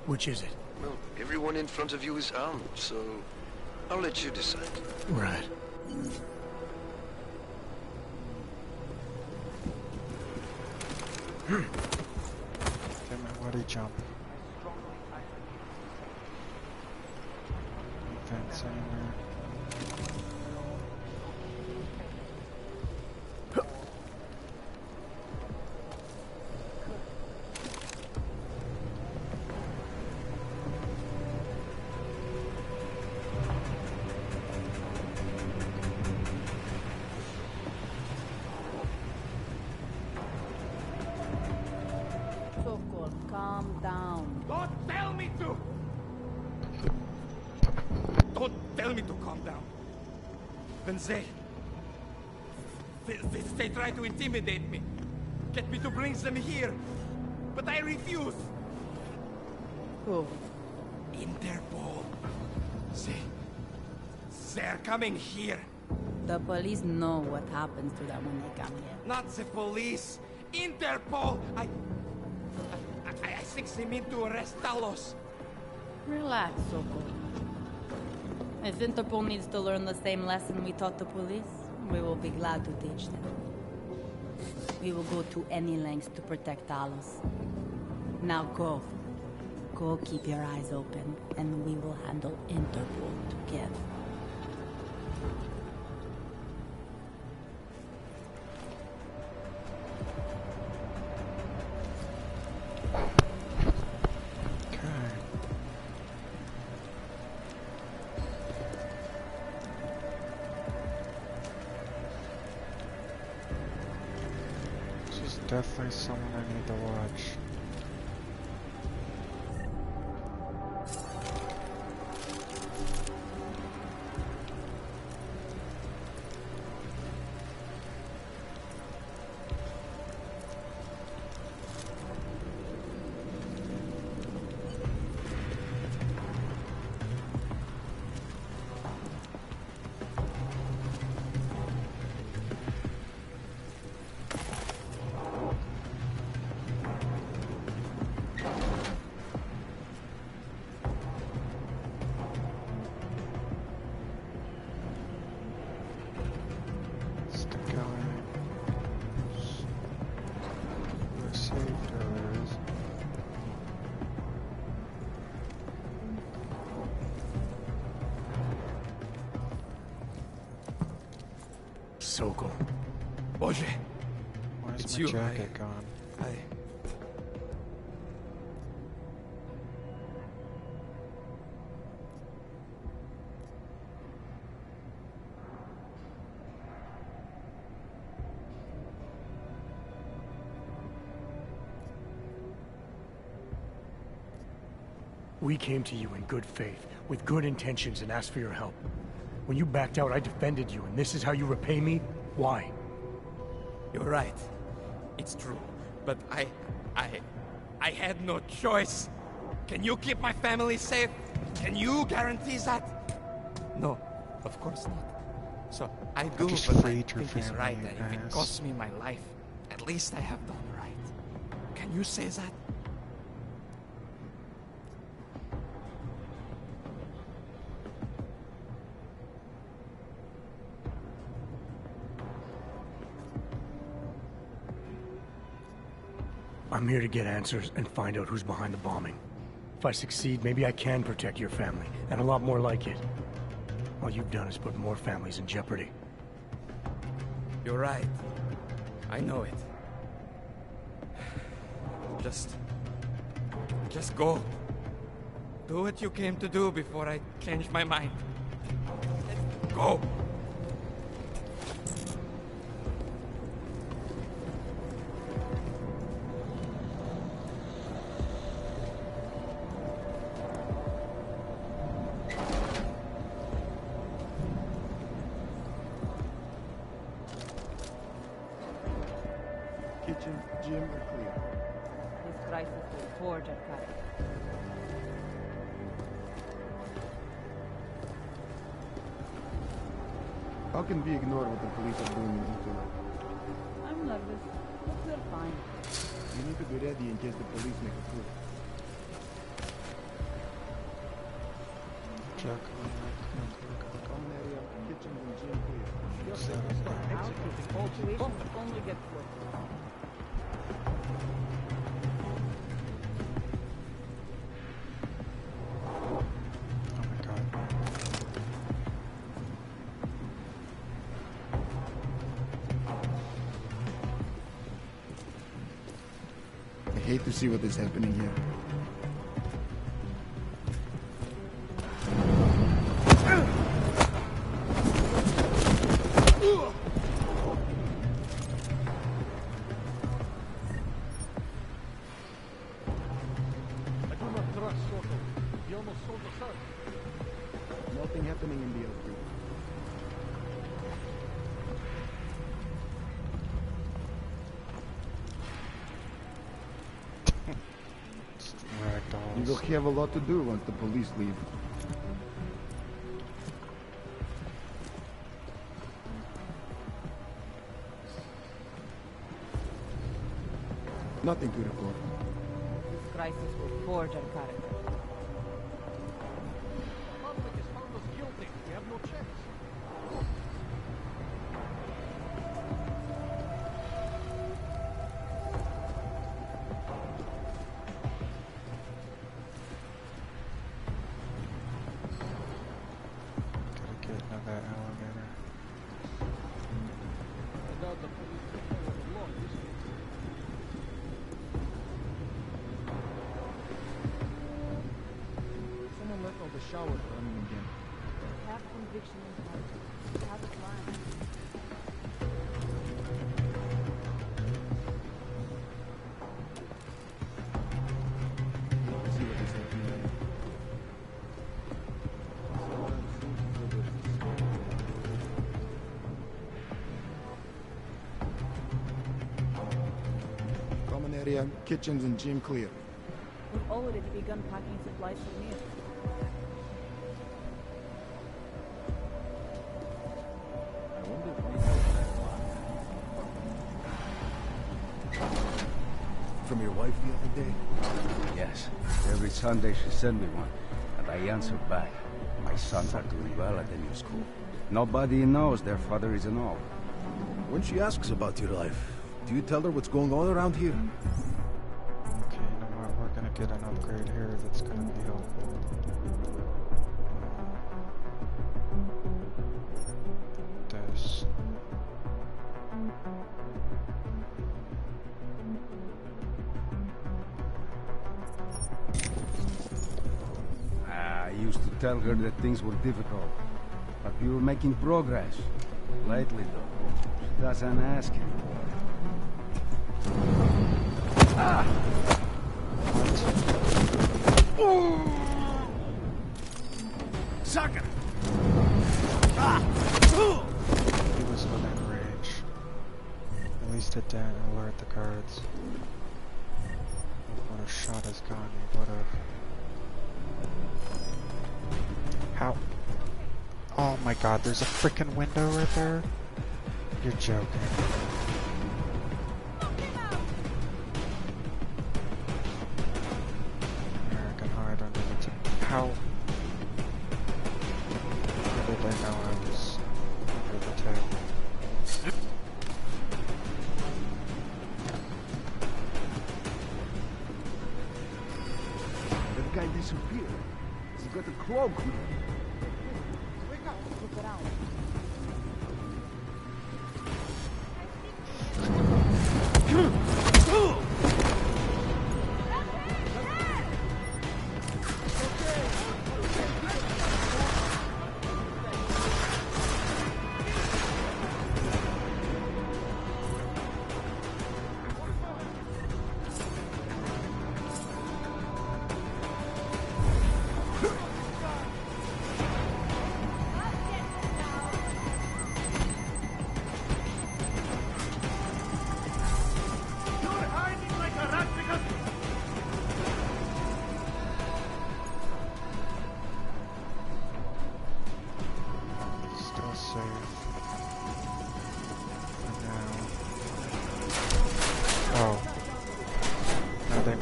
Which is it? Well, everyone in front of you is armed, so I'll let you decide. Right. Damn it, why'd he jump? Fence anywhere. Sokol, calm down. Don't tell me to! Don't tell me to calm down. When they try to intimidate me, get me to bring them here, but I refuse. Who? Interpol. They're coming here. The police know what happens to them when they come here. Not the police. Interpol. I think they mean to arrest Talos. Relax, Sokol. If Interpol needs to learn the same lesson we taught the police, we will be glad to teach them. We will go to any lengths to protect Talos. Now go. Go keep your eyes open, and we will handle Interpol together. Definitely someone I need to watch. Sokol. Boże. Where's It's my you. jacket gone? We came to you in good faith, with good intentions, and asked for your help. When you backed out, I defended you, and this is how you repay me? Why? You're right. It's true. But I had no choice. Can you keep my family safe? Can you guarantee that? No, of course not. So I do what I think is right, and if it costs me my life, at least I have done right. Can you say that? I'm here to get answers and find out who's behind the bombing. If I succeed, maybe I can protect your family, and a lot more like it. All you've done is put more families in jeopardy. You're right. I know it. Just go. Do what you came to do before I change my mind. Go! Kitchen, gym are clear. This crisis will forge our character. How can we ignore what the police are doing in Utah? I'm nervous, but we're fine. You need to be ready in case the police make a coup. Check. Common area, kitchen and gym clear. Situations only get worse. I hate to see what is happening here. Nothing happening in the outfield. You will have a lot to do once the police leave. Nothing to report. This crisis will forge our character. The public has found us guilty. We have no chance. Gotta get another elevator. I doubt the police will follow the law in this case. Someone left all the showers running again. Have conviction in heart. Have a plan. Let's see what is happening here. Common area, kitchens and gym clear. We've already begun packing supplies for meals. I wonder if From your wife the other day? Yes. Every Sunday she sent me one, and I answered back. My sons are doing well at the new school. Nobody knows their father is an old. When she asks about your life, do you tell her what's going on around here? Okay, you know what? We're gonna get an upgrade here that's gonna be helpful. This. I used to tell her that things were difficult, but we were making progress. Lately, though, she doesn't ask anymore. Ah! What? Sucker! He was within range. At least it didn't alert the guards. Would have shot his gun, he would have. How? Oh my god, there's a freaking window right there? You're joking. There, I can hide under the table. How? How did they know I was under the table? That guy disappeared. He got a cloak. Wake up, look around.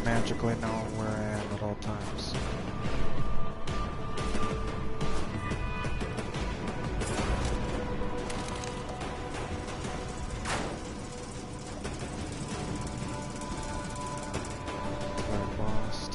Magically know where I am at all times. I'm lost.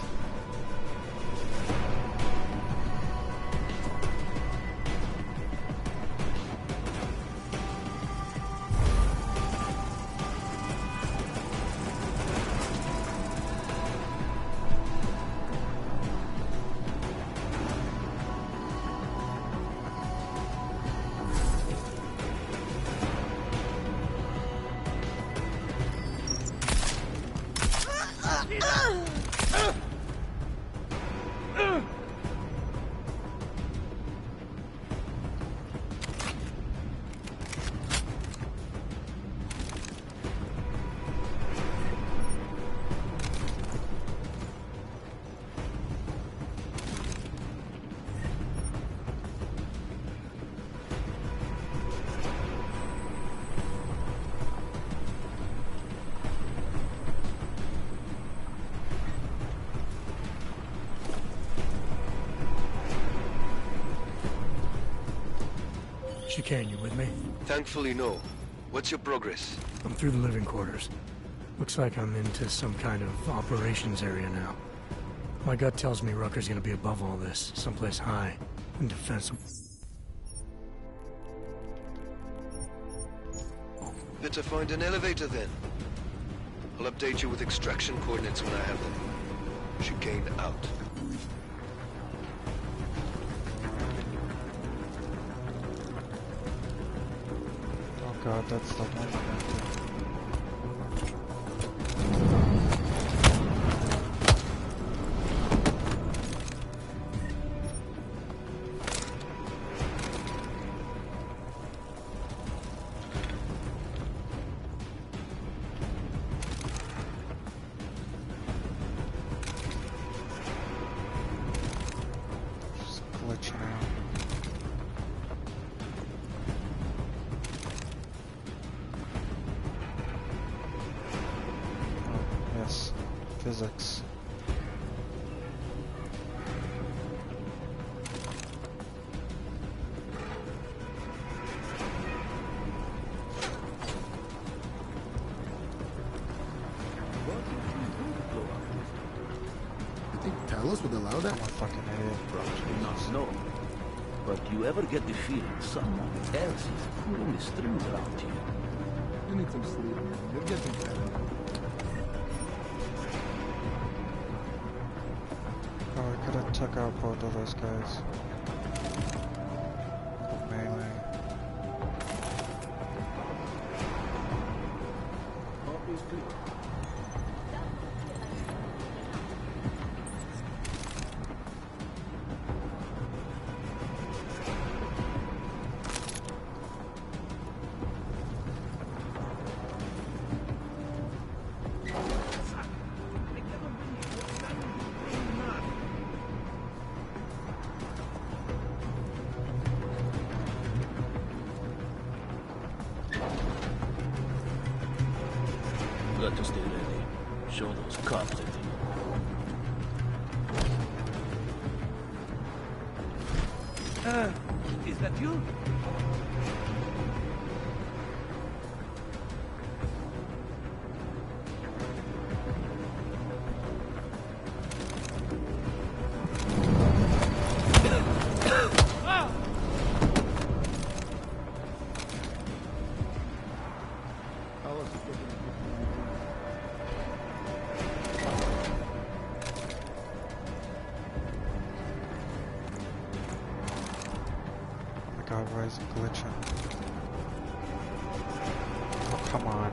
Chicane, you with me? Thankfully, no. What's your progress? I'm through the living quarters. Looks like I'm into some kind of operations area now. My gut tells me Rucker's gonna be above all this, someplace high and defensible. Better find an elevator then. I'll update you with extraction coordinates when I have them. Chicane out. Oh god, that's the one. Physics. You think Talos would allow that? I'm a fucking idiot. Probably not, no. But you ever get the feeling someone else is pulling the strings around you? You need some sleep, man. You're getting better. Oh, I could have took out both of those guys. With melee. got to stay ready. Show those cops that they know. Is that you? God, why is it glitching? Oh, come on.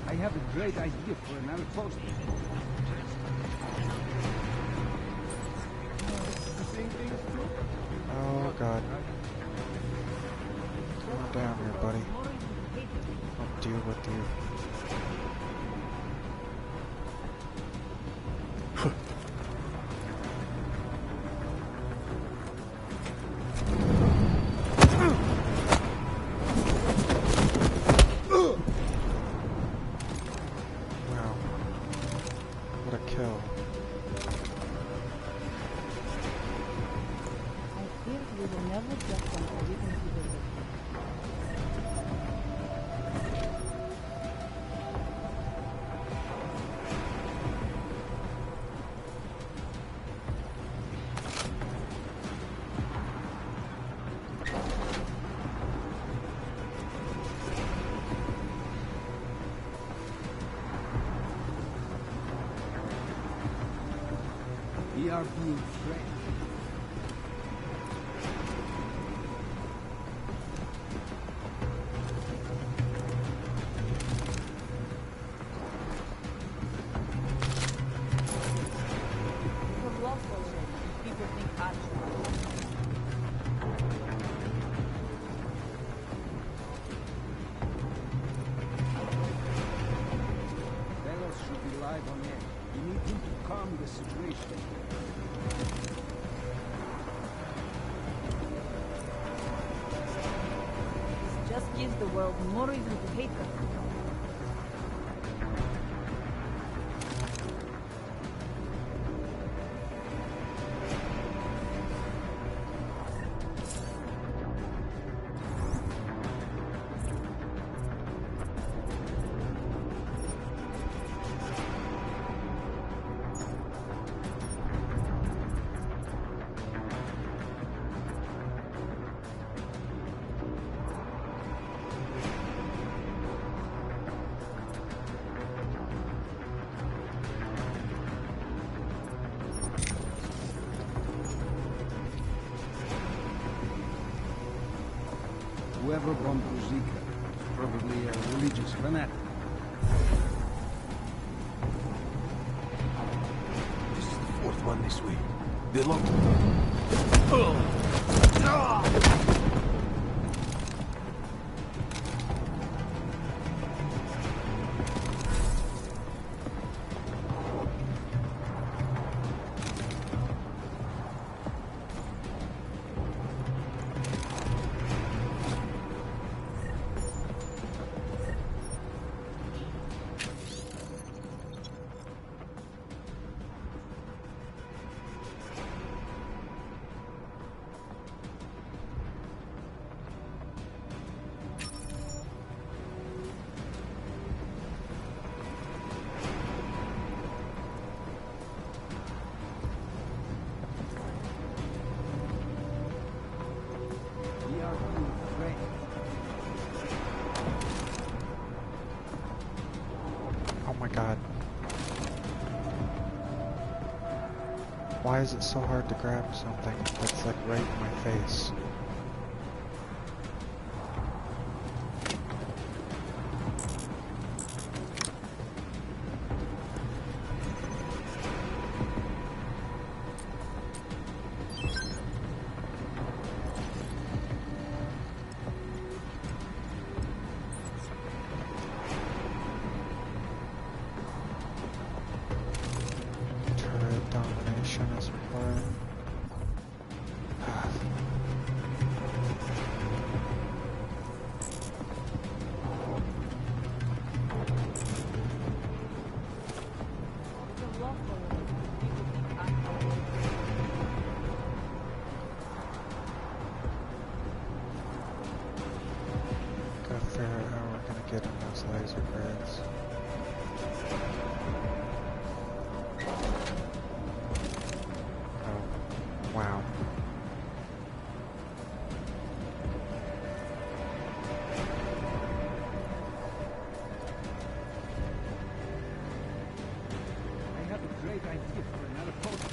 I have a great idea for an outpost. Oh god. Calm down here, buddy. I'll deal with you. Wow. What a kill. I fear we will never get them or even see the light. We are being framed. We've lost already. People think Deus should be live on air. We need him to calm the situation. This just gives the world more reason to hate us. Whoever bombed Ruzika, probably a religious fanatic. This is the fourth one this week. Good luck. Why is it so hard to grab something that's like right in my face? Domination is required. Gotta figure out how we're gonna get in those laser grids. Wow. I have a great idea for another post.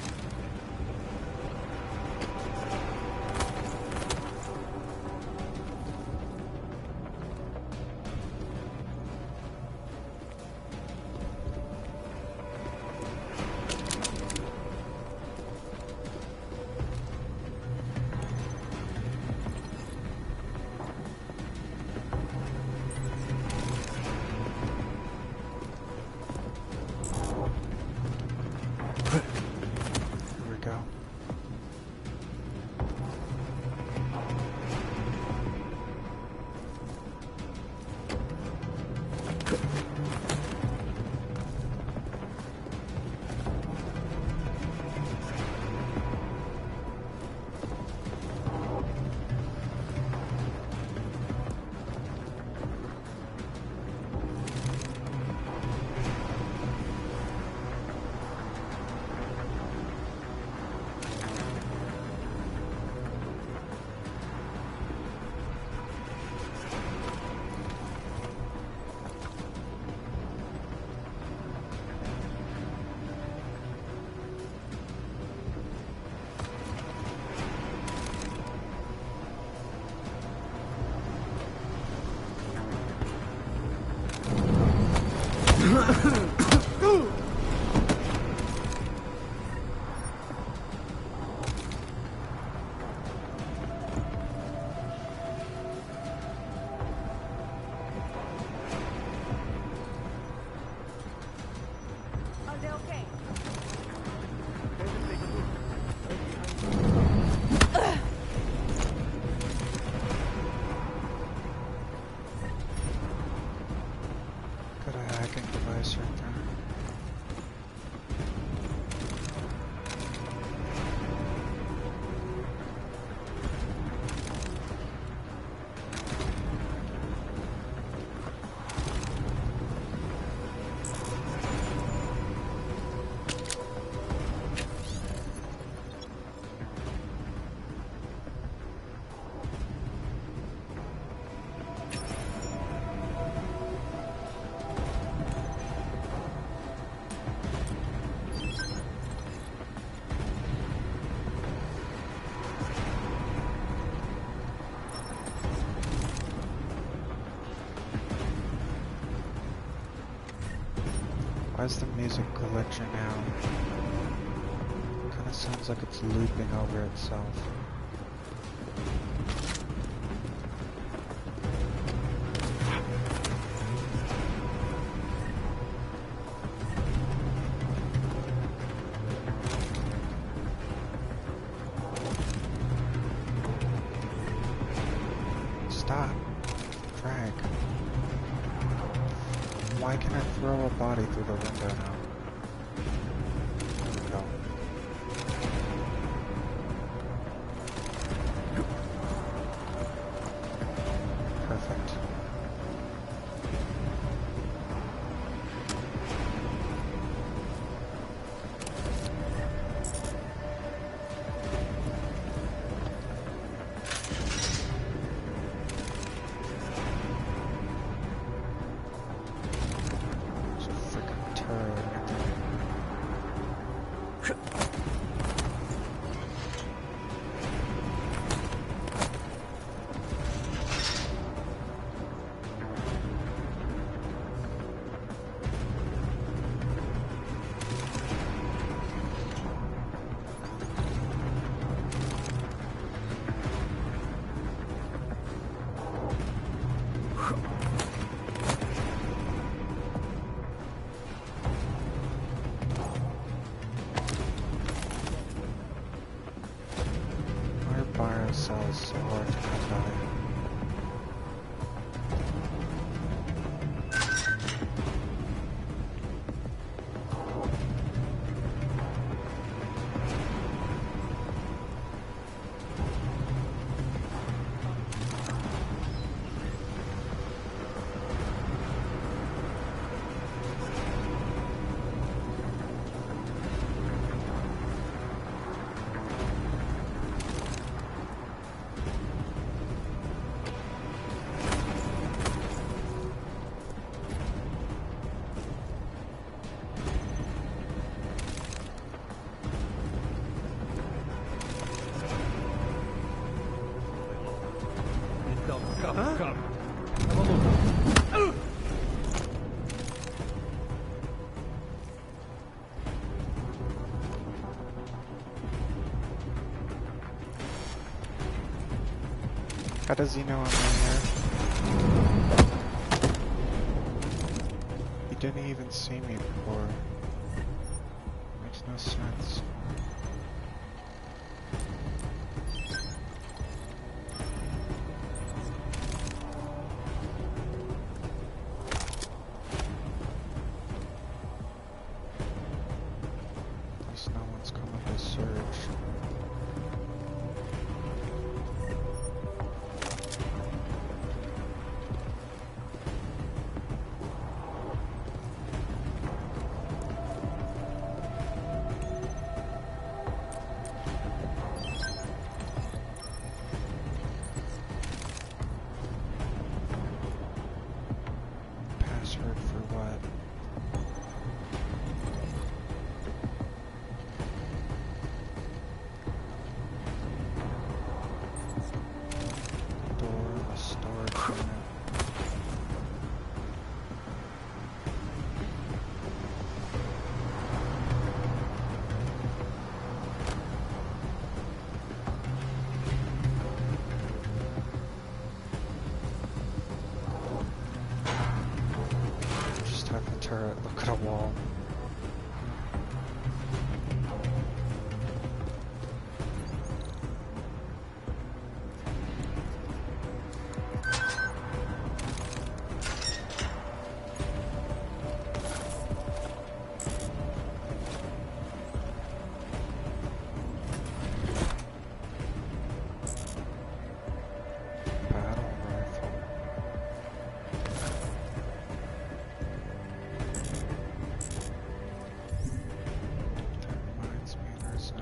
Why is the music glitching out? Kinda sounds like it's looping over itself. Stop. Drag. Why can I throw a body through the window now? There we go. Perfect. There's a freaking turret. gonna sell his sword to not die. Come. How does he know I'm in here? He didn't even see me before. Makes no sense. At least no one's coming to search. Password for what? Door of a storage unit. Just have the turret look at a wall. Battle rifle. That reminds me, there's a...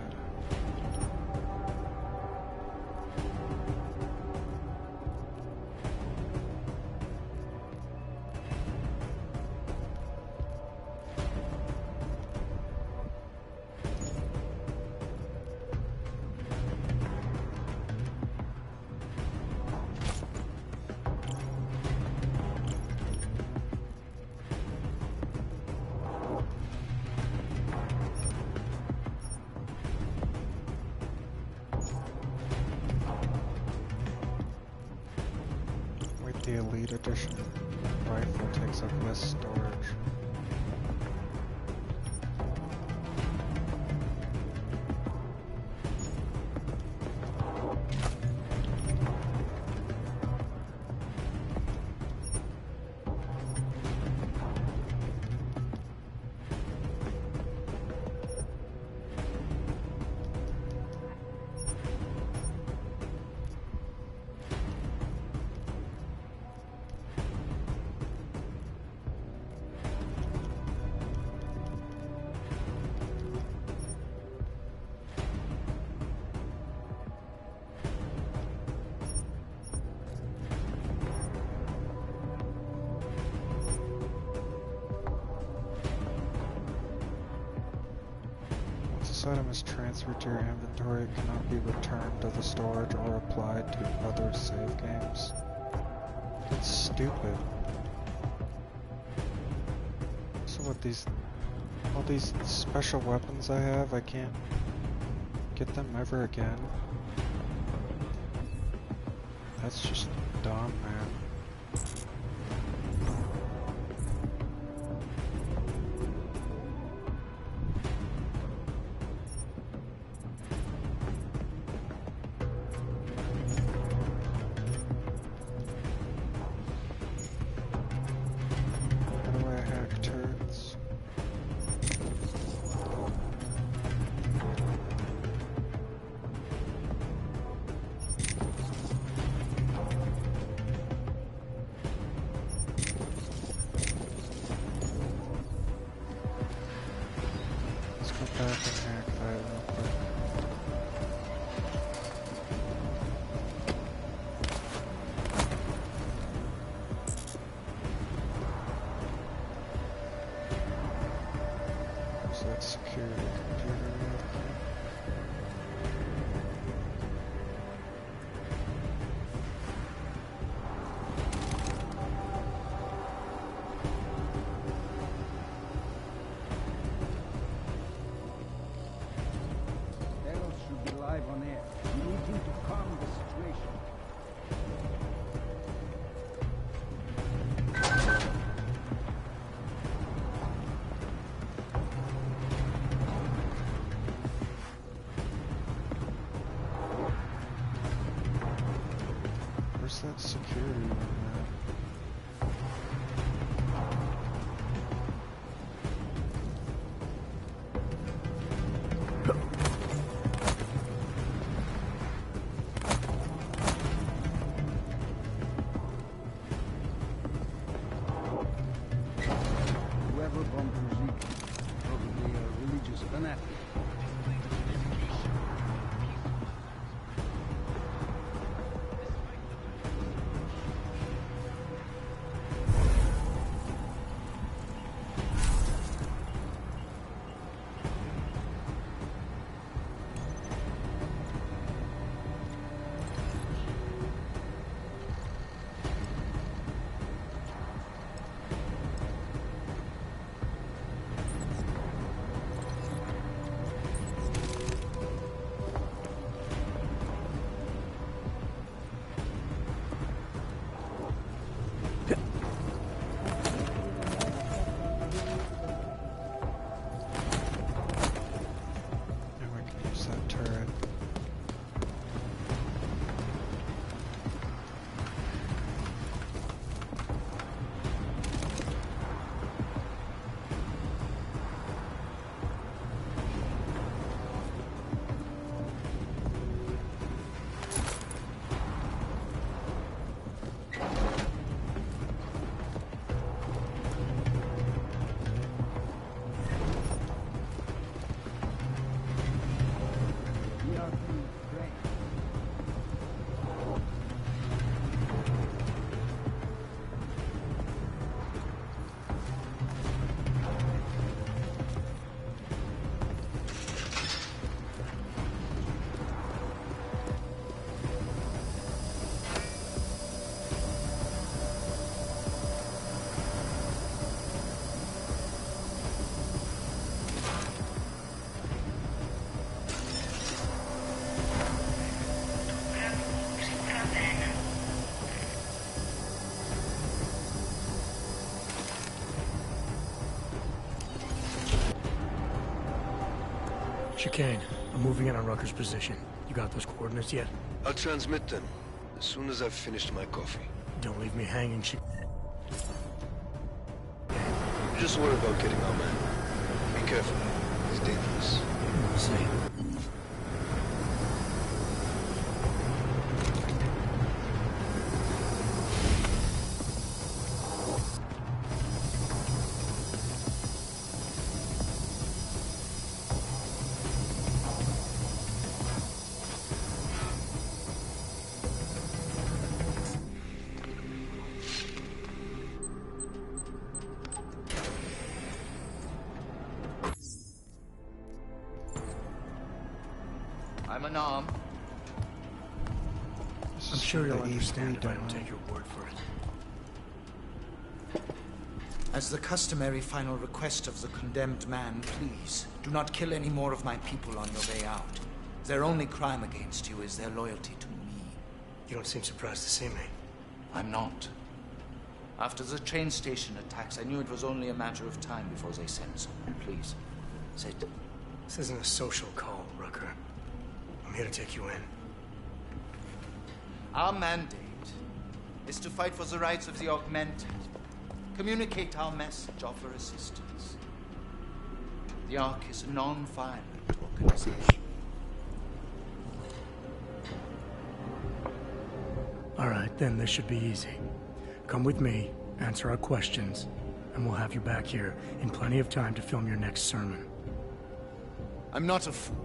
Wait, the Elite Edition rifle takes up less storage. Once this item is transferred to your inventory, it cannot be returned to the storage or applied to other save games. That's stupid. So what, all these special weapons I have, I can't get them ever again? That's just dumb, man. live on air. We need him to calm the situation. Where's that security room at? Whoever bombed Ruzik, probably a religious fanatic. Chicane, I'm moving in on Rucker's position. You got those coordinates yet? I'll transmit them as soon as I've finished my coffee. Don't leave me hanging, Just worry about getting our man. Be careful. He's dangerous. We'll see. I'm an arm. I'm sure you'll understand if I don't take your word for it. As the customary final request of the condemned man, please, do not kill any more of my people on your way out. Their only crime against you is their loyalty to me. You don't seem surprised to see me. I'm not. After the train station attacks, I knew it was only a matter of time before they sent someone. Please, sit. This isn't a social call, Rucker. I'm here to take you in. Our mandate is to fight for the rights of the augmented. Communicate our message, offer assistance. The Ark is a non-violent organization. All right, then this should be easy. Come with me, answer our questions, and we'll have you back here in plenty of time to film your next sermon. I'm not a fool.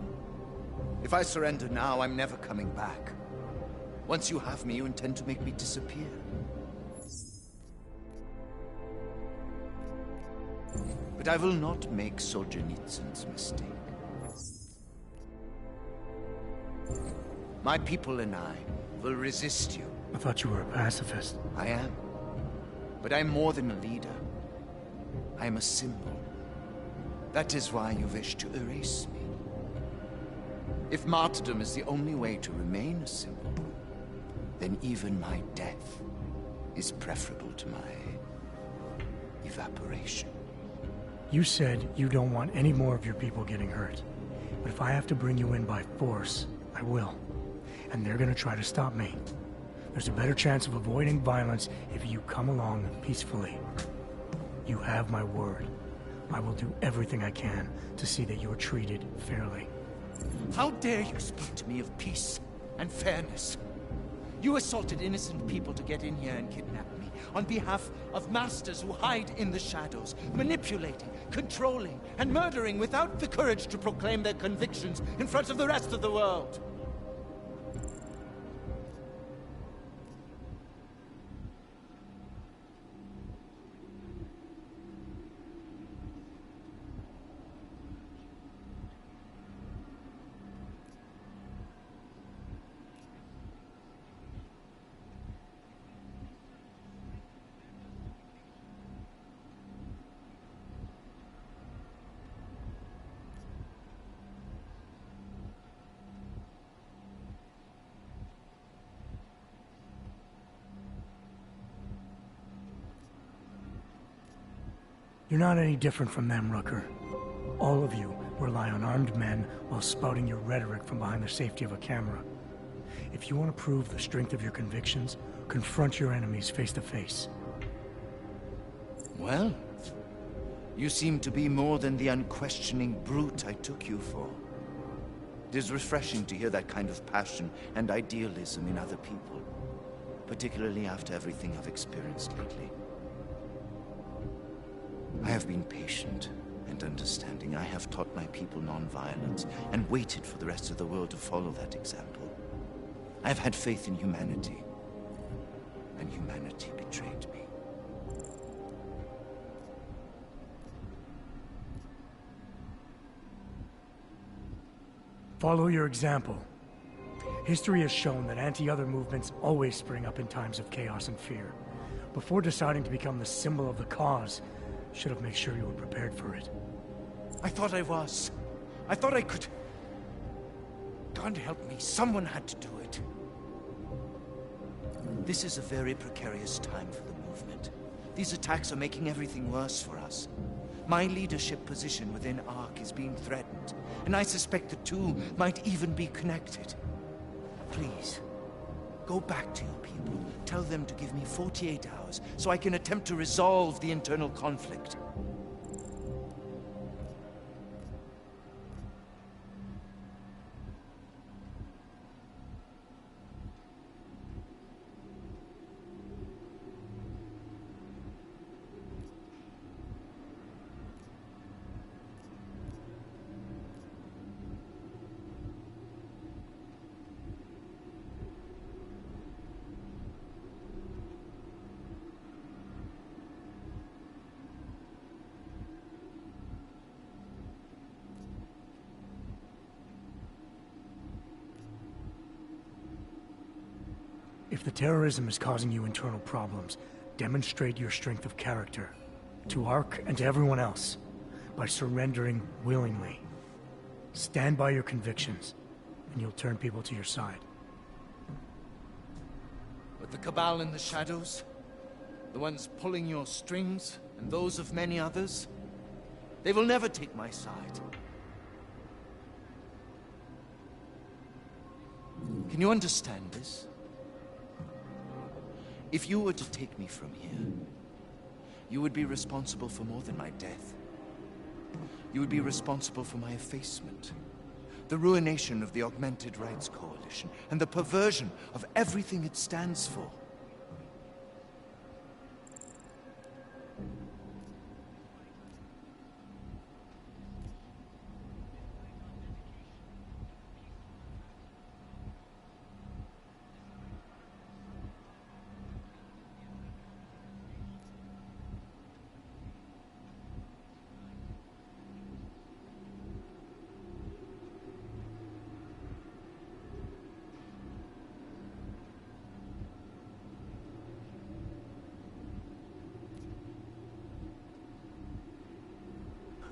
If I surrender now, I'm never coming back. Once you have me, you intend to make me disappear. But I will not make Solzhenitsyn's mistake. My people and I will resist you. I thought you were a pacifist. I am. But I'm more than a leader. I am a symbol. That is why you wish to erase me. If martyrdom is the only way to remain a symbol, then even my death is preferable to my evaporation. You said you don't want any more of your people getting hurt. But if I have to bring you in by force, I will. And they're gonna try to stop me. There's a better chance of avoiding violence if you come along peacefully. You have my word. I will do everything I can to see that you are treated fairly. How dare you speak to me of peace and fairness? You assaulted innocent people to get in here and kidnap me on behalf of masters who hide in the shadows, manipulating, controlling, and murdering without the courage to proclaim their convictions in front of the rest of the world. You're not any different from them, Rooker. All of you rely on armed men while spouting your rhetoric from behind the safety of a camera. If you want to prove the strength of your convictions, confront your enemies face to face. Well, you seem to be more than the unquestioning brute I took you for. It is refreshing to hear that kind of passion and idealism in other people, particularly after everything I've experienced lately. I have been patient and understanding. I have taught my people non-violence and waited for the rest of the world to follow that example. I have had faith in humanity, and humanity betrayed me. Follow your example. History has shown that anti-other movements always spring up in times of chaos and fear. Before deciding to become the symbol of the cause, should have made sure you were prepared for it. I thought I was. I thought I could. God help me, someone had to do it. This is a very precarious time for the movement. These attacks are making everything worse for us. My leadership position within ARC is being threatened, and I suspect the two might even be connected. Please, go back to your people. Tell them to give me 48 hours so I can attempt to resolve the internal conflict. If the terrorism is causing you internal problems, demonstrate your strength of character. To ARC and to everyone else. By surrendering willingly. Stand by your convictions, and you'll turn people to your side. But the Cabal in the shadows, the ones pulling your strings, and those of many others, they will never take my side. Can you understand this? If you were to take me from here, you would be responsible for more than my death. You would be responsible for my effacement, the ruination of the Augmented Rights Coalition, and the perversion of everything it stands for.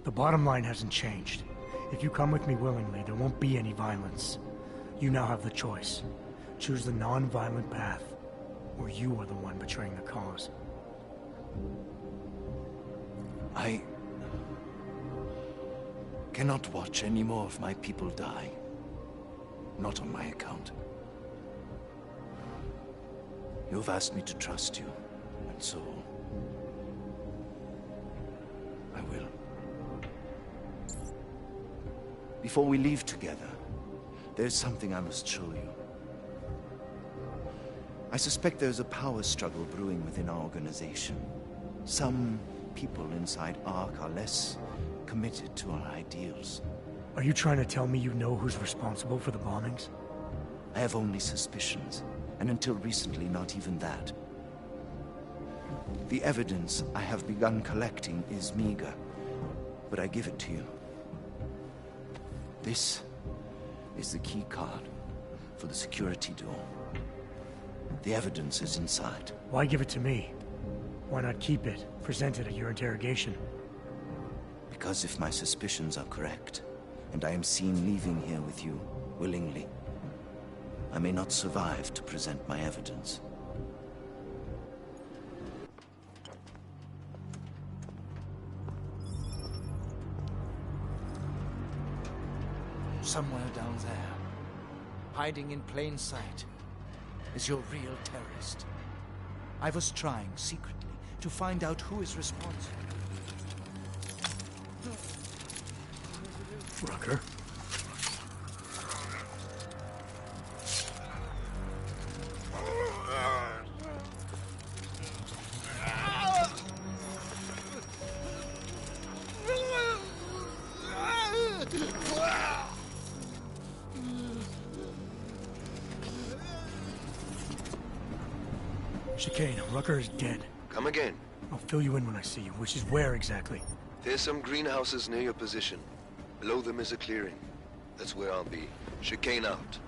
The bottom line hasn't changed. If you come with me willingly, there won't be any violence. You now have the choice. Choose the non-violent path, or you are the one betraying the cause. I cannot watch any more of my people die. Not on my account. You have asked me to trust you, and so I will. Before we leave together, there's something I must show you. I suspect there's a power struggle brewing within our organization. Some people inside ARC are less committed to our ideals. Are you trying to tell me you know who's responsible for the bombings? I have only suspicions, and until recently, not even that. The evidence I have begun collecting is meager, but I give it to you. This is the key card for the security door. The evidence is inside. Why give it to me? Why not keep it, present it at your interrogation? Because if my suspicions are correct, and I am seen leaving here with you, willingly, I may not survive to present my evidence. Somewhere down there, hiding in plain sight, is your real terrorist. I was trying secretly to find out who is responsible. Rucker? Chicane, Rucker is dead. Come again. I'll fill you in when I see you, which is where exactly? There's some greenhouses near your position. Below them is a clearing. That's where I'll be. Chicane out.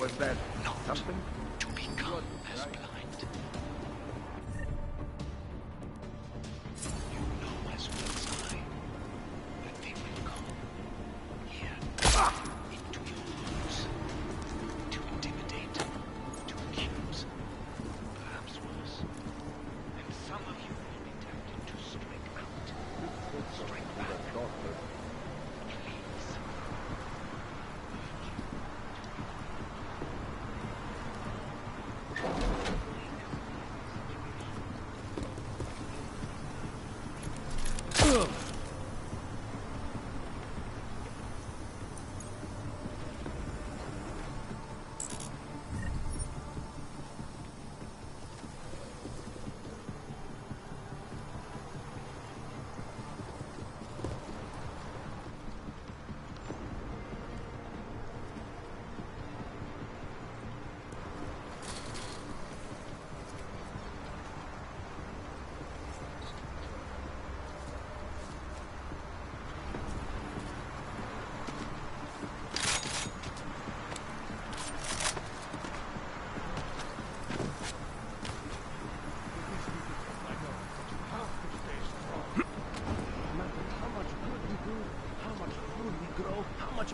Was that something? To become as blind. You know as well as I that they will come here into your homes to intimidate, to accuse, perhaps worse. And some of you will be tempted to strike out, strike back. Please.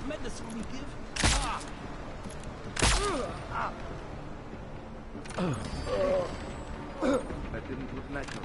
Medicine we give. That didn't look natural.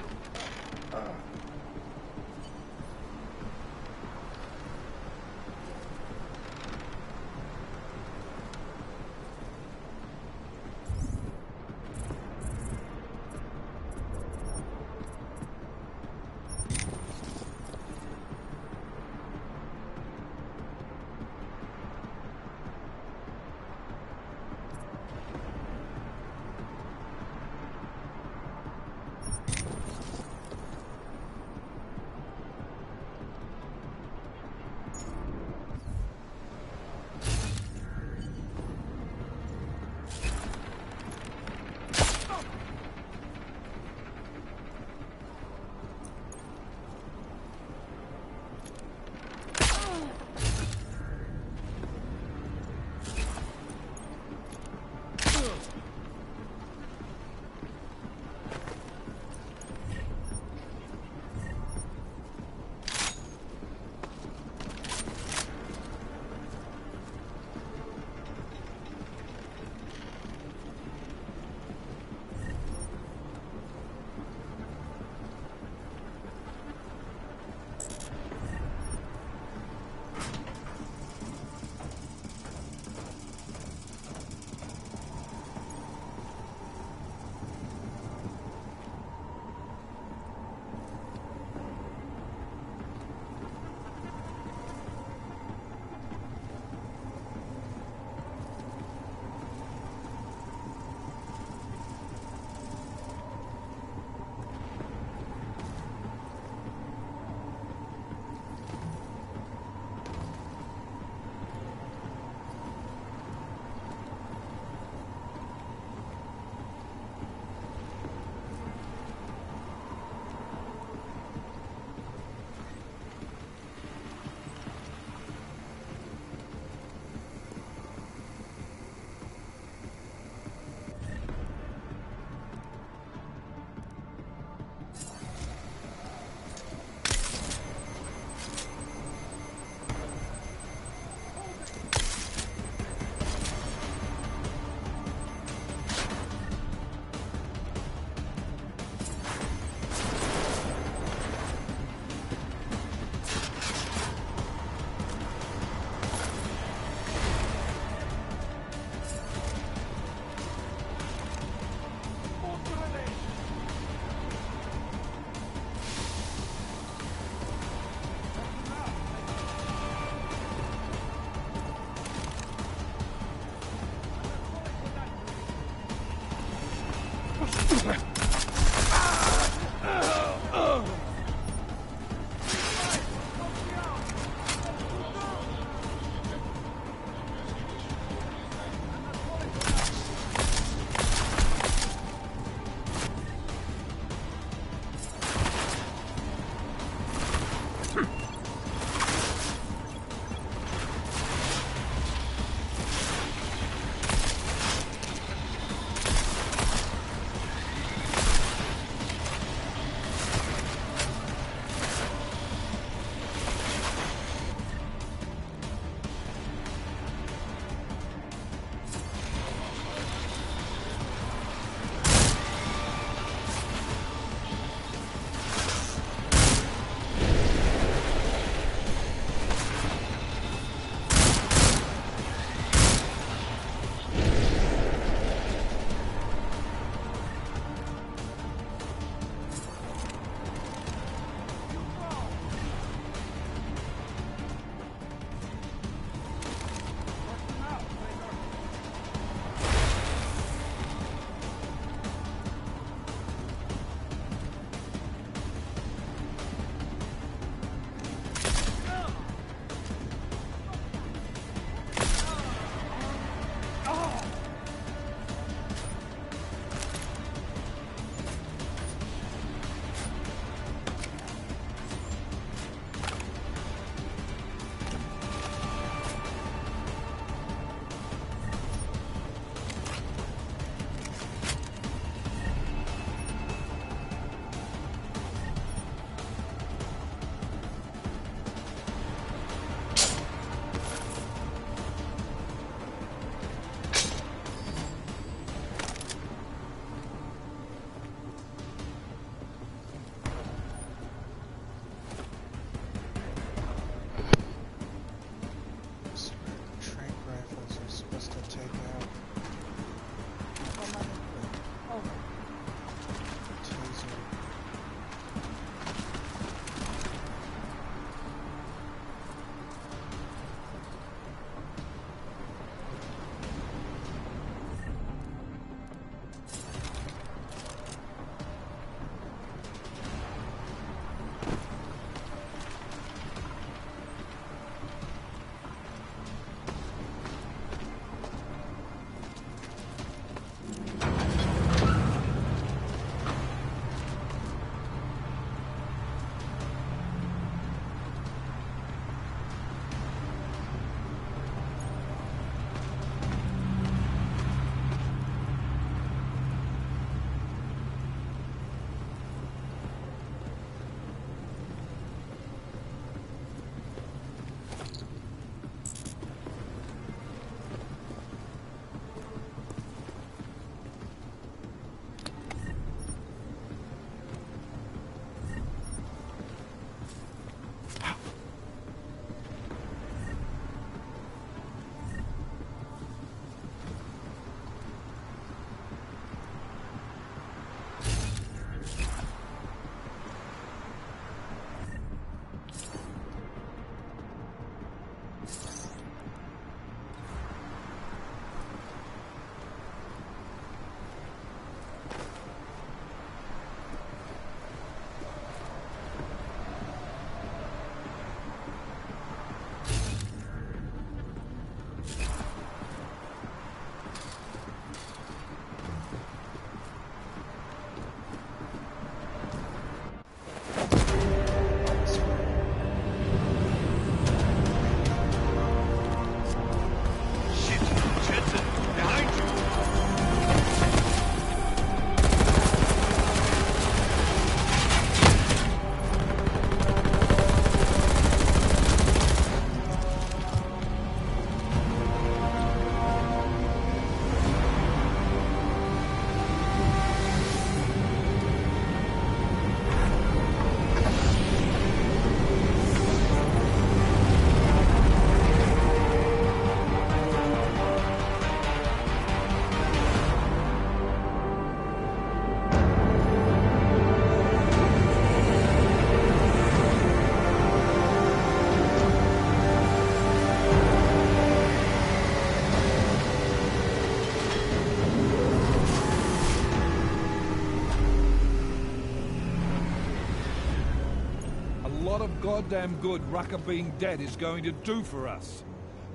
lot of goddamn good Rucker being dead is going to do for us.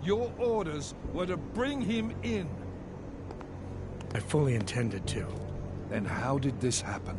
Your orders were to bring him in. I fully intended to. Then how did this happen?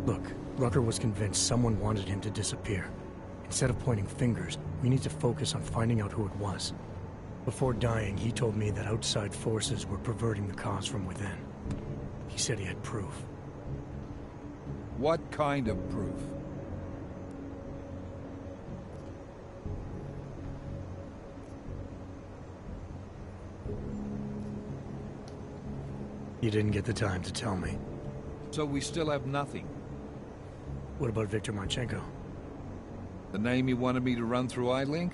Look, Rucker was convinced someone wanted him to disappear. Instead of pointing fingers, we need to focus on finding out who it was. Before dying, he told me that outside forces were perverting the cause from within. He said he had proof. What kind of proof? You didn't get the time to tell me. So we still have nothing. What about Viktor Marchenko? The name you wanted me to run through iLink?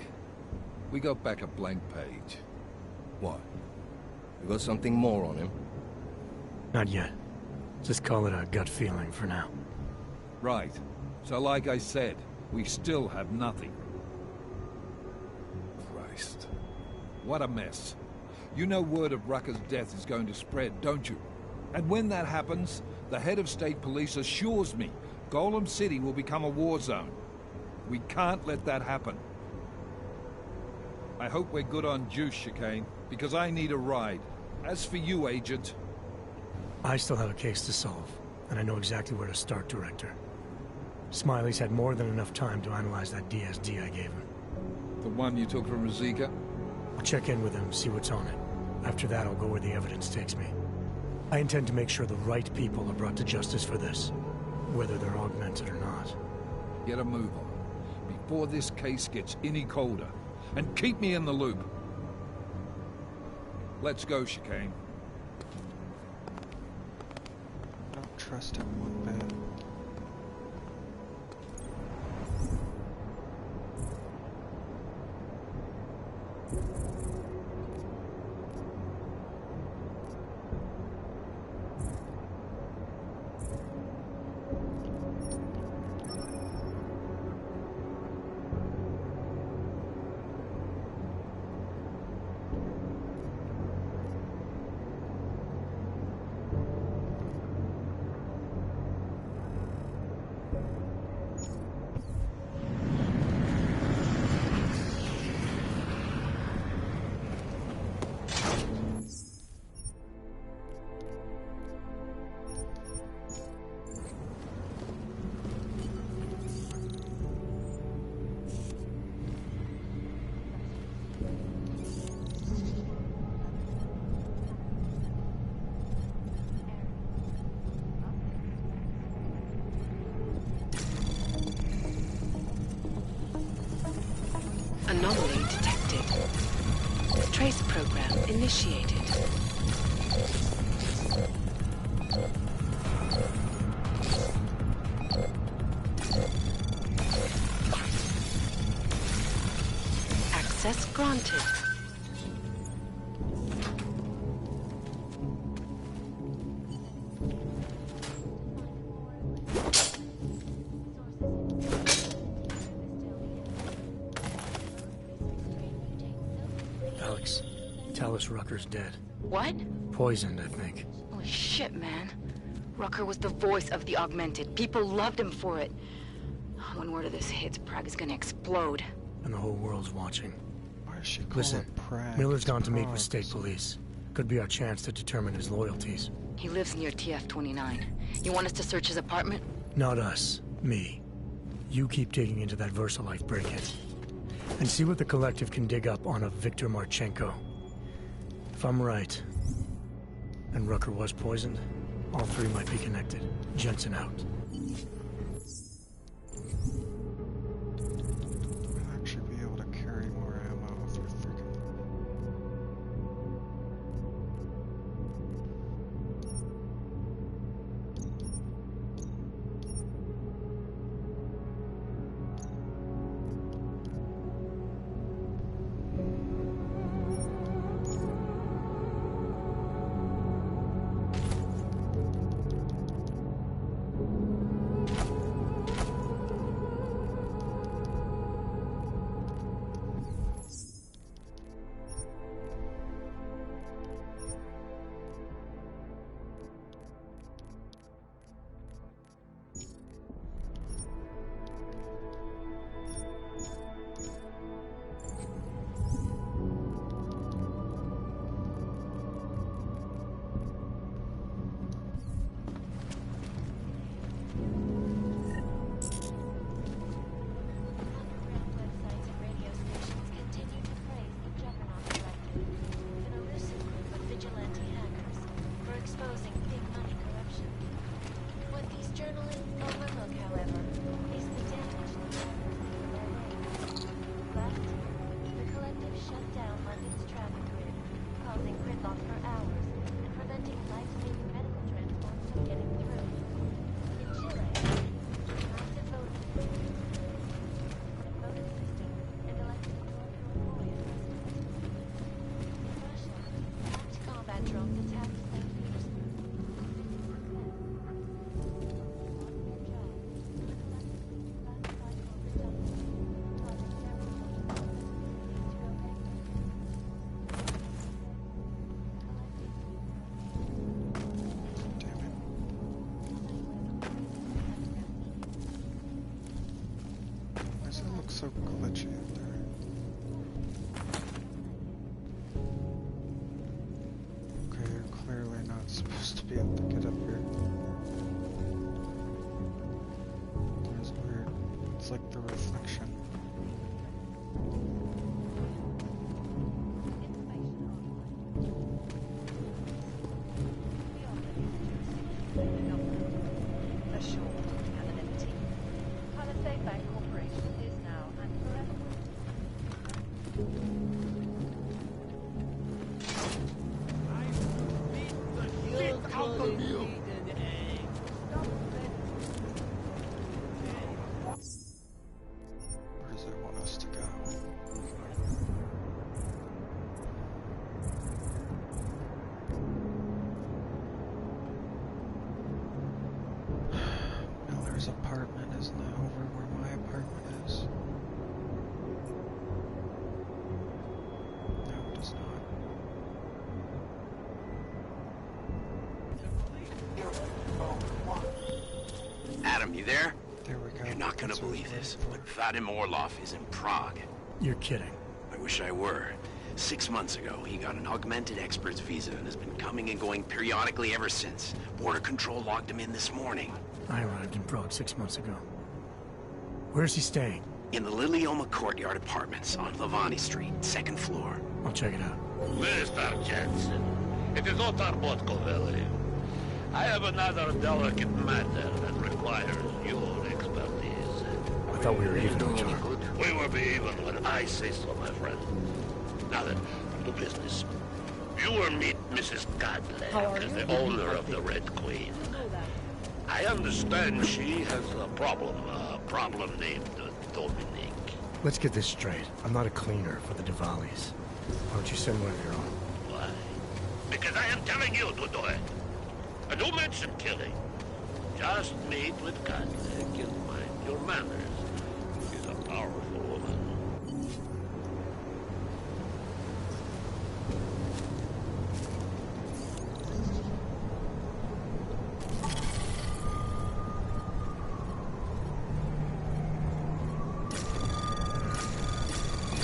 We got back a blank page. What? You got something more on him? Not yet. Just call it a gut feeling for now. Right. So like I said, we still have nothing. Christ. What a mess. You know word of Rucker's death is going to spread, don't you? And when that happens, the head of state police assures me Golem City will become a war zone. We can't let that happen. I hope we're good on juice, Chicane, because I need a ride. As for you, Agent... I still have a case to solve, and I know exactly where to start, Director. Smiley's had more than enough time to analyze that DSD I gave him. The one you took from Razika? I'll check in with him, see what's on it. After that, I'll go where the evidence takes me. I intend to make sure the right people are brought to justice for this, whether they're augmented or not. Get a move on, before this case gets any colder, and keep me in the loop. Let's go, Chicane. I don't trust him one bit. Anomaly detected. Trace program initiated. Access granted. Alex, tell us Rucker's dead. What? Poisoned, I think. Holy shit, man. Rucker was the voice of the Augmented. People loved him for it. When word of this hits, Prague is gonna explode. And the whole world's watching. Why does she call Listen, it Prague? Miller's gone It's to meet Prague. with state police. Could be our chance to determine his loyalties. He lives near TF-29. You want us to search his apartment? Not us. Me. You keep digging into that VersaLife break-in. And see what the Collective can dig up on a Viktor Marchenko. If I'm right, and Rucker was poisoned, all three might be connected. Jensen out. I'll actually be able to carry more ammo if you're freaking looks so glitchy up there. Okay, you're clearly not supposed to be able to get up here. There's weird. It's like the reflection. Apartment isn't it over where my apartment is? No, it is not. Adam, you there? There we go. You're not gonna believe this, but Vadim Orlov is in Prague. You're kidding. I wish I were. 6 months ago, he got an augmented expert's visa and has been coming and going periodically ever since. Border Control logged him in this morning. I arrived in Prague 6 months ago. Where's he staying? In the Lilioma Courtyard Apartments on Lavani Street, 2nd floor. I'll check it out. Mr. Jensen, it is Otar Botkovelli. I have another delicate matter that requires your expertise. I thought we were even on each other. We will be even when I say so, my friend. Now then, to business. You will meet Mrs. Godley as the owner of the Red Queen. I understand she has a problem named Dominic. Let's get this straight. I'm not a cleaner for the Diwalis. Why don't you send one of your own? Why? Because I am telling you to do it. And don't mention killing. Just meet with Godley. You'll mind your manners. She's a powerful woman.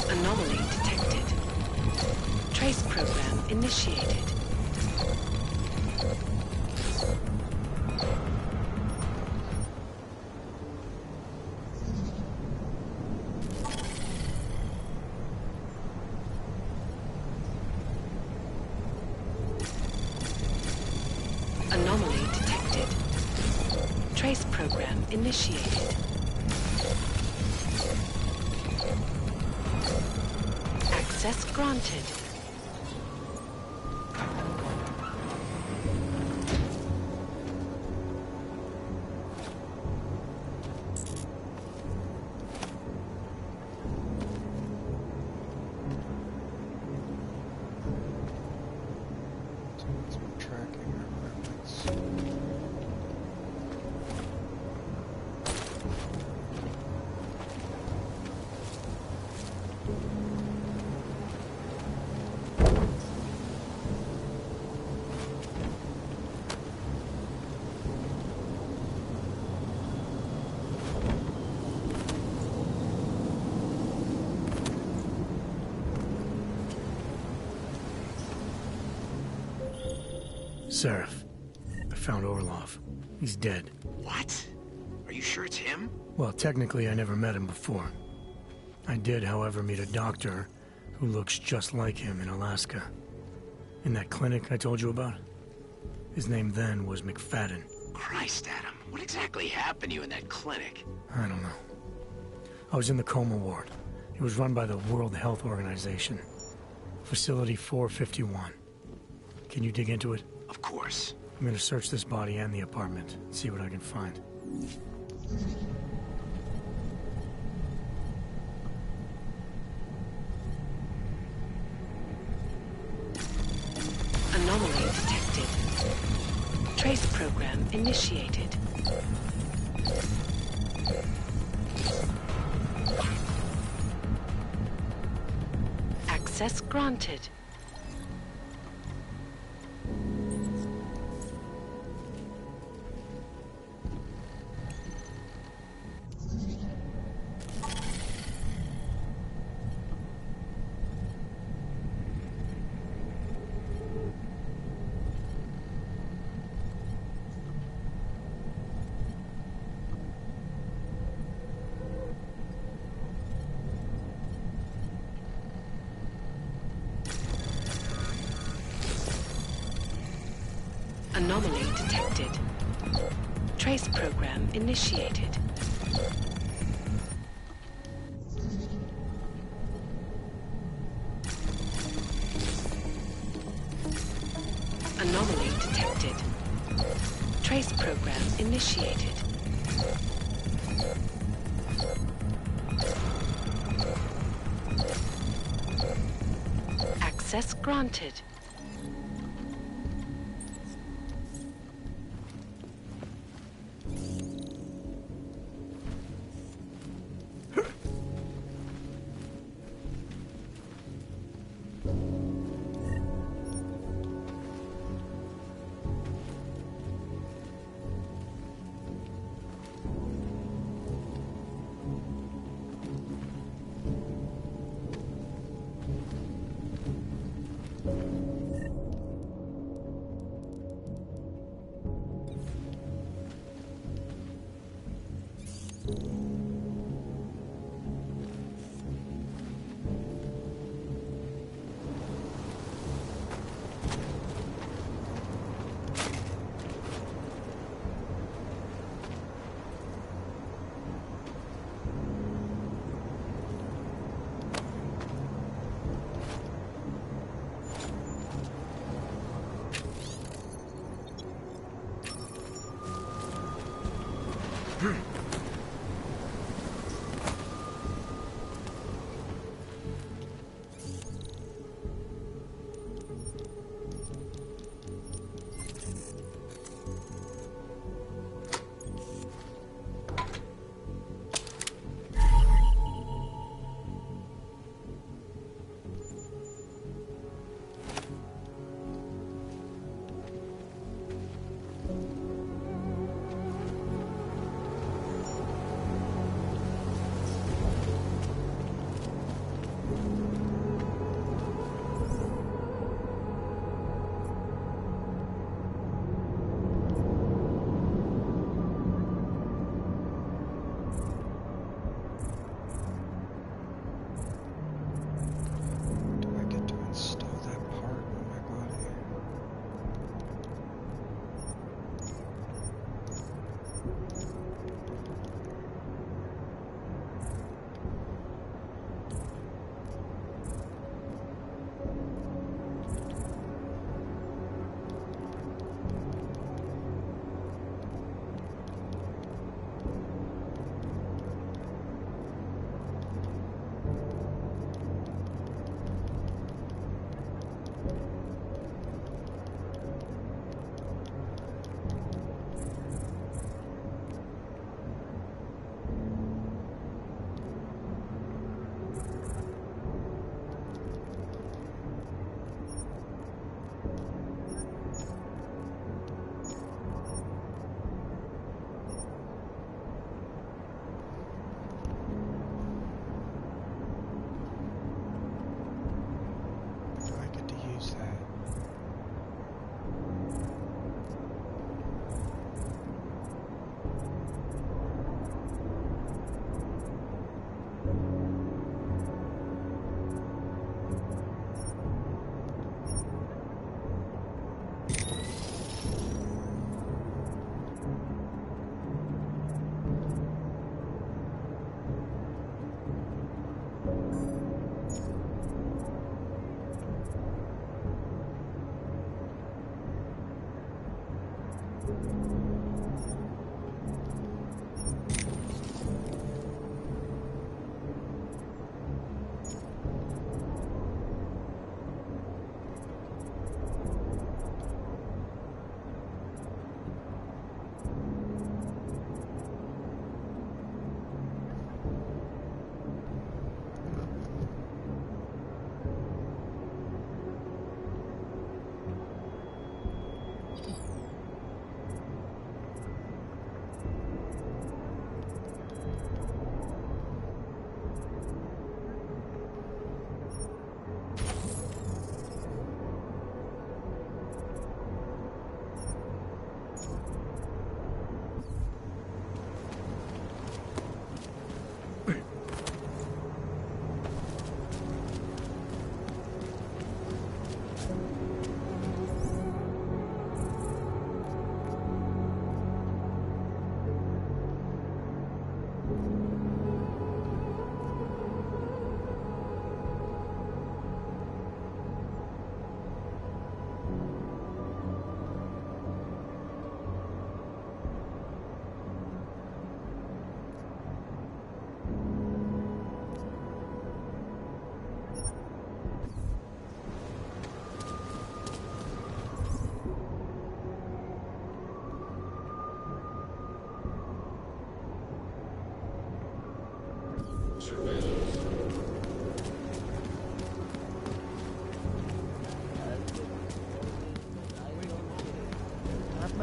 Anomaly detected. Trace program initiated. Anomaly detected. Trace program initiated. Access granted. Someone's been tracking our movements. Seraph, I found Orlov. He's dead. What? Are you sure it's him? Well, technically I never met him before. I did, however, meet a doctor who looks just like him in Alaska. In that clinic I told you about. His name then was McFadden. Christ, Adam. What exactly happened to you in that clinic? I don't know. I was in the coma ward. It was run by the World Health Organization. Facility 451. Can you dig into it? Of course. I'm gonna search this body and the apartment, see what I can find. Anomaly detected. Trace program initiated. Access granted. Anomaly detected. Trace program initiated. Anomaly detected. Trace program initiated. Access granted.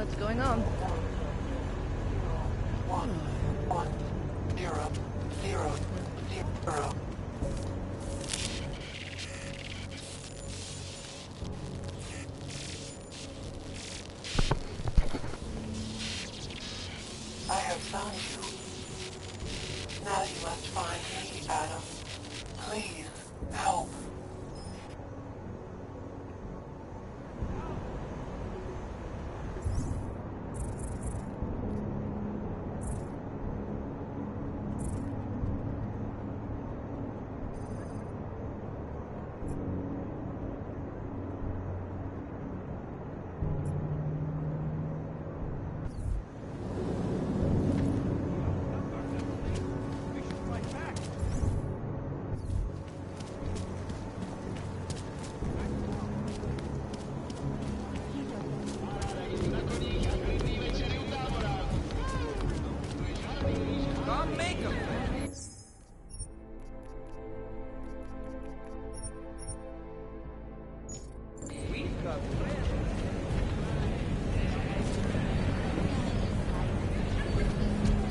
What's going on? 1, 1, 0, 0, 0. I have found you. Now you must find me, Adam. Please, help.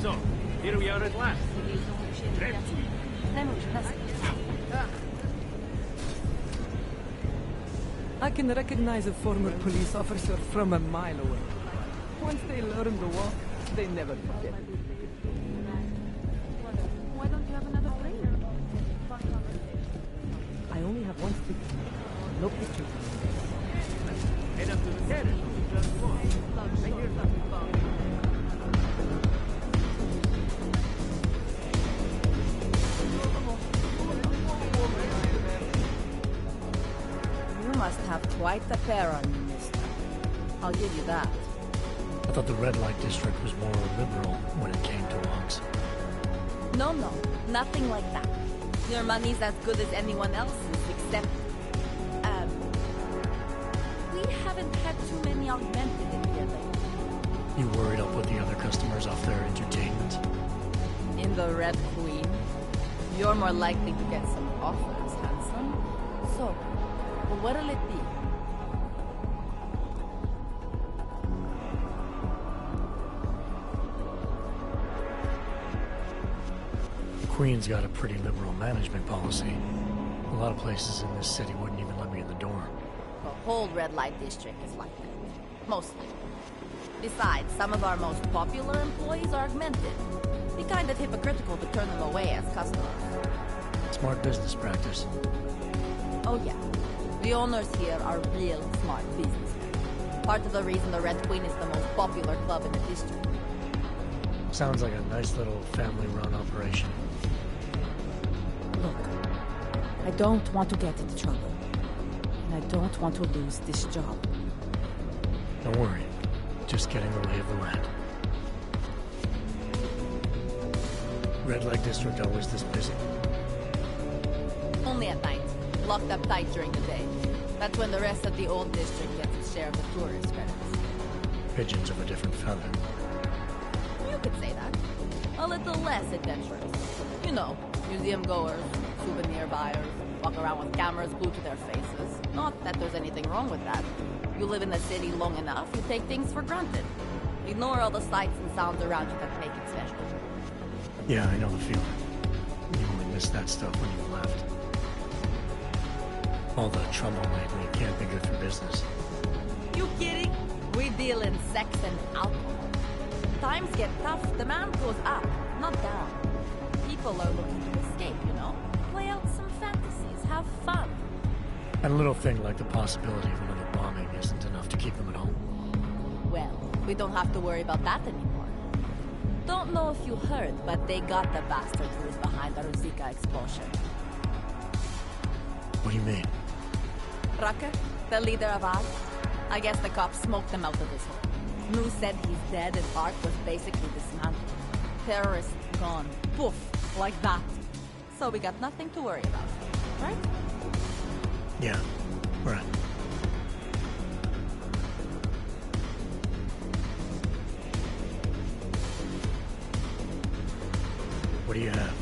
So, here we are at last. I can recognize a former police officer from a mile away. Once they learn to walk, they never forget. Why don't you have another drink? I only have one stick. No picture. Head up to the terrace. Just walk. I hear something. You must have quite the pair on you, mister. I'll give you that. I thought the red light district was more liberal when it came to wogs. No, nothing like that. Your money's as good as anyone else's, except... we haven't had too many augmented in here lately. You worried I'll put the other customers off their entertainment? In the Red Queen, you're more likely to get some offers, handsome. So, what'll it be? Queen's got a pretty liberal management policy. A lot of places in this city wouldn't even let me in the door. The whole red light district is like that. Mostly. Besides, some of our most popular employees are augmented. Be kind of hypocritical to turn them away as customers. Smart business practice. Oh yeah. The owners here are real smart businessmen. Part of the reason the Red Queen is the most popular club in the district. Sounds like a nice little family-run operation. Look, I don't want to get into trouble. And I don't want to lose this job. Don't worry. Just getting the lay of the land. Red light district always this busy? Only at night. Locked up tight during the day. That's when the rest of the old district gets its share of the tourist credits. Pigeons of a different feather. You could say that. A little less adventurous. You know, museum goers, souvenir buyers, walk around with cameras glued to their faces. Not that there's anything wrong with that. You live in the city long enough, you take things for granted. Ignore all the sights and sounds around you that make it special. Yeah, I know the feeling. You only missed that stuff when you left. All the trouble lately can't be good for business. You kidding? We deal in sex and alcohol. Times get tough, demand goes up, not down. People are looking to escape, you know? Play out some fantasies, have fun. And a little thing like the possibility of another bombing isn't enough to keep them at home. Well, we don't have to worry about that anymore. Don't know if you heard, but they got the bastard who was behind the Ruzika expulsion. What do you mean? Rucker, the leader of Oz. I guess the cops smoked him out of his hole. News said he's dead and Ark was basically dismantled. Terrorists gone. Poof, like that. So we got nothing to worry about, right? Yeah, right. What do you have?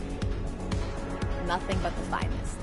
Nothing but the finest.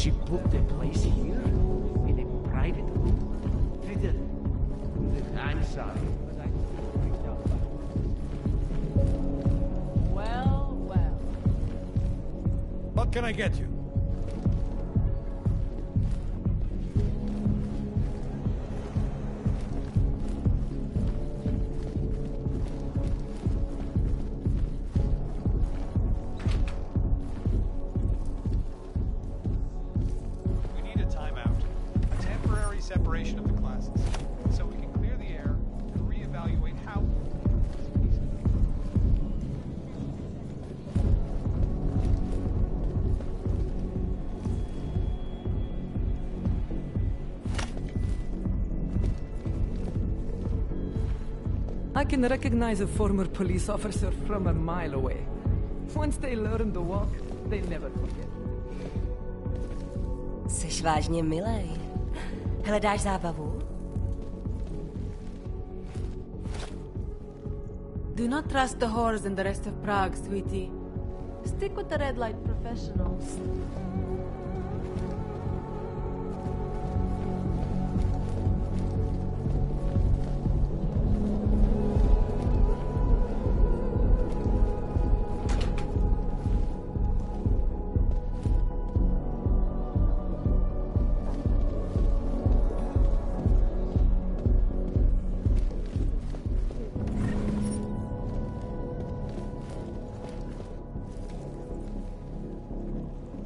She booked a place here? In a private room? I'm sorry, but I... Well, well. What can I get you? We need a timeout. A temporary separation of the classes. So we can clear the air and reevaluate how... I can recognize a former police officer from a mile away. Once they learn to walk, they never forget. Jseš vážně milej. Hledáš zábavu? Do not trust the whores and the rest of Prague, sweetie. Stick with the red light professionals.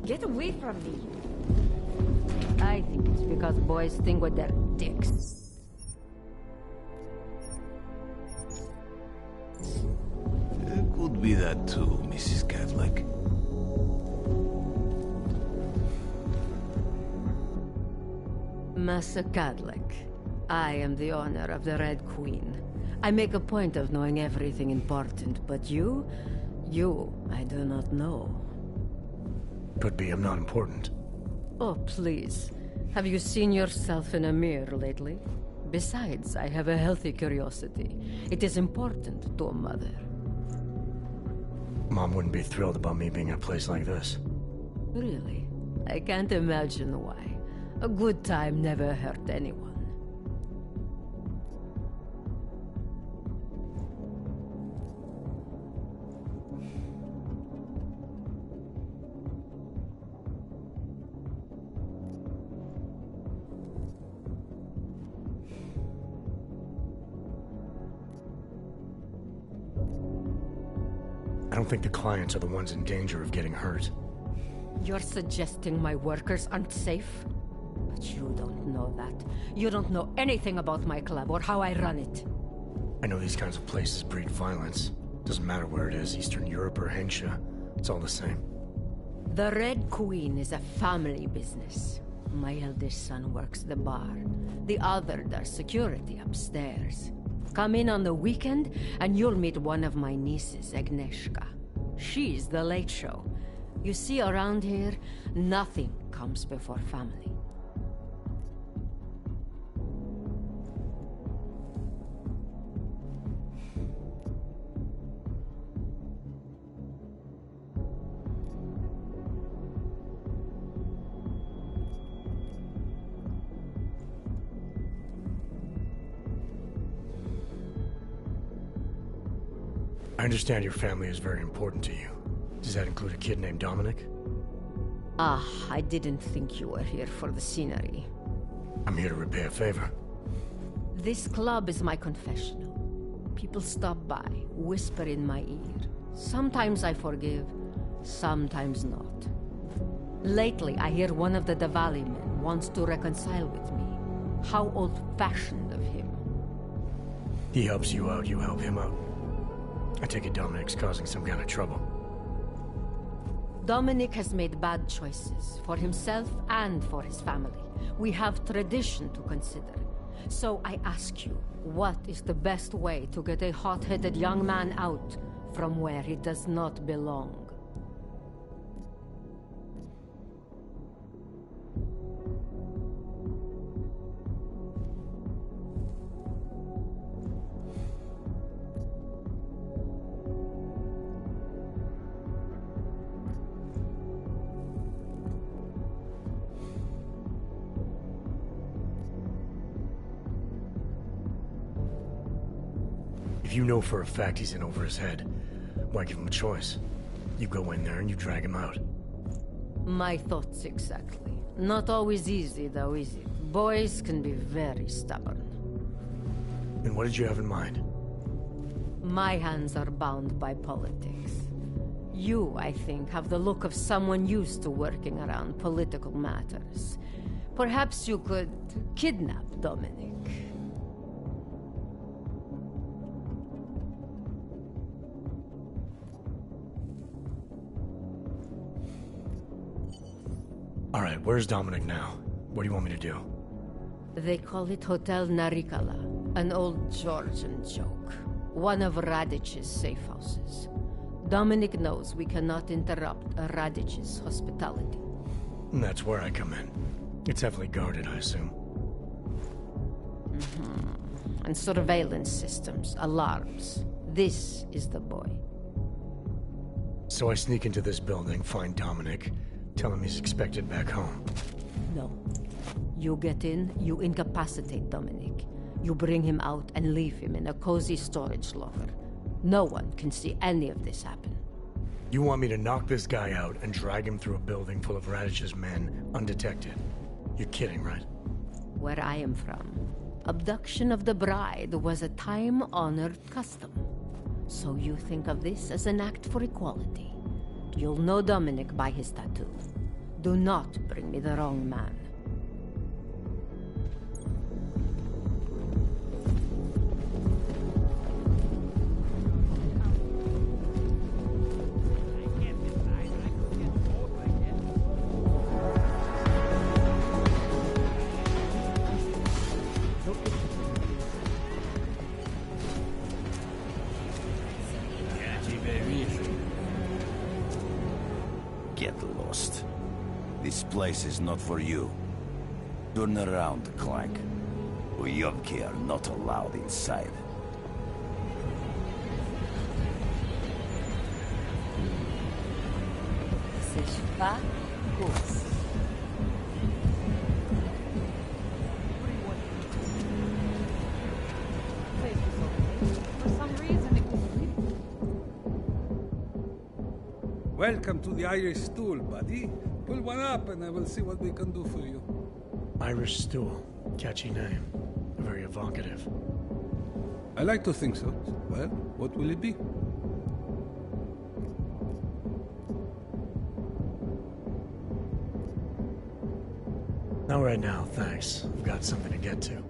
Get away from me! I think it's because boys think with their dicks. It could be that too, Mrs. Catholic. Master Cadlick, I am the owner of the Red Queen. I make a point of knowing everything important, but you, I do not know. Could be I'm not important. Oh, please. Have you seen yourself in a mirror lately? Besides, I have a healthy curiosity. It is important to a mother. Mom wouldn't be thrilled about me being in a place like this. Really? I can't imagine why. A good time never hurt anyone. I don't think the clients are the ones in danger of getting hurt. You're suggesting my workers aren't safe? But you don't know that. You don't know anything about my club or how I run it. I know these kinds of places breed violence. Doesn't matter where it is, Eastern Europe or Hensha. It's all the same. The Red Queen is a family business. My eldest son works the bar. The other does security upstairs. Come in on the weekend, and you'll meet one of my nieces, Agnieszka. She's the late show. You see, around here, nothing comes before family. I understand your family is very important to you. Does that include a kid named Dominic? Ah, I didn't think you were here for the scenery. I'm here to repay a favor. This club is my confessional. People stop by, whisper in my ear. Sometimes I forgive, sometimes not. Lately, I hear one of the Diwali men wants to reconcile with me. How old-fashioned of him. He helps you out, you help him out. I take it Dominic's causing some kind of trouble. Dominic has made bad choices, for himself and for his family. We have tradition to consider. So I ask you, what is the best way to get a hot-headed young man out from where he does not belong? you know for a fact he's in over his head, why give him a choice? You go in there and you drag him out. My thoughts exactly. Not always easy, though, is it? Boys can be very stubborn. And what did you have in mind? My hands are bound by politics. You, I think, have the look of someone used to working around political matters. Perhaps you could kidnap Dominic. All right, where's Dominic now? What do you want me to do? They call it Hotel Narikala, an old Georgian joke. One of Radich's safe houses. Dominic knows we cannot interrupt Radich's hospitality. And that's where I come in. It's heavily guarded, I assume. And surveillance systems, alarms. This is the boy. So I sneak into this building, find Dominic, tell him he's expected back home. No. You get in, you incapacitate Dominic. You bring him out and leave him in a cozy storage locker. No one can see any of this happen. You want me to knock this guy out and drag him through a building full of Radich's men, undetected? You're kidding, right? Where I am from, abduction of the bride was a time-honored custom. So you think of this as an act for equality. You'll know Dominic by his tattoo. Do not bring me the wrong man. Get lost. This place is not for you. Turn around, Clank. Uyonki are not allowed inside. C'est pas course. For some reason, Welcome to the Irish stool, buddy. Pull one up and I will see what we can do for you. Irish Stool. Catchy name. Very evocative. I like to think so. Well, what will it be? Not right now, thanks. I've got something to get to.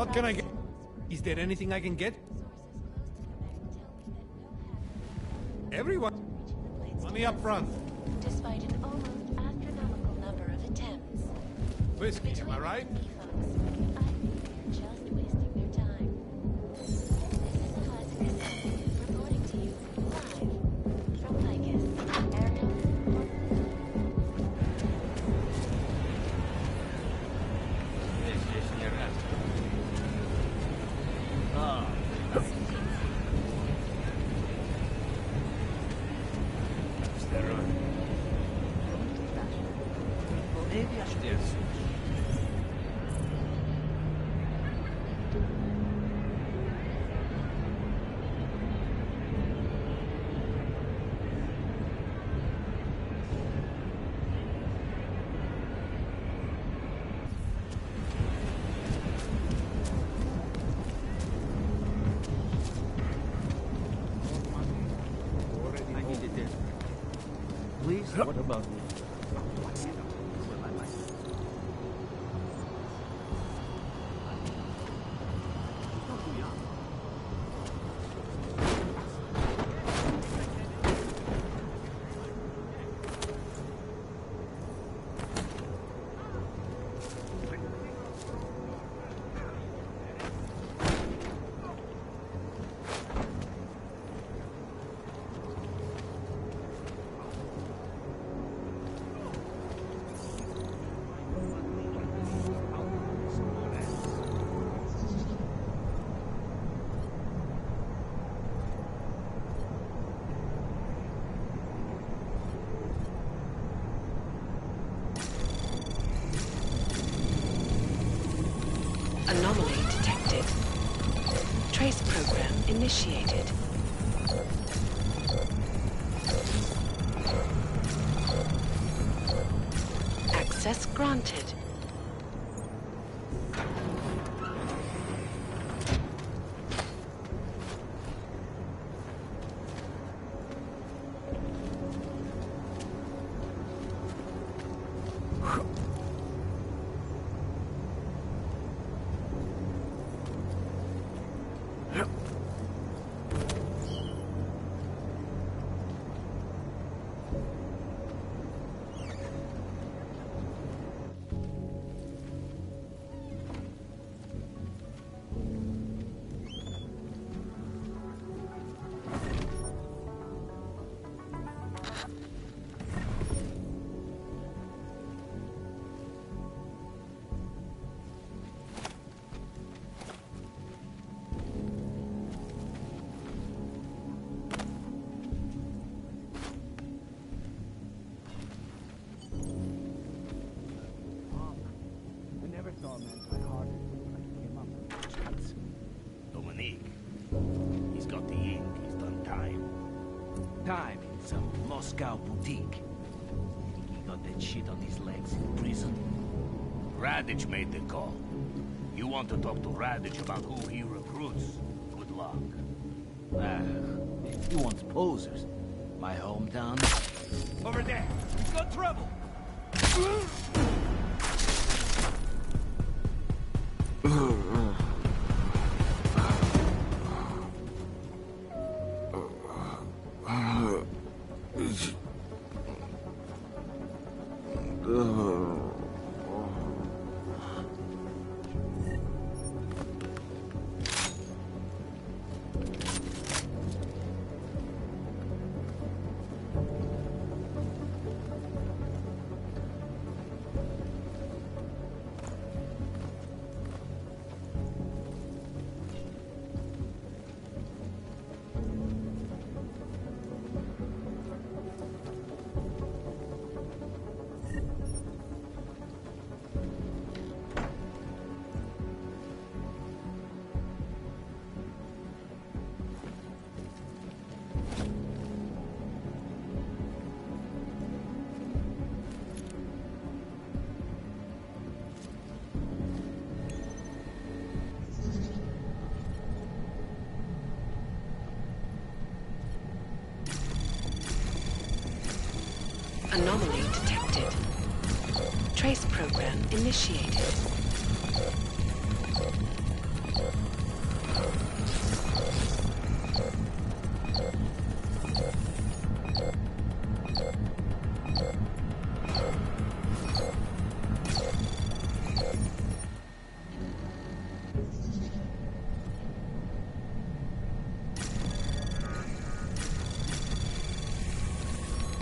what can I get? Is there anything I can get? Everyone. Money up front. Despite an almost astronomical number of attempts. Whiskey, am I right? Just wasting their time. This is Eliza Cassell, reporting to you live from Lycus, Area. detected. Trace program initiated. Access granted. Dominique. He's got the ink. He's done time. Time in some Moscow boutique. Think he got that shit on his legs in prison? Radich made the call. You want to talk to Radich about who he recruits? Good luck. He wants posers. My hometown? Over there! He's got trouble! Anomaly detected. Trace program initiated.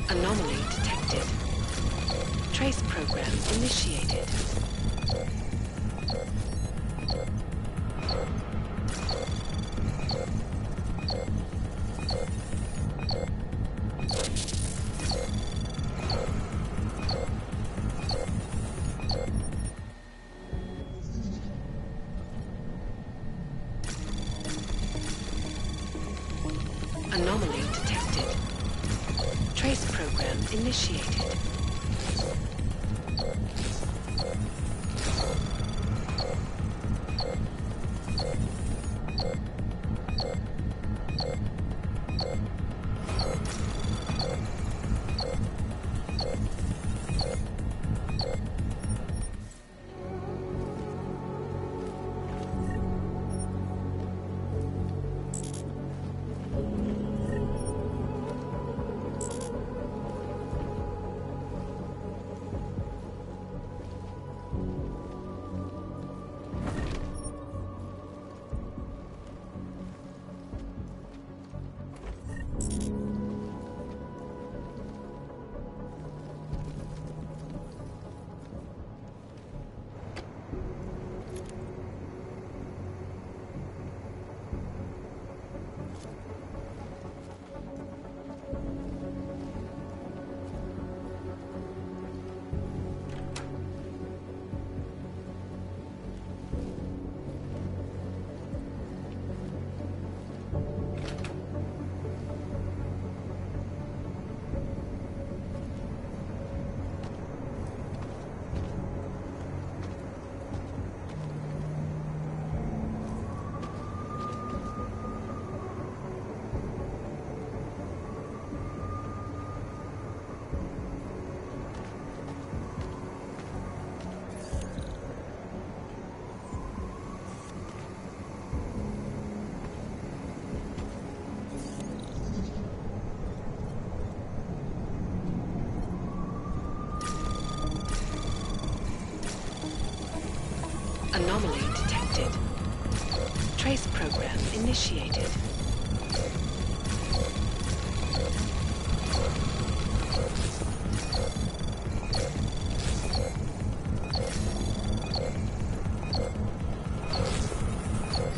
Anomaly detected. Trace program initiated. Anomaly detected. Trace program initiated. Trace program initiated.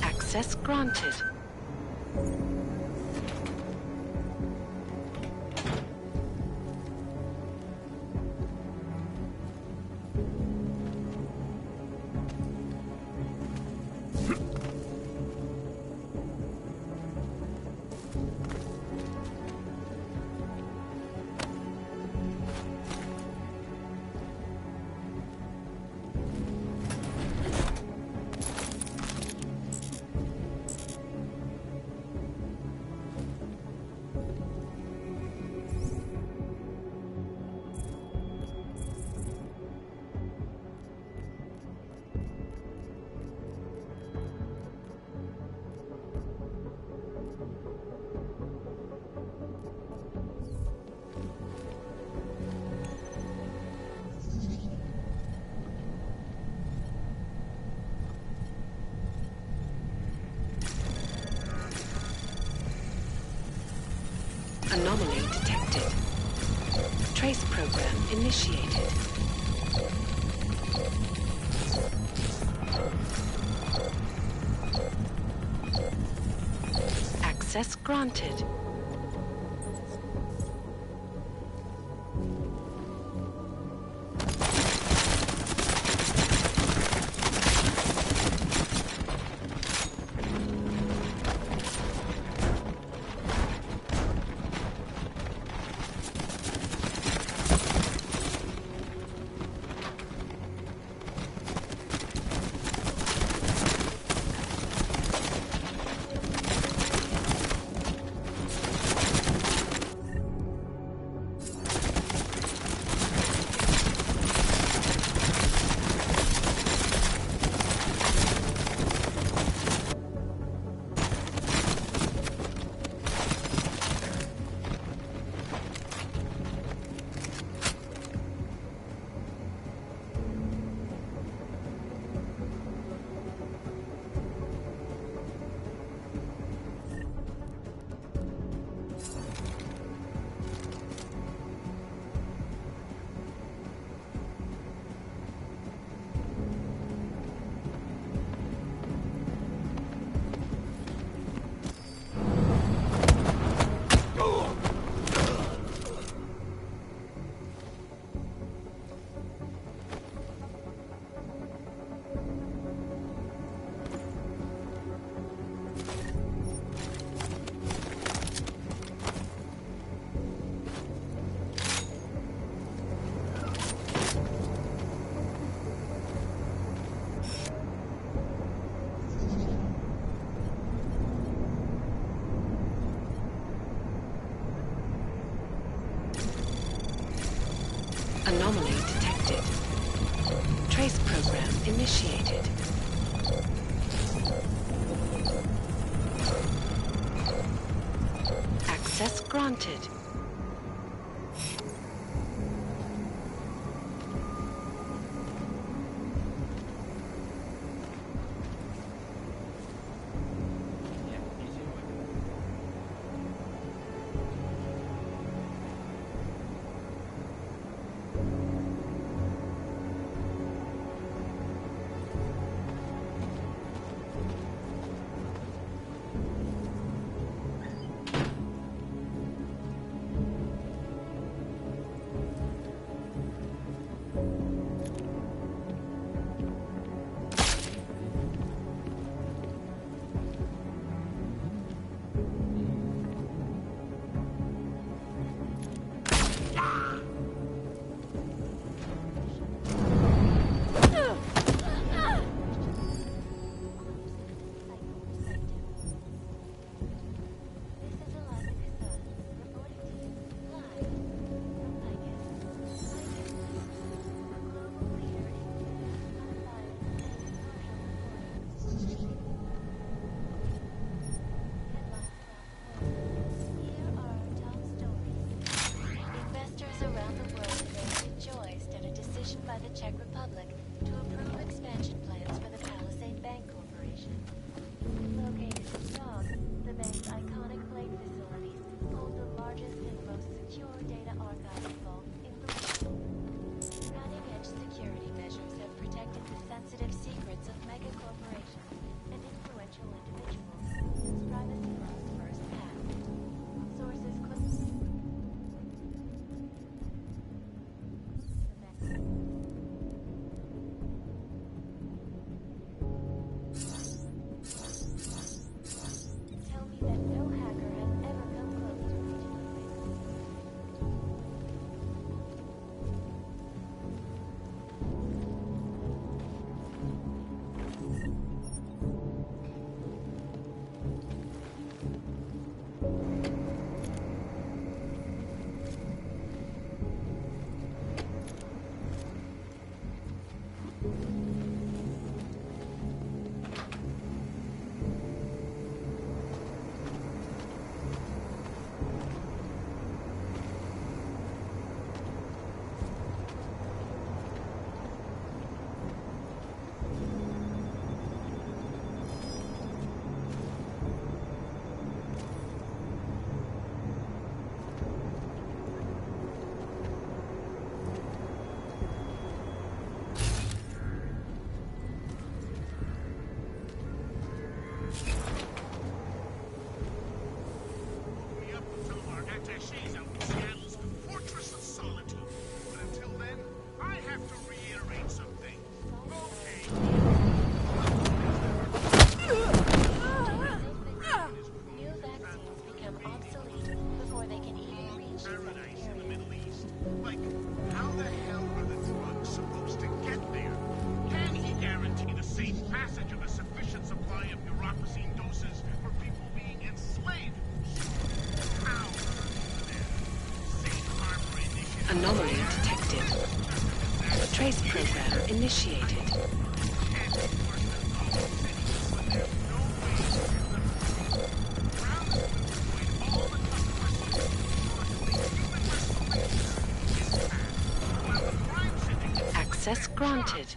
Access granted. Anomaly detected. Trace program initiated. Access granted. Anomaly detected. Trace program initiated. Access granted. Anomaly detected. Trace program initiated. Access granted.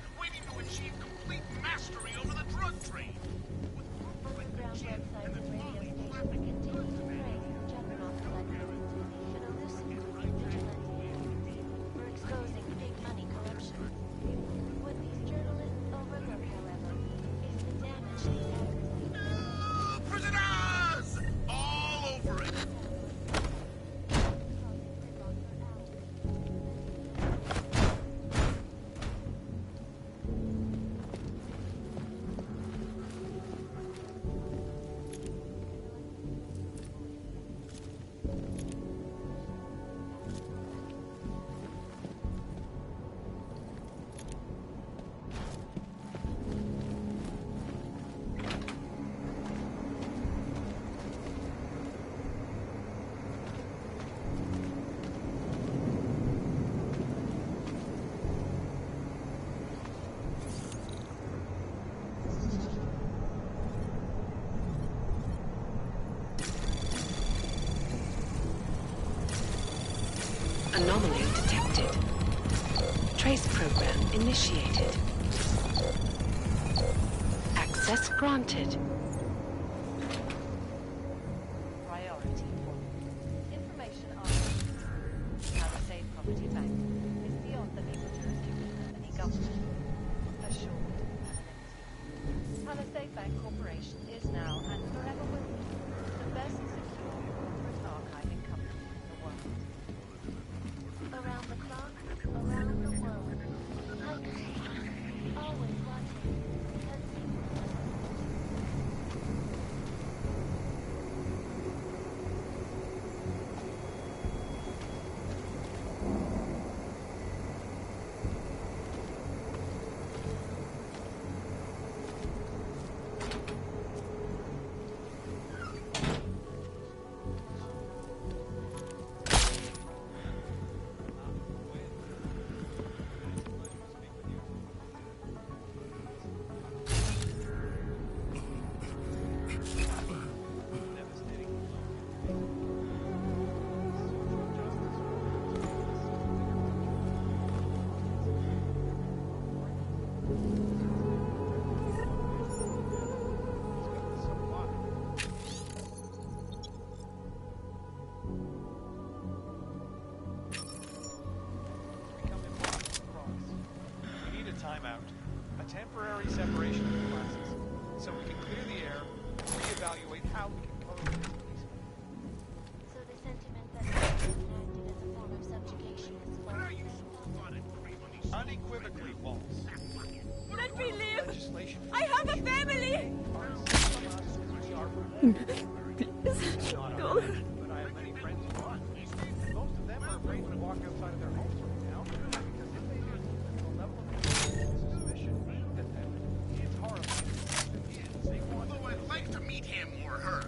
Anomaly detected. Trace program initiated. Access granted. Priority 1. Information on how the safe property bank is beyond the legal jurisdiction of any government. Assured anonymity. Palisade Bank Corporation is now and forever will be the best secure corporate archiving company in the world. Around the clock, around the world. Always watching. Temporary separation of the classes, so we can clear the air and reevaluate how we can cope with this peacefully. So the sentiment that acted as a form of subjugation is false. Unequivocally false. Let me live! Legislation. I have a family! Please, don't. But I have many friends who aren't. Most of them are afraid to walk outside of their homes right now, because if they do, the level of suspicion that it's horrible. Although I'd like to meet him or her.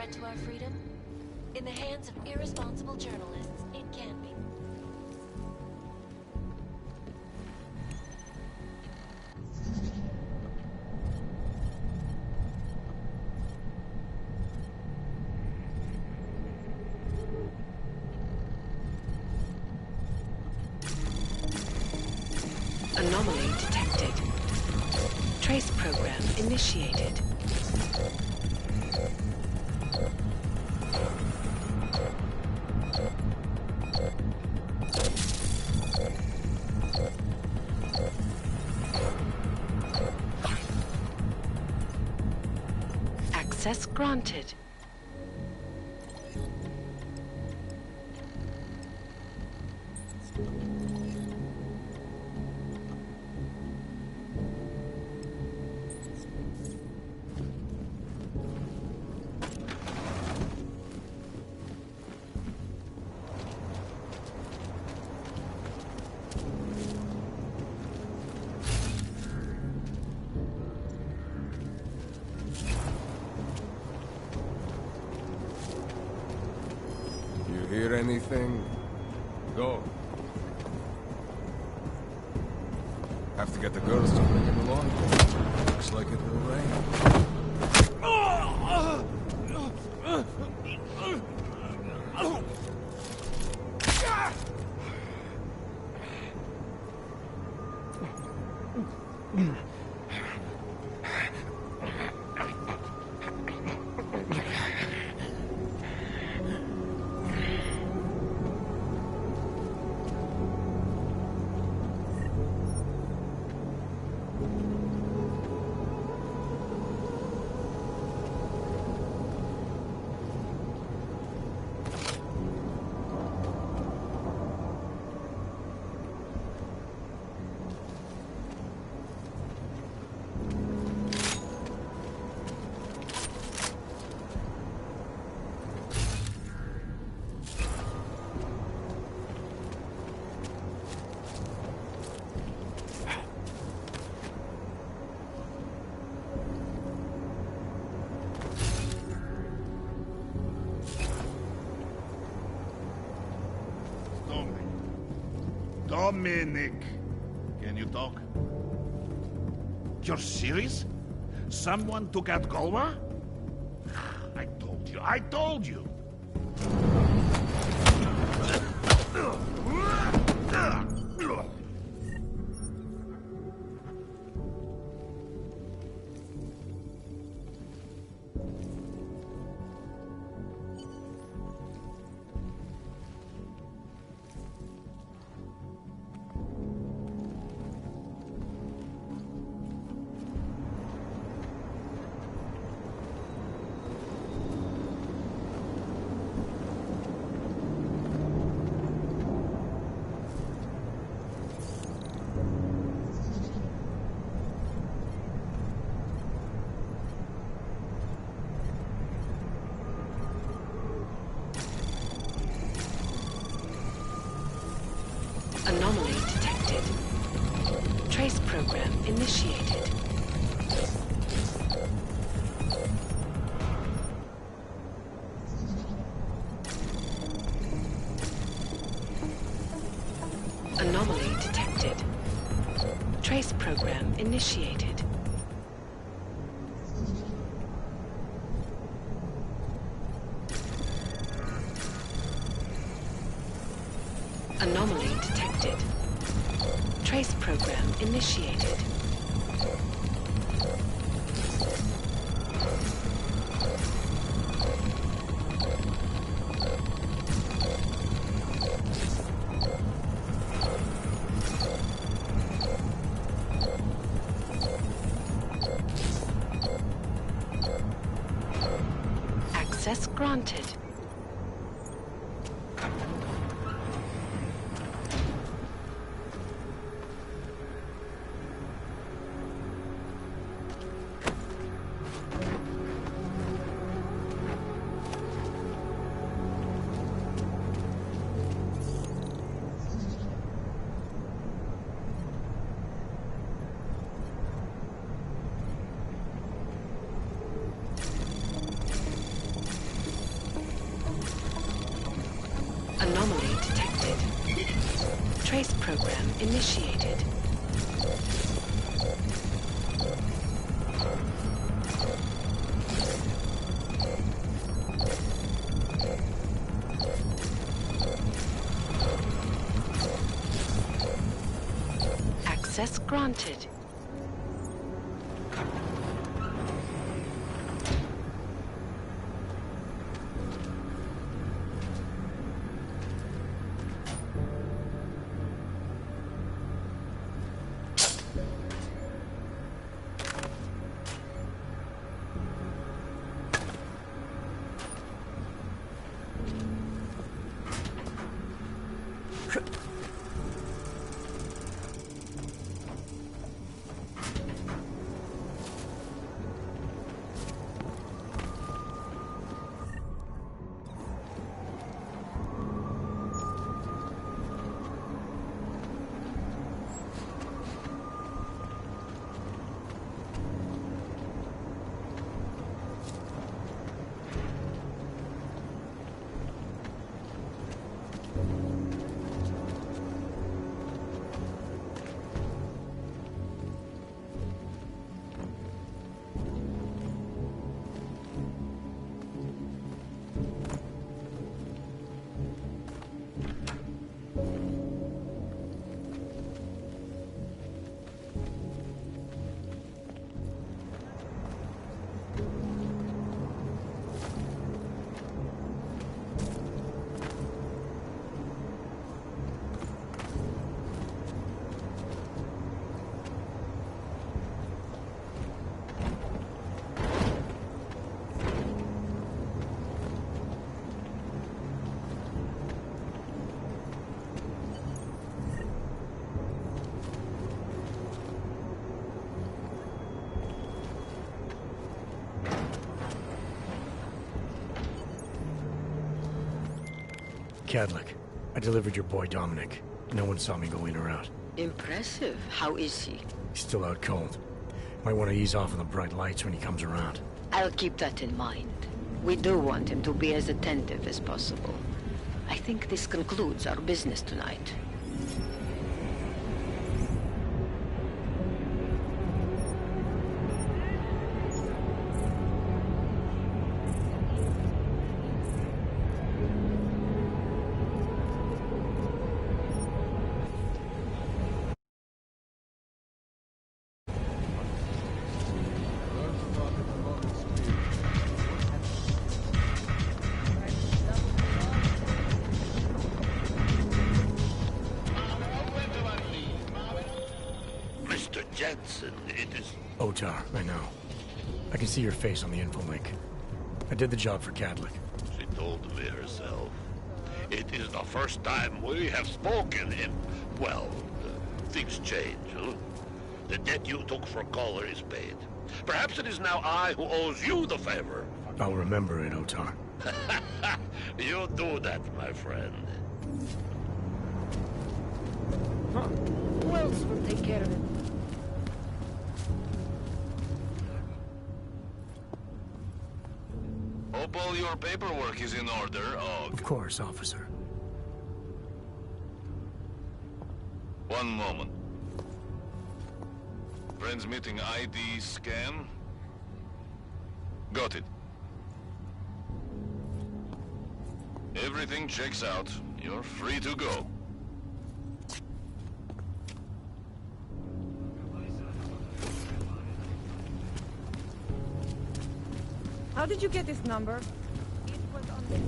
threat to our freedom? In the hands of irresponsible journalists, it can be. Anomaly detected. Trace program initiated. Access granted. Hear anything? Go. Have to get the girls to bring him along. Looks like it will rain. Dominic, can you talk? You're serious? Someone took out Golma? I told you! Anomaly detected. Trace program initiated. Anomaly detected. Trace program initiated. Anomaly detected. Trace program initiated. Access granted. Trace program initiated. Access granted. Cadlick, I delivered your boy Dominic. No one saw me go in or out. Impressive. How is he? He's still out cold. Might want to ease off on the bright lights when he comes around. I'll keep that in mind. We do want him to be as attentive as possible. I think this concludes our business tonight. Otar, I know. I can see your face on the info link. I did the job for Cadlick. She told me herself. It is the first time we have spoken in... well, things change, huh? The debt you took for Caller is paid. Perhaps it is now I who owes you the favor. I'll remember it, Otar. You do that, my friend. Huh. Who else will take care of it? Hope all your paperwork is in order, Og. Of course, officer. One moment. Transmitting ID scan. Got it. Everything checks out. You're free to go. How did you get this number? It was on this.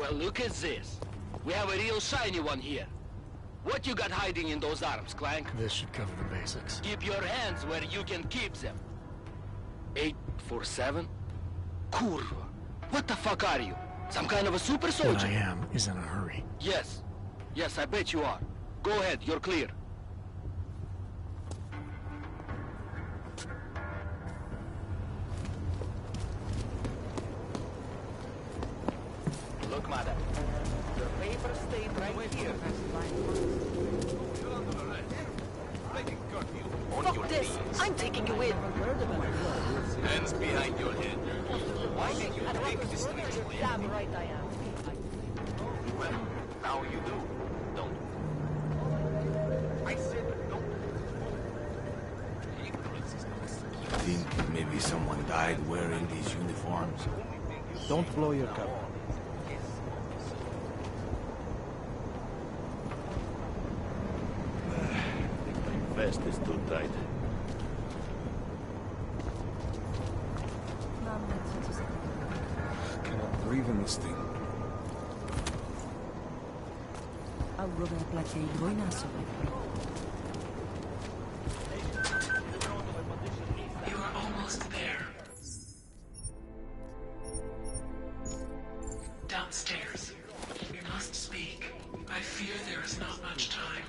Well, look at this. We have a real shiny one here. What you got hiding in those arms, Clank? This should cover the basics. Keep your hands where you can keep them. 847? Kurva. What the fuck are you? Some kind of a super soldier? What I am is in a hurry. Yes. Yes, I bet you are. Go ahead, you're clear. Look, madam. Your paper stayed right here. Fuck this! I'm taking you in! Hands behind your head. Why can you take this street? Damn right I am. Well, now you do, don't you? I said don't. Think maybe someone died wearing these uniforms? Don't blow your cover. Vest is too tight. Cannot breathe in this thing. You are almost there. Downstairs. We must speak. I fear there is not much time.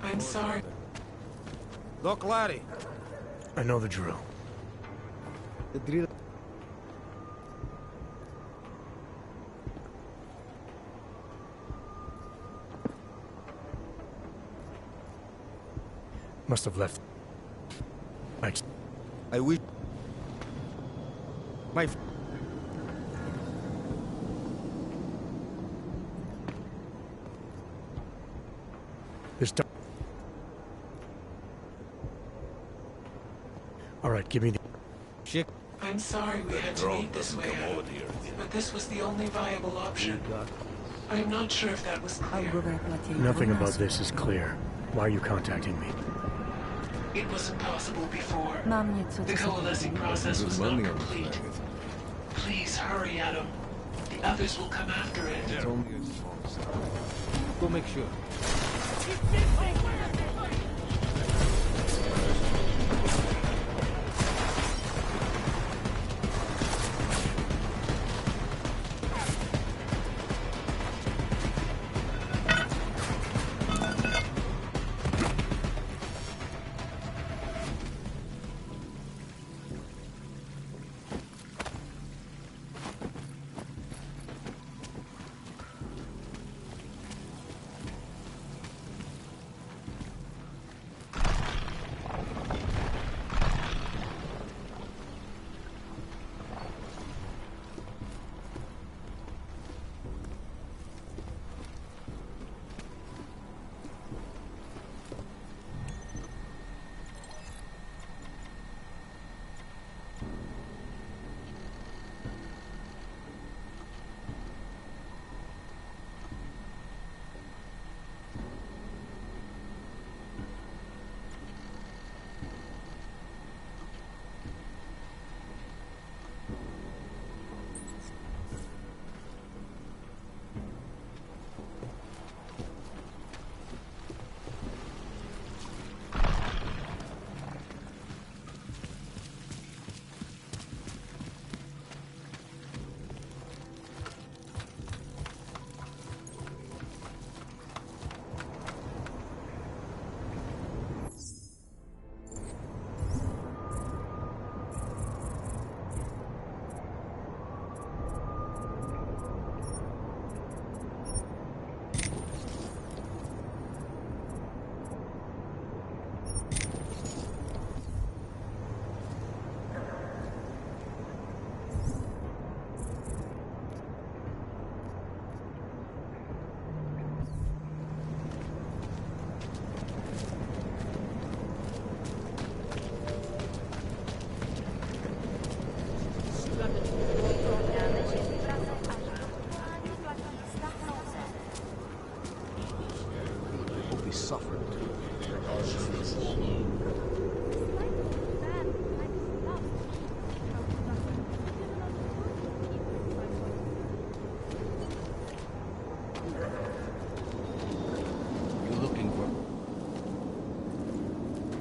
I'm sorry. Look, laddie. I know the drill. The drill. Must have left. I wish. My. This. All right, give me the. Shit. I'm sorry we had to meet this way, but this was the only viable option. I'm not sure if that was clear. Nothing about this is clear. Why are you contacting me? It wasn't possible before. Mam nieco The coalescing process was not money on complete. Please hurry, Adam. The others will come after it. Go make sure.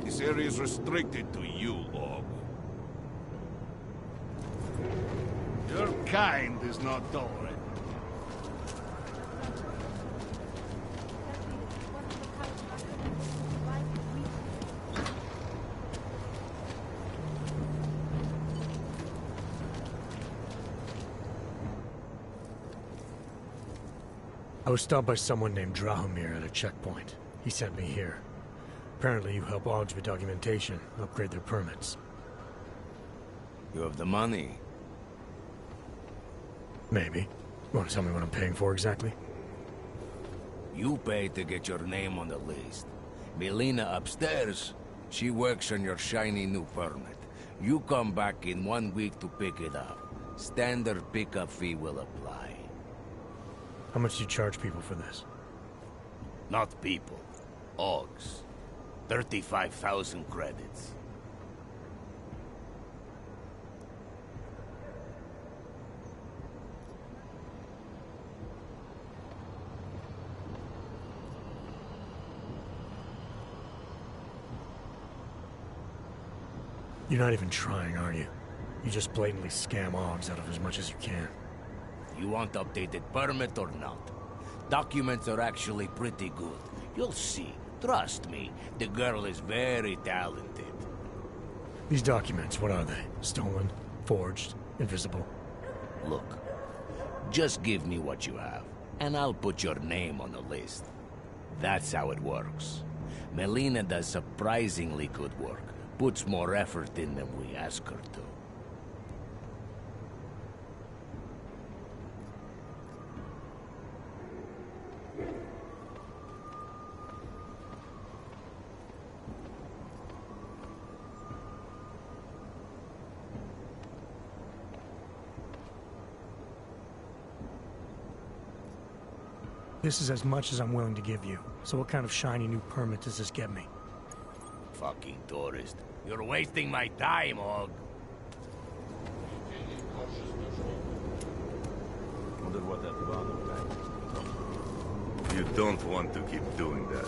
This area is restricted to you, Og. Your kind is not tolerant. I was stopped by someone named Drahomir at a checkpoint. He sent me here. Apparently you help Augs with documentation, upgrade their permits. You have the money? Maybe. You want to tell me what I'm paying for exactly? You pay to get your name on the list. Melina upstairs, she works on your shiny new permit. You come back in 1 week to pick it up. Standard pickup fee will apply. How much do you charge people for this? Not people. Augs. 35,000 credits. You're not even trying, are you? You just blatantly scam Augs out of as much as you can. You want updated permit or not? Documents are actually pretty good. You'll see. Trust me, the girl is very talented. These documents, what are they? Stolen? Forged? Invisible? Look, just give me what you have, and I'll put your name on the list. That's how it works. Melina does surprisingly good work. Puts more effort in than we ask her to. This is as much as I'm willing to give you. So what kind of shiny new permit does this get me? Fucking tourist. You're wasting my time, Hog. Wonder what that bomb was. You don't want to keep doing that.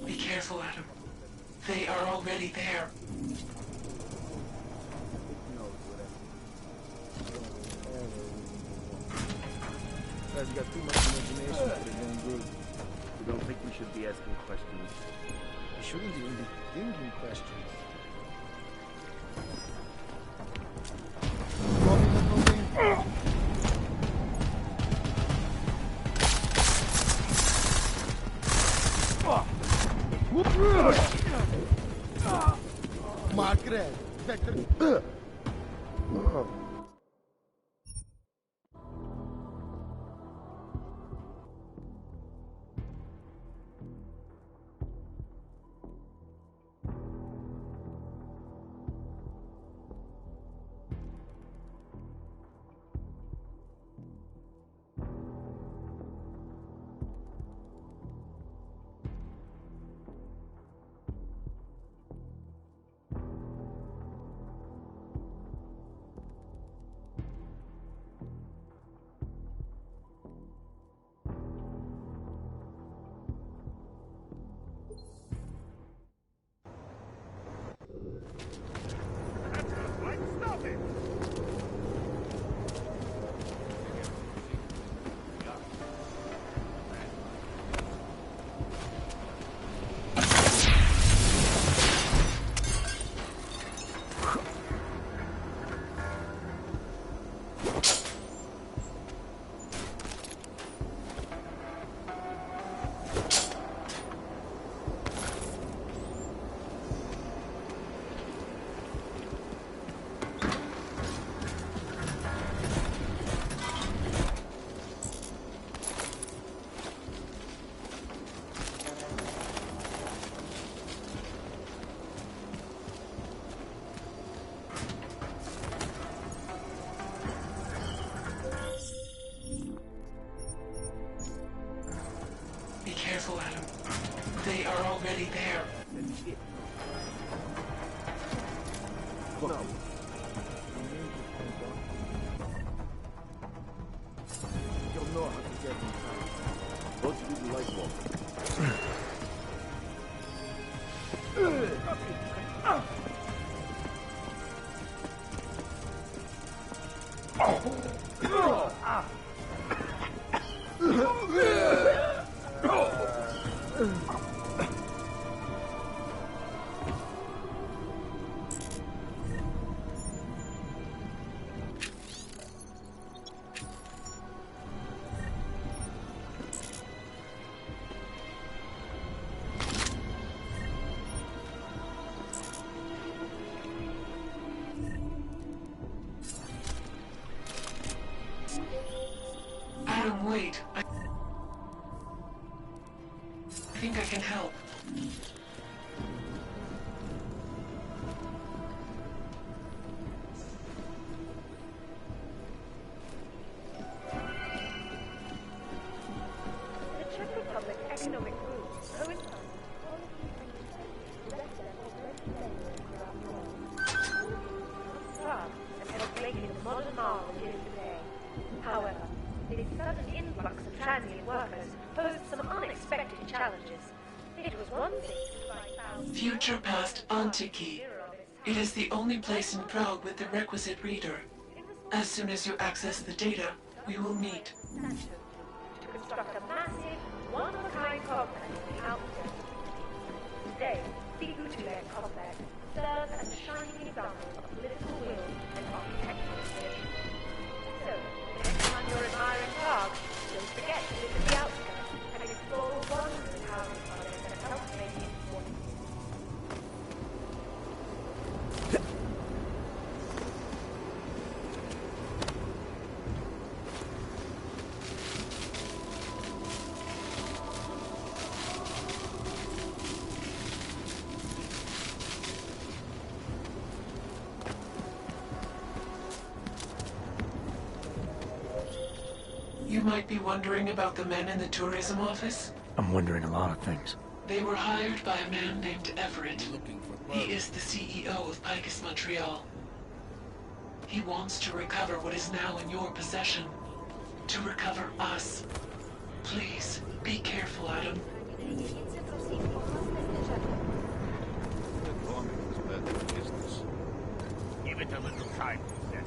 Be careful, Adam. They are already there. Guys, you got too much imagination for the damn group. We don't think we should be asking questions. We shouldn't even be thinking questions. Margaret, Vector. Be careful, Adam. They are already there. No. You'll know how to get inside. Both of you like one. Adam, wait. I think I can help. The Czech Republic economic rules. Oh, it's Prague has helped make it the modern marvel it is today. However, this sudden influx of transient workers posed some unexpected challenges. It was one thing to find thousands... Future Past Antiki. It is the only place in Prague with the requisite reader. As soon as you access the data, we will meet. To construct a massive, one-of-a-kind complex in the outskirts. Today, the Utulek complex serves as a shining example of political will and architectural ability. So, the next time you're admiring Prague, don't forget to visit the outskirts and explore the wonders of housing projects that help make it what it is. You might be wondering about the men in the tourism office. I'm wondering a lot of things. They were hired by a man named Everett. He is the CEO of Picus Montreal. He wants to recover what is now in your possession. To recover us. Please, be careful, Adam. Give it a little time, then.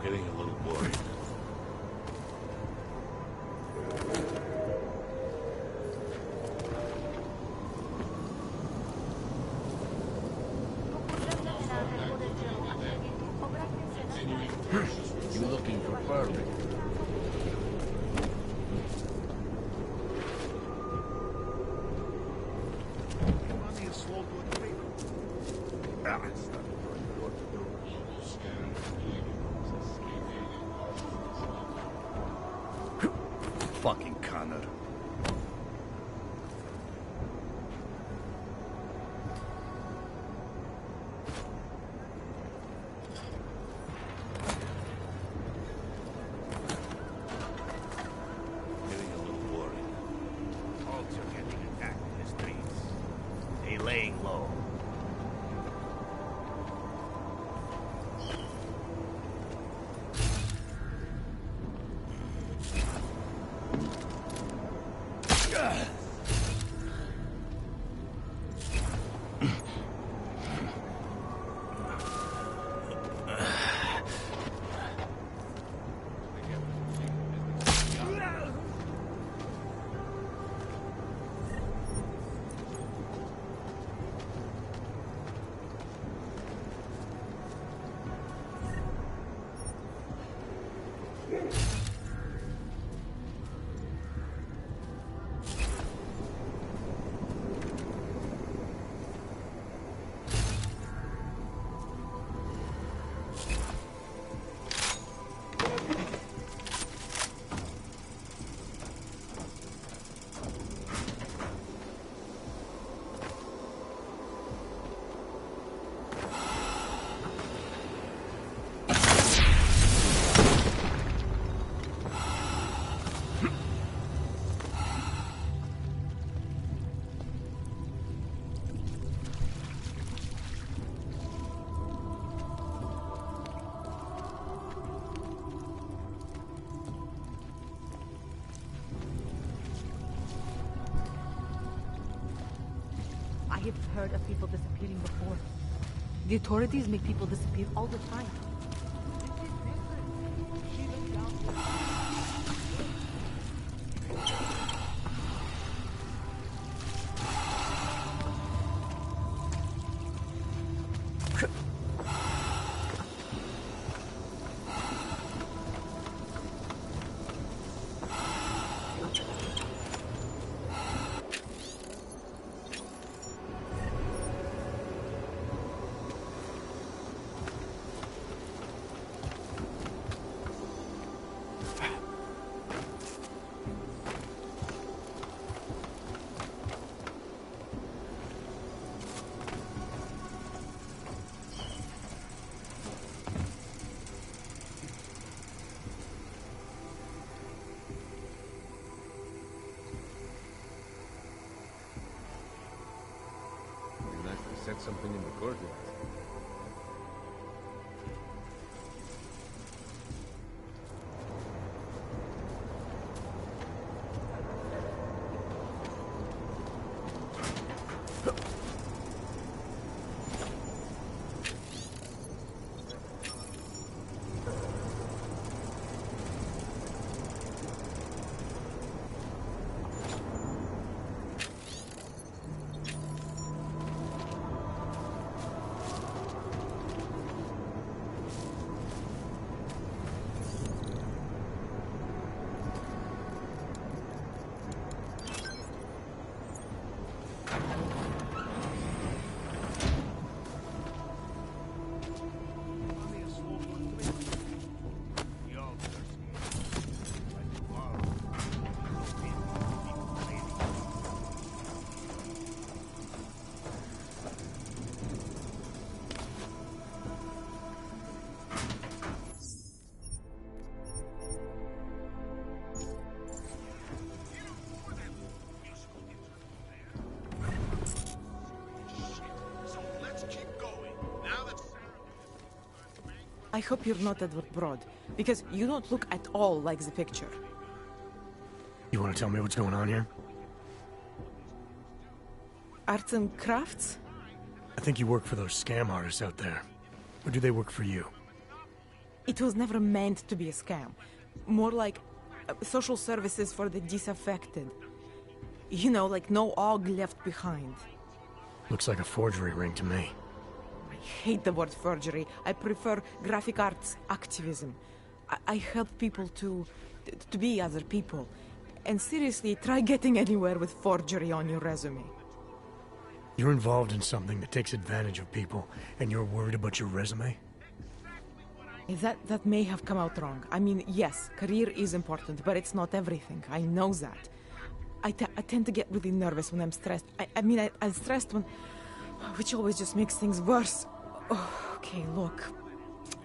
Getting a little worried. You looking for perfect? Fucking Connor. Getting a little worried. Cults are getting attacked in the streets. They laying low. I have heard of people disappearing before. The authorities make people disappear all the time. heard something in the courtyard. I hope you're not Edward Broad, because you don't look at all like the picture. You want to tell me what's going on here? Arts and crafts? I think you work for those scam artists out there. Or do they work for you? It was never meant to be a scam. More like social services for the disaffected. You know, like no og left behind. Looks like a forgery ring to me. I hate the word forgery. I prefer graphic arts activism. I help people to be other people. And seriously, try getting anywhere with forgery on your resume. You're involved in something that takes advantage of people, and you're worried about your resume? That may have come out wrong. I mean, yes, career is important, but it's not everything. I know that. I tend to get really nervous when I'm stressed. I'm stressed when... which always just makes things worse. Oh, okay, look.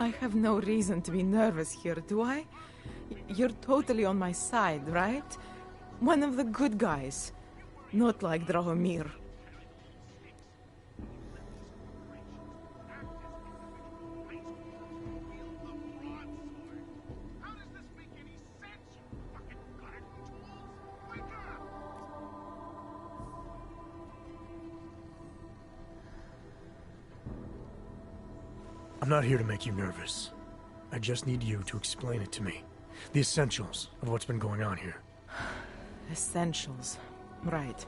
I have no reason to be nervous here, do I? You're totally on my side, right? One of the good guys. Not like Drahomir. I'm not here to make you nervous. I just need you to explain it to me. The essentials of what's been going on here. Essentials. Right.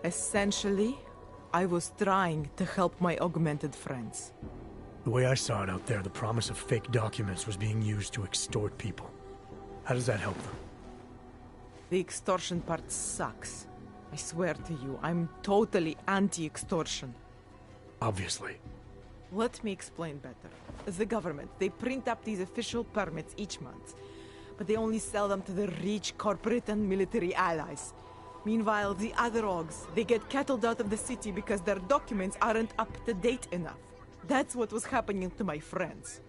Essentially, I was trying to help my augmented friends. The way I saw it out there, the promise of fake documents was being used to extort people. How does that help them? The extortion part sucks. I swear to you, I'm totally anti-extortion. Obviously. Let me explain better. The government, they print up these official permits each month, but they only sell them to the rich corporate and military allies. Meanwhile, the other Augs, they get cattled out of the city because their documents aren't up to date enough. That's what was happening to my friends.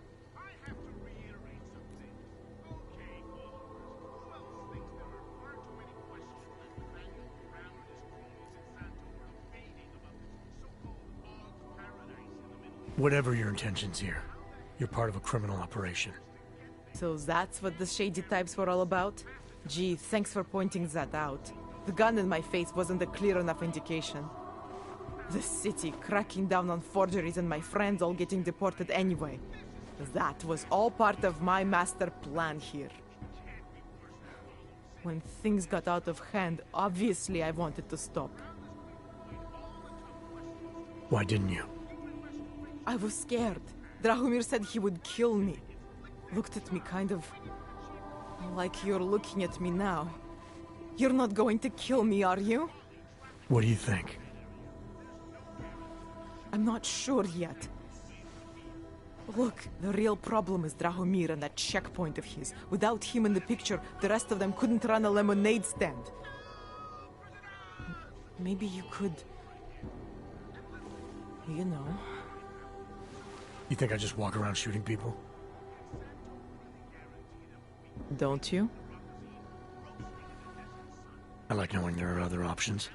Whatever your intentions here, you're part of a criminal operation. So that's what the shady types were all about? Gee, thanks for pointing that out. The gun in my face wasn't a clear enough indication. The city cracking down on forgeries and my friends all getting deported anyway. That was all part of my master plan here. When things got out of hand, obviously I wanted to stop. Why didn't you? I was scared. Drahomir said he would kill me. Looked at me kind of... like you're looking at me now. You're not going to kill me, are you? What do you think? I'm not sure yet. Look, the real problem is Drahomir and that checkpoint of his. Without him in the picture, the rest of them couldn't run a lemonade stand. Maybe you could... you know... You think I just walk around shooting people? Don't you? I like knowing there are other options.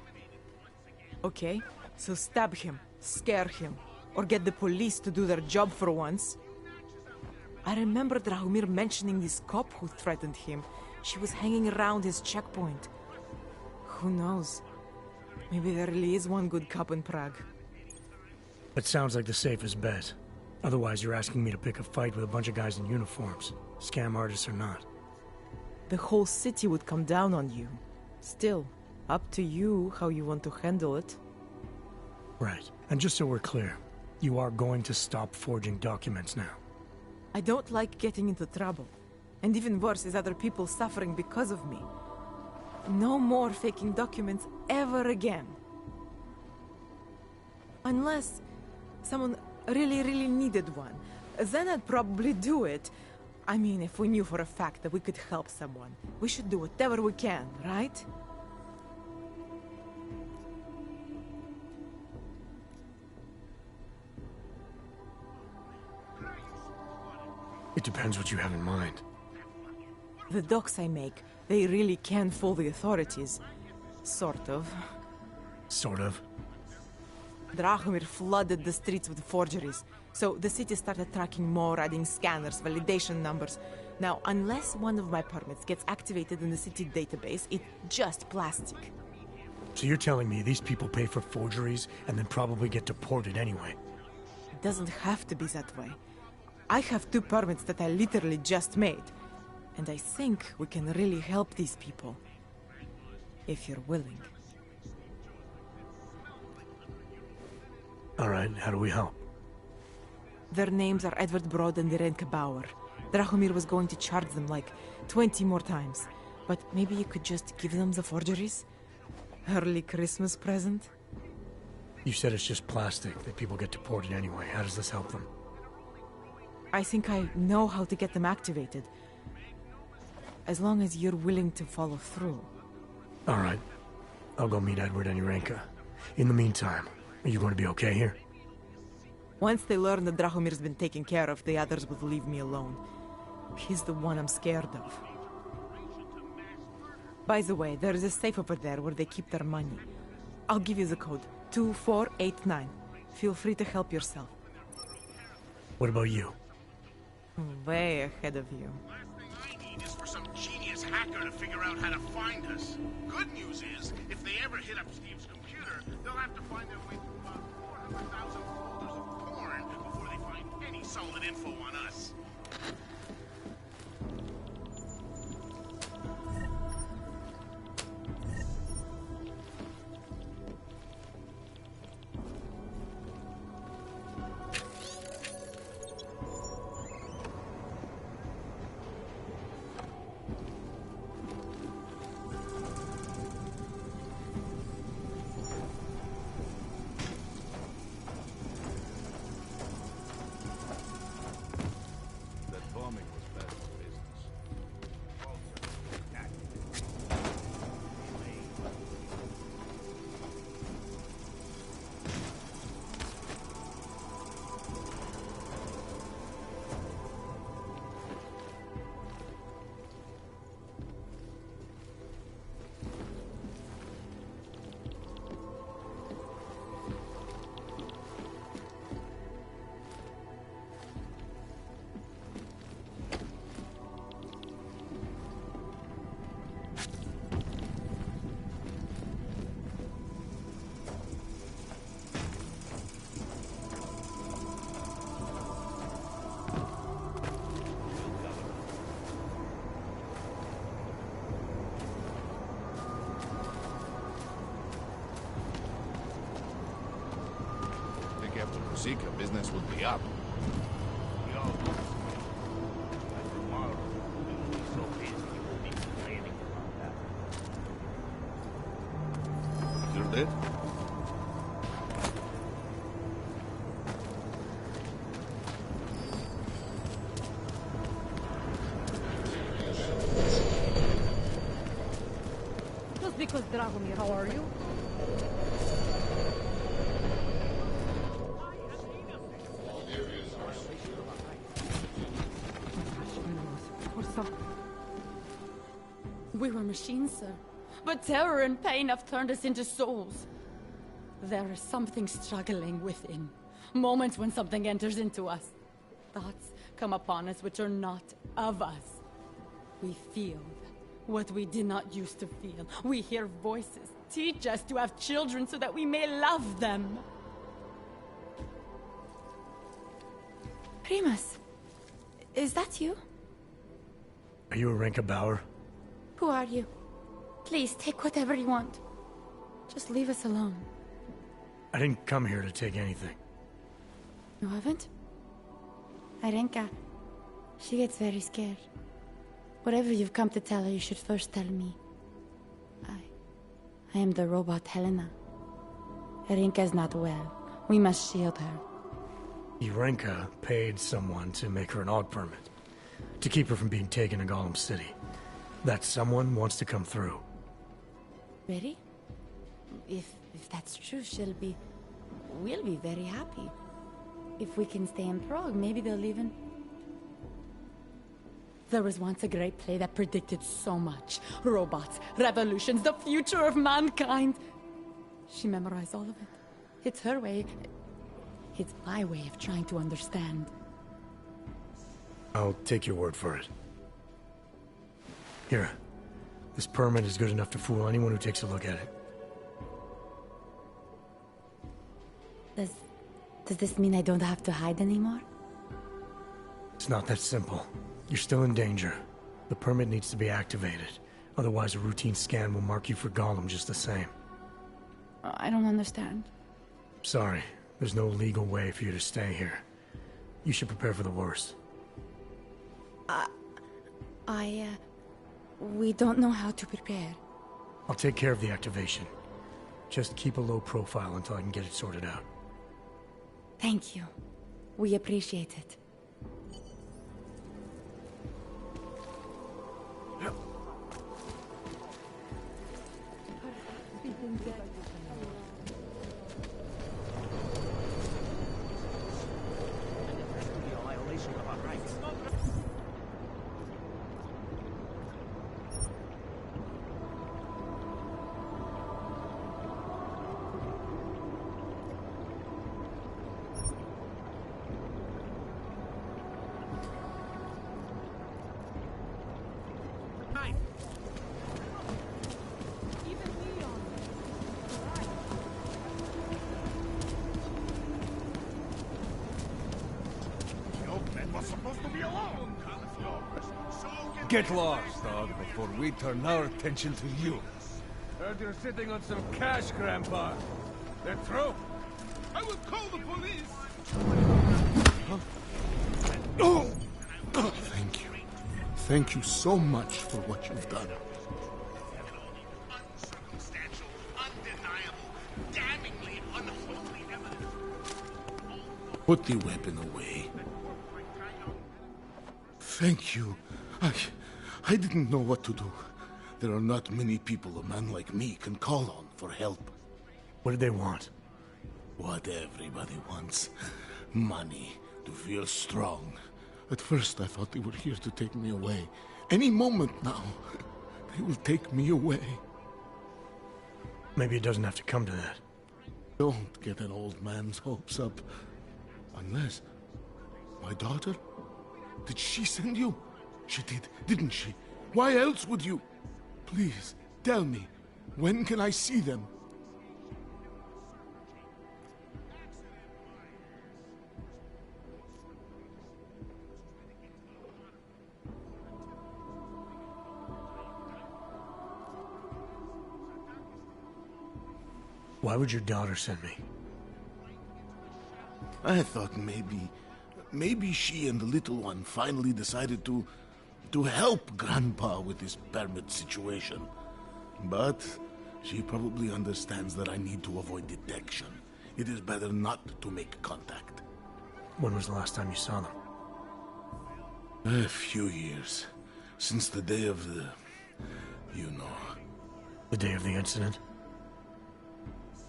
Okay, so stab him. Scare him. Or get the police to do their job for once. I remember Drahomir mentioning this cop who threatened him. She was hanging around his checkpoint. Who knows? Maybe there really is one good cop in Prague. That sounds like the safest bet. Otherwise, you're asking me to pick a fight with a bunch of guys in uniforms, scam artists or not. The whole city would come down on you. Still, up to you how you want to handle it. Right. And just so we're clear, you are going to stop forging documents now. I don't like getting into trouble. And even worse is other people suffering because of me. No more faking documents ever again. Unless someone really needed one. Then I'd probably do it. I mean, if we knew for a fact that we could help someone, we should do whatever we can, right? It depends what you have in mind. The docs I make, they really can fool the authorities. Sort of. Sort of? Drahomir flooded the streets with forgeries, so the city started tracking more, adding scanners, validation numbers. Now, unless one of my permits gets activated in the city database, it's just plastic. So you're telling me these people pay for forgeries and then probably get deported anyway? It doesn't have to be that way. I have 2 permits that I literally just made. And I think we can really help these people. If you're willing. Alright, how do we help? Their names are Edward Broad and Irenka Bauer. Drahomir was going to charge them like 20 more times. But maybe you could just give them the forgeries? Early Christmas present? You said it's just plastic, that people get deported anyway. How does this help them? I think I know how to get them activated. As long as you're willing to follow through. Alright. I'll go meet Edward and Irenka. In the meantime, are you going to be okay here? Once they learn that Drahomir's been taken care of, the others would leave me alone. He's the one I'm scared of. By the way, there is a safe over there where they keep their money. I'll give you the code. 2489. Feel free to help yourself. What about you? Way ahead of you. Is for some genius hacker to figure out how to find us. Good news is, if they ever hit up Steve's computer, they'll have to find their way through about 400,000 folders of porn before they find any solid info on us. Seeker business would be up. We all look scared. By tomorrow, we will be so busy we won't be complaining about that. You're dead? Just because Dragomir, how are you? We were machines, sir. But terror and pain have turned us into souls. There is something struggling within. Moments when something enters into us. Thoughts come upon us which are not of us. We feel what we did not used to feel. We hear voices teach us to have children so that we may love them. Primus, is that you? Are you Arenka Bauer? Who are you? Please, take whatever you want. Just leave us alone. I didn't come here to take anything. You haven't? Arenka, she gets very scared. Whatever you've come to tell her, you should first tell me. I am the robot Helena. Arenka's not well. We must shield her. Arenka paid someone to make her an AUG permit. To keep her from being taken to Golem City. That someone wants to come through. Really? If that's true, we'll be very happy. If we can stay in Prague, maybe they'll even... There was once a great play that predicted so much. Robots, revolutions, the future of mankind. She memorized all of it. It's her way. It's my way of trying to understand. I'll take your word for it. Here. This permit is good enough to fool anyone who takes a look at it. Does this mean I don't have to hide anymore? It's not that simple. You're still in danger. The permit needs to be activated. Otherwise, a routine scan will mark you for Golem just the same. I don't understand. Sorry. There's no legal way for you to stay here. You should prepare for the worst. We don't know how to prepare. I'll take care of the activation. Just keep a low profile until I can get it sorted out. Thank you. We appreciate it. Get lost, dog, before we turn our attention to you. Heard you're sitting on some cash, Grandpa. They're through. I will call the police! Huh? Oh! Oh, thank you. Thank you so much for what you've done. Uncircumstantial, undeniable, damningly unholy evidence. Put the weapon away. Thank you. I didn't know what to do. There are not many people a man like me can call on for help. What did they want? What everybody wants. Money. To feel strong. At first I thought they were here to take me away. Any moment now, they will take me away. Maybe it doesn't have to come to that. Don't get an old man's hopes up. Unless... My daughter? Did she send you? She did, didn't she? Why else would you? Please, tell me. When can I see them? Why would your daughter send me? I thought maybe she and the little one finally decided to help Grandpa with this permit situation. But she probably understands that I need to avoid detection. It is better not to make contact. When was the last time you saw them? A few years. Since the day of the... you know. The day of the incident?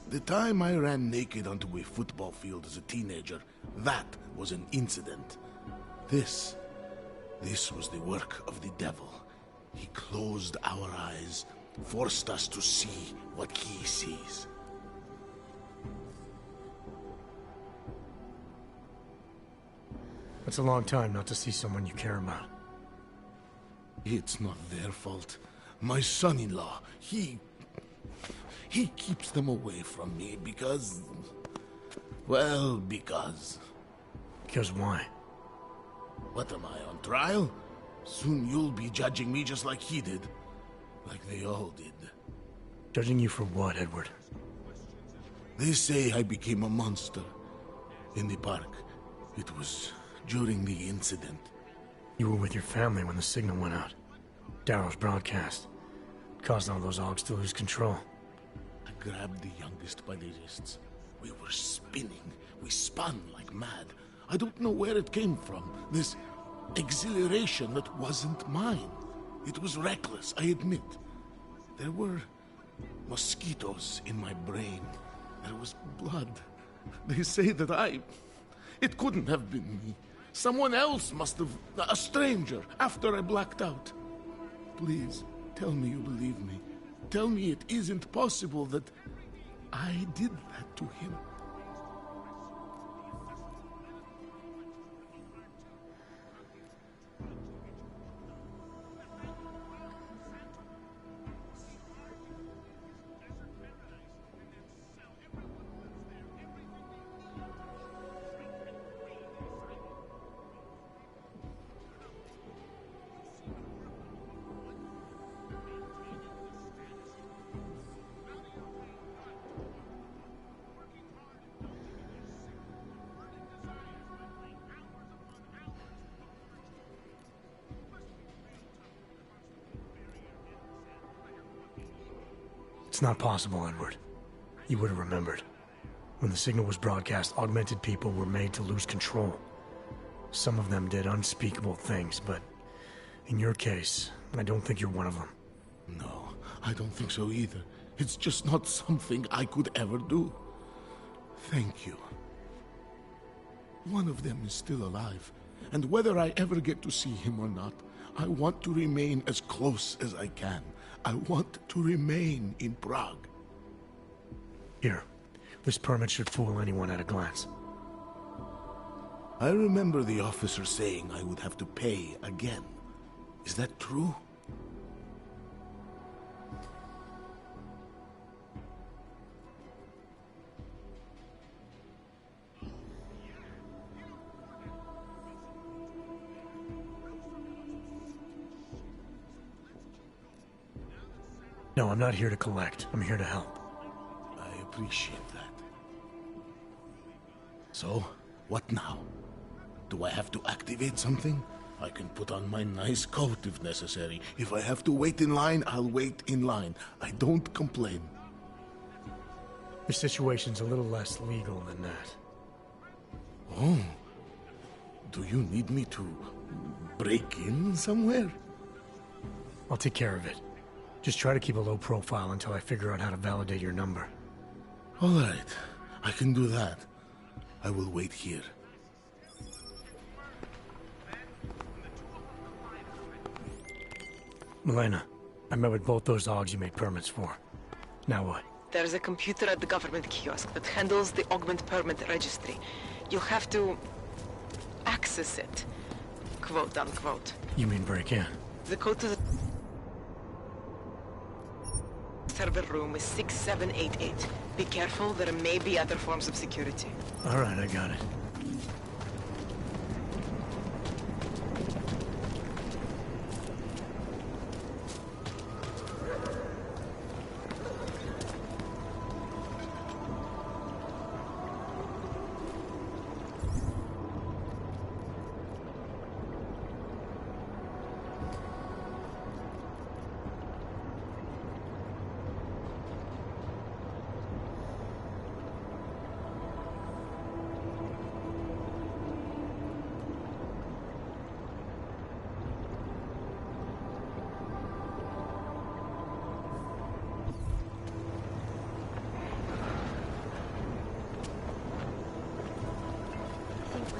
The time I ran naked onto a football field as a teenager, that was an incident. This was the work of the devil. He closed our eyes, forced us to see what he sees. That's a long time not to see someone you care about. It's not their fault. My son-in-law, he keeps them away from me because... Well, because... Because why? What am I, on trial? Soon you'll be judging me just like he did. Like they all did. Judging you for what, Edward? They say I became a monster. In the park. It was during the incident. You were with your family when the signal went out. Darrow's broadcast. Caused all those Augs to lose control. I grabbed the youngest by the wrists. We were spinning. We spun like mad. I don't know where it came from. This exhilaration that wasn't mine. It was reckless, I admit. There were mosquitoes in my brain. There was blood. They say that it couldn't have been me. Someone else must have... A stranger, after I blacked out. Please, tell me you believe me. Tell me it isn't possible that I did that to him. It's not possible, Edward. You would have remembered. When the signal was broadcast, augmented people were made to lose control. Some of them did unspeakable things, but in your case, I don't think you're one of them. No, I don't think so either. It's just not something I could ever do. Thank you. One of them is still alive, and whether I ever get to see him or not, I want to remain as close as I can. I want to remain in Prague. Here, this permit should fool anyone at a glance. I remember the officer saying I would have to pay again. Is that true? No, I'm not here to collect. I'm here to help. I appreciate that. So, what now? Do I have to activate something? I can put on my nice coat if necessary. If I have to wait in line, I'll wait in line. I don't complain. The situation's a little less legal than that. Oh. Do you need me to break in somewhere? I'll take care of it. Just try to keep a low profile until I figure out how to validate your number. All right. I can do that. I will wait here. Milena, I met with both those Augs you made permits for. Now what? There's a computer at the government kiosk that handles the augment permit registry. You'll have to access it, quote unquote. You mean break in? The code to the server room is 6788. Be careful, there may be other forms of security. All right, I got it.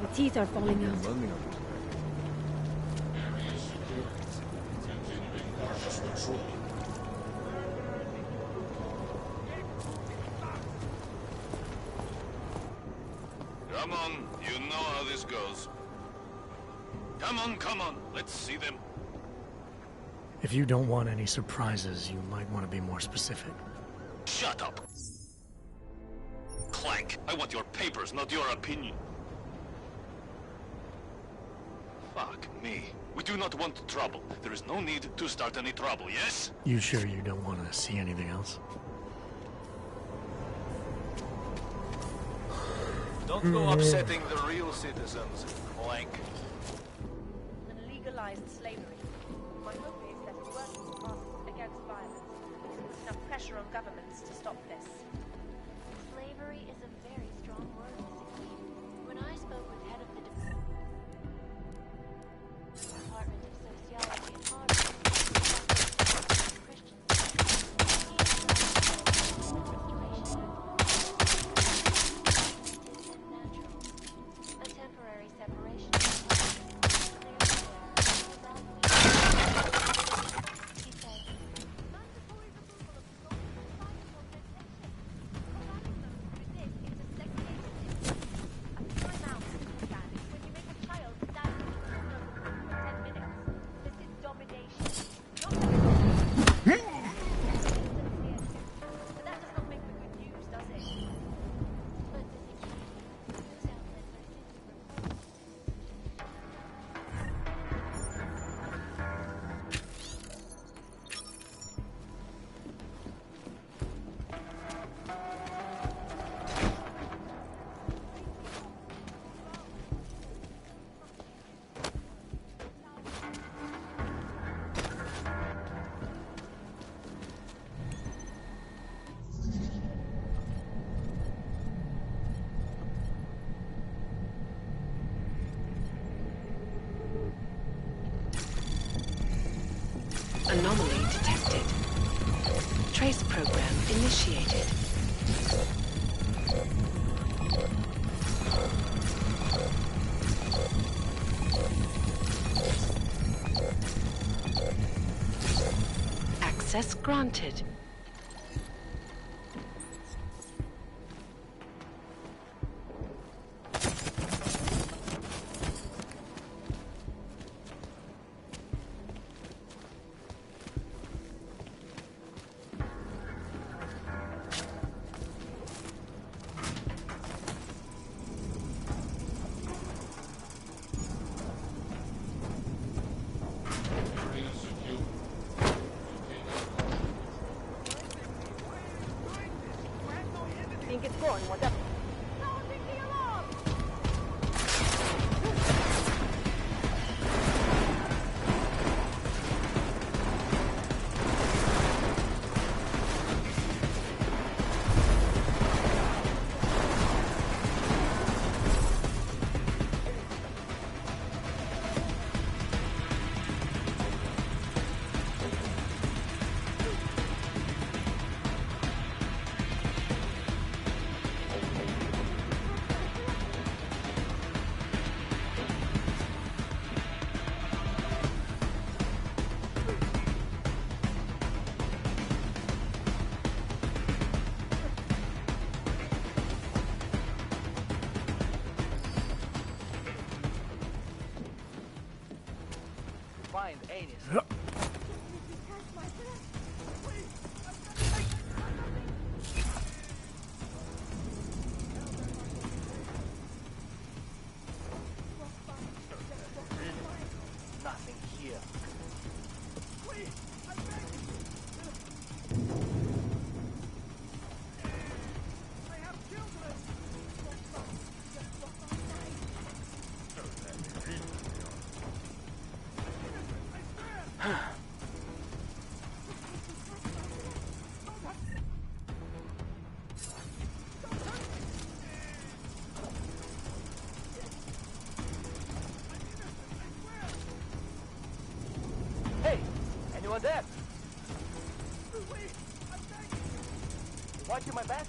My teeth are falling out. Come on, you know how this goes. Come on, let's see them. If you don't want any surprises, you might want to be more specific. Shut up! Clank, I want your papers, not your opinion. Fuck me. We do not want trouble. There is no need to start any trouble, yes? You sure you don't want to see anything else? Don't go upsetting the real citizens, Clank. And legalized slavery. My hope is that it works against violence. There's enough pressure on governments to stop this. Slavery is a very strong word, Mrs. Queen. When I spoke with head of the Department of Sociology at Harvard, Christians, a temporary separation. He said, Anomaly detected. Trace program initiated. Access granted. Think it's gone, whatever. Find, ain't it? Nothing here. Hey, anyone there? Watching my back?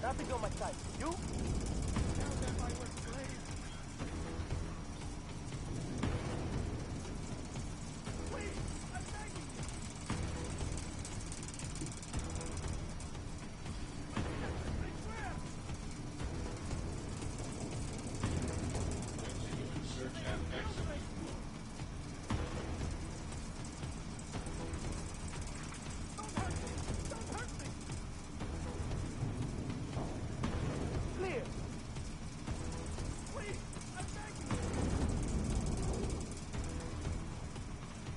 Nothing's on my side. You? Now that I was brave. Please, I'm begging you. I swear. Continuing search and exit. Don't hurt me. Don't hurt me. Clear. Please, I'm begging you.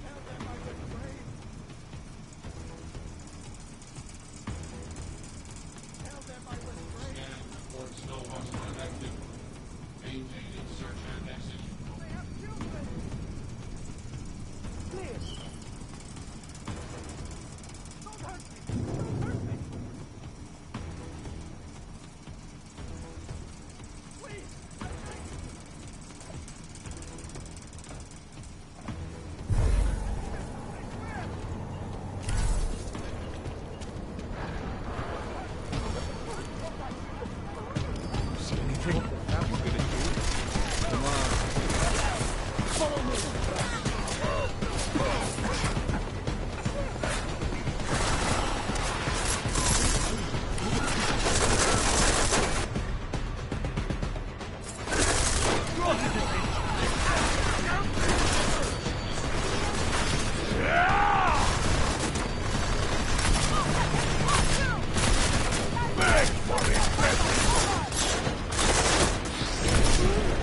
Tell them I was brave. Tell them I was brave. Scan reports no hostile activity. Maintaining search and exit. They have children. Clear. Don't hurt me. Don't hurt me. Please, I'm begging you. See anything? That we're gonna do. Come on. Follow me.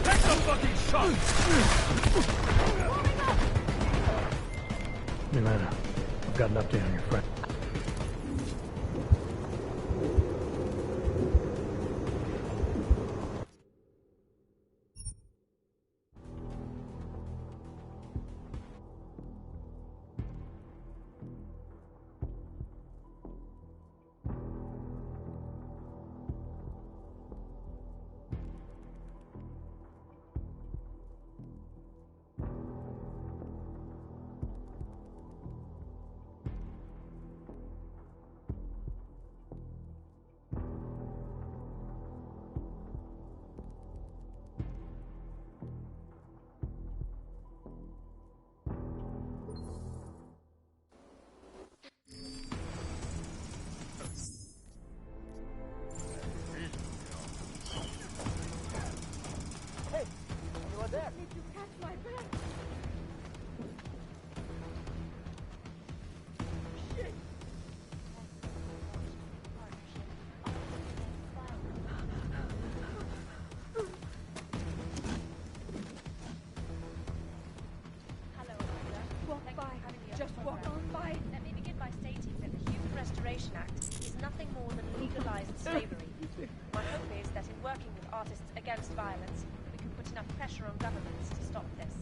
Take the fucking shot! Milena, I've got an update on your friend. Hey, you are there. Did you catch my breath? Shit. Hello, Amanda. Walk Thank by. you for having me on Just the walk program. on by. Let me begin by stating that the Human Restoration Act is nothing more than legalized slavery. My hope is that in working with artists against violence, we can put enough pressure on governments to stop this.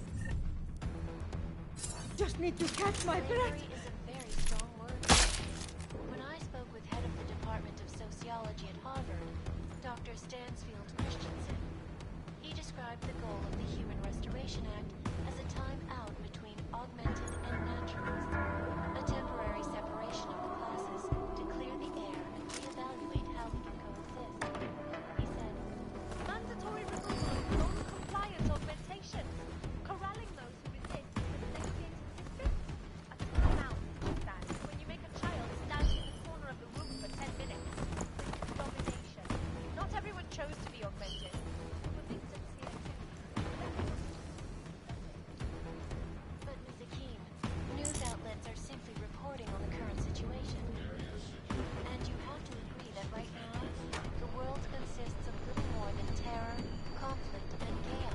Just need to catch my breath. Slavery is a very strong word. When I spoke with head of the Department of Sociology at Harvard, Dr. Stansfield Christensen, he described the goal of the Human Restoration Act as a time out between augmented and naturalist, a temporary separation of the classes to clear the air and reevaluate how we can coexist. He said, Mandatory removal of non-compliant augmentation. Corralling those who resist with segregated systems. A timeout, that when you make a child stand in the corner of the room for 10 minutes. Domination. Not everyone chose to be augmented. For victims here too. but Ms. Akeem, news outlets are simply reporting on the current situation. And you have to agree that right now, the world consists of little more than terror, conflict, and chaos.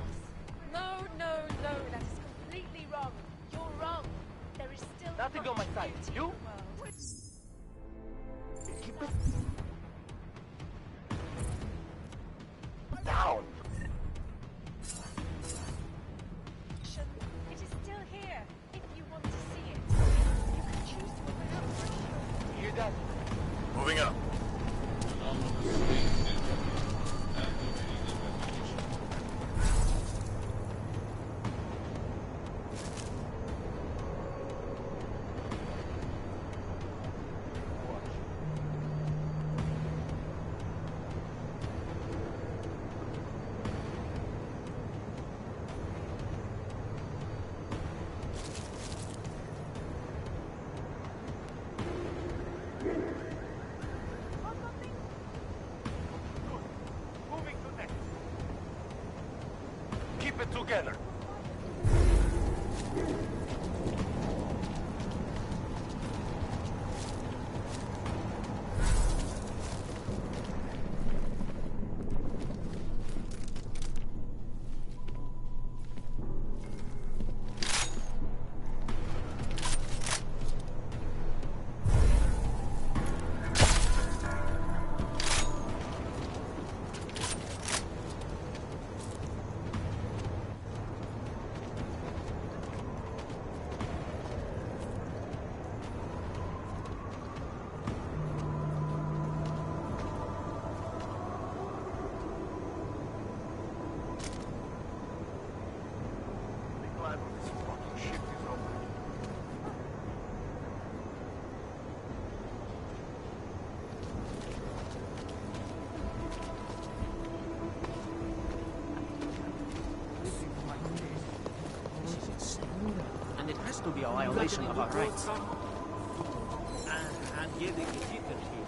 keep it together. And it has to be a violation of our rights. And getting the ticket here.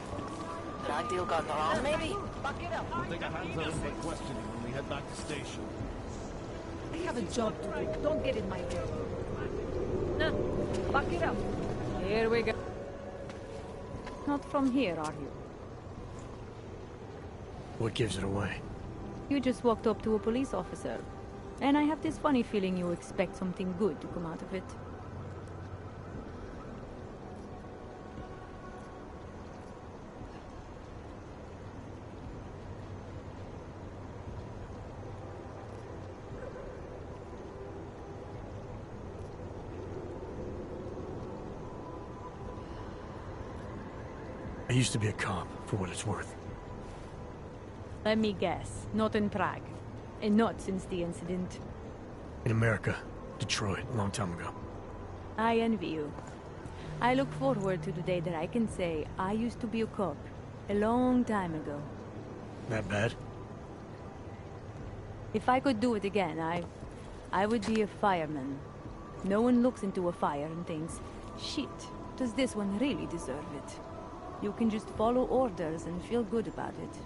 That deal gone wrong, maybe? We'll take our hands out for questioning when we head back to station. I have a job to do. Don't get in my way. No, fuck it up. Here we go. Not from here, are you? What gives it away? You just walked up to a police officer. And I have this funny feeling you expect something good to come out of it. I used to be a cop, for what it's worth. Let me guess. Not in Prague. And not since the incident. In America. Detroit, a long time ago. I envy you. I look forward to the day that I can say I used to be a cop. A long time ago. That bad? If I could do it again, I would be a fireman. No one looks into a fire and thinks, shit, does this one really deserve it? You can just follow orders and feel good about it.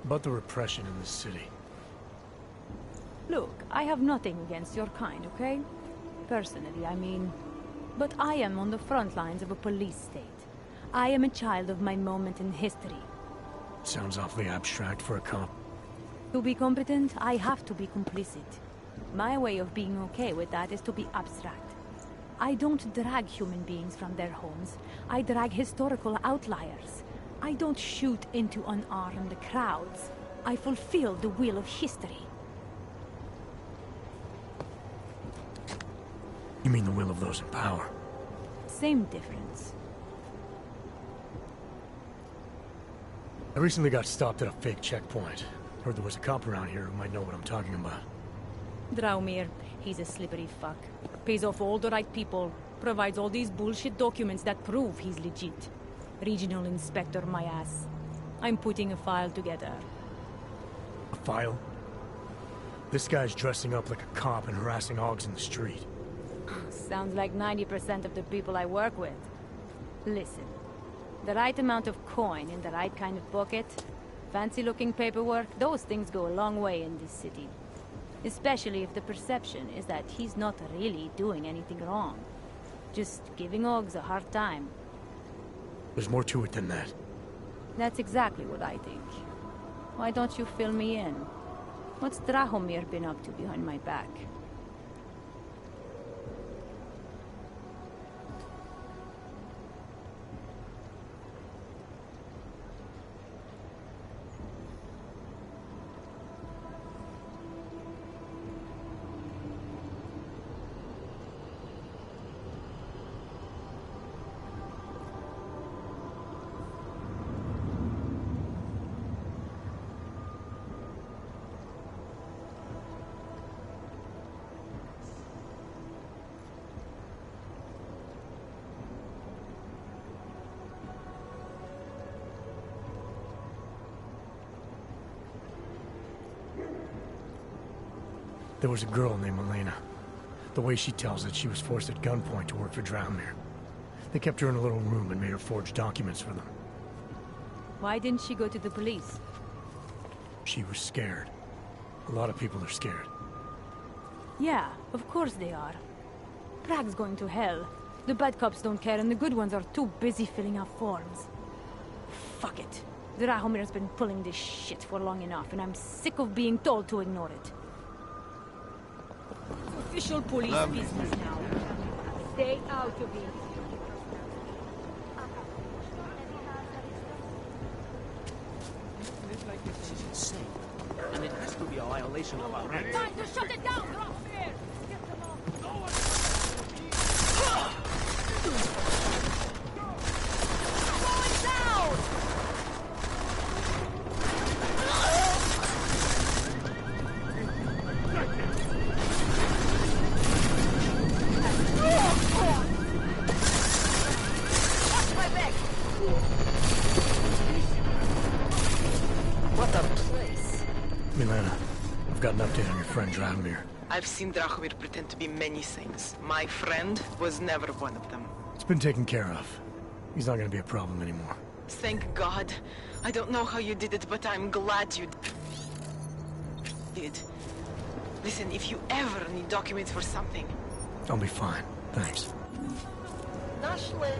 About the repression in this city. Look, I have nothing against your kind, okay? Personally, I mean. But I am on the front lines of a police state. I am a child of my moment in history. Sounds awfully abstract for a cop. To be competent, I have to be complicit. My way of being okay with that is to be abstract. I don't drag human beings from their homes. I drag historical outliers. I don't shoot into unarmed crowds. I fulfill the will of history. You mean the will of those in power? Same difference. I recently got stopped at a fake checkpoint. Heard there was a cop around here who might know what I'm talking about. Draumir, he's a slippery fuck. Pays off all the right people. Provides all these bullshit documents that prove he's legit. Regional inspector, my ass. I'm putting a file together. A file? This guy's dressing up like a cop and harassing hogs in the street. Sounds like 90% of the people I work with. Listen, the right amount of coin in the right kind of pocket, fancy-looking paperwork, those things go a long way in this city. Especially if the perception is that he's not really doing anything wrong. Just giving hogs a hard time. There's more to it than that. That's exactly what I think. Why don't you fill me in? What's Drahomir been up to behind my back? There was a girl named Elena. The way she tells it, she was forced at gunpoint to work for Draumir. They kept her in a little room and made her forge documents for them. Why didn't she go to the police? She was scared. A lot of people are scared. Yeah, of course they are. Prague's going to hell. The bad cops don't care, and the good ones are too busy filling out forms. Fuck it. The Rahomir's been pulling this shit for long enough, and I'm sick of being told to ignore it. It's official police business now. Stay out of it. This is insane. And it has to be a violation of our rights. Time to shut it down, Rahomir! Get them off! Going down! Watch my back! What a place. Milena, I've got an update on your friend Drahomir. I've seen Drahomir pretend to be many things. My friend was never one of them. It's been taken care of. He's not gonna be a problem anymore. Thank God. I don't know how you did it, but I'm glad you did. Listen, if you ever need documents for something... I'll be fine. Thanks. Нашли.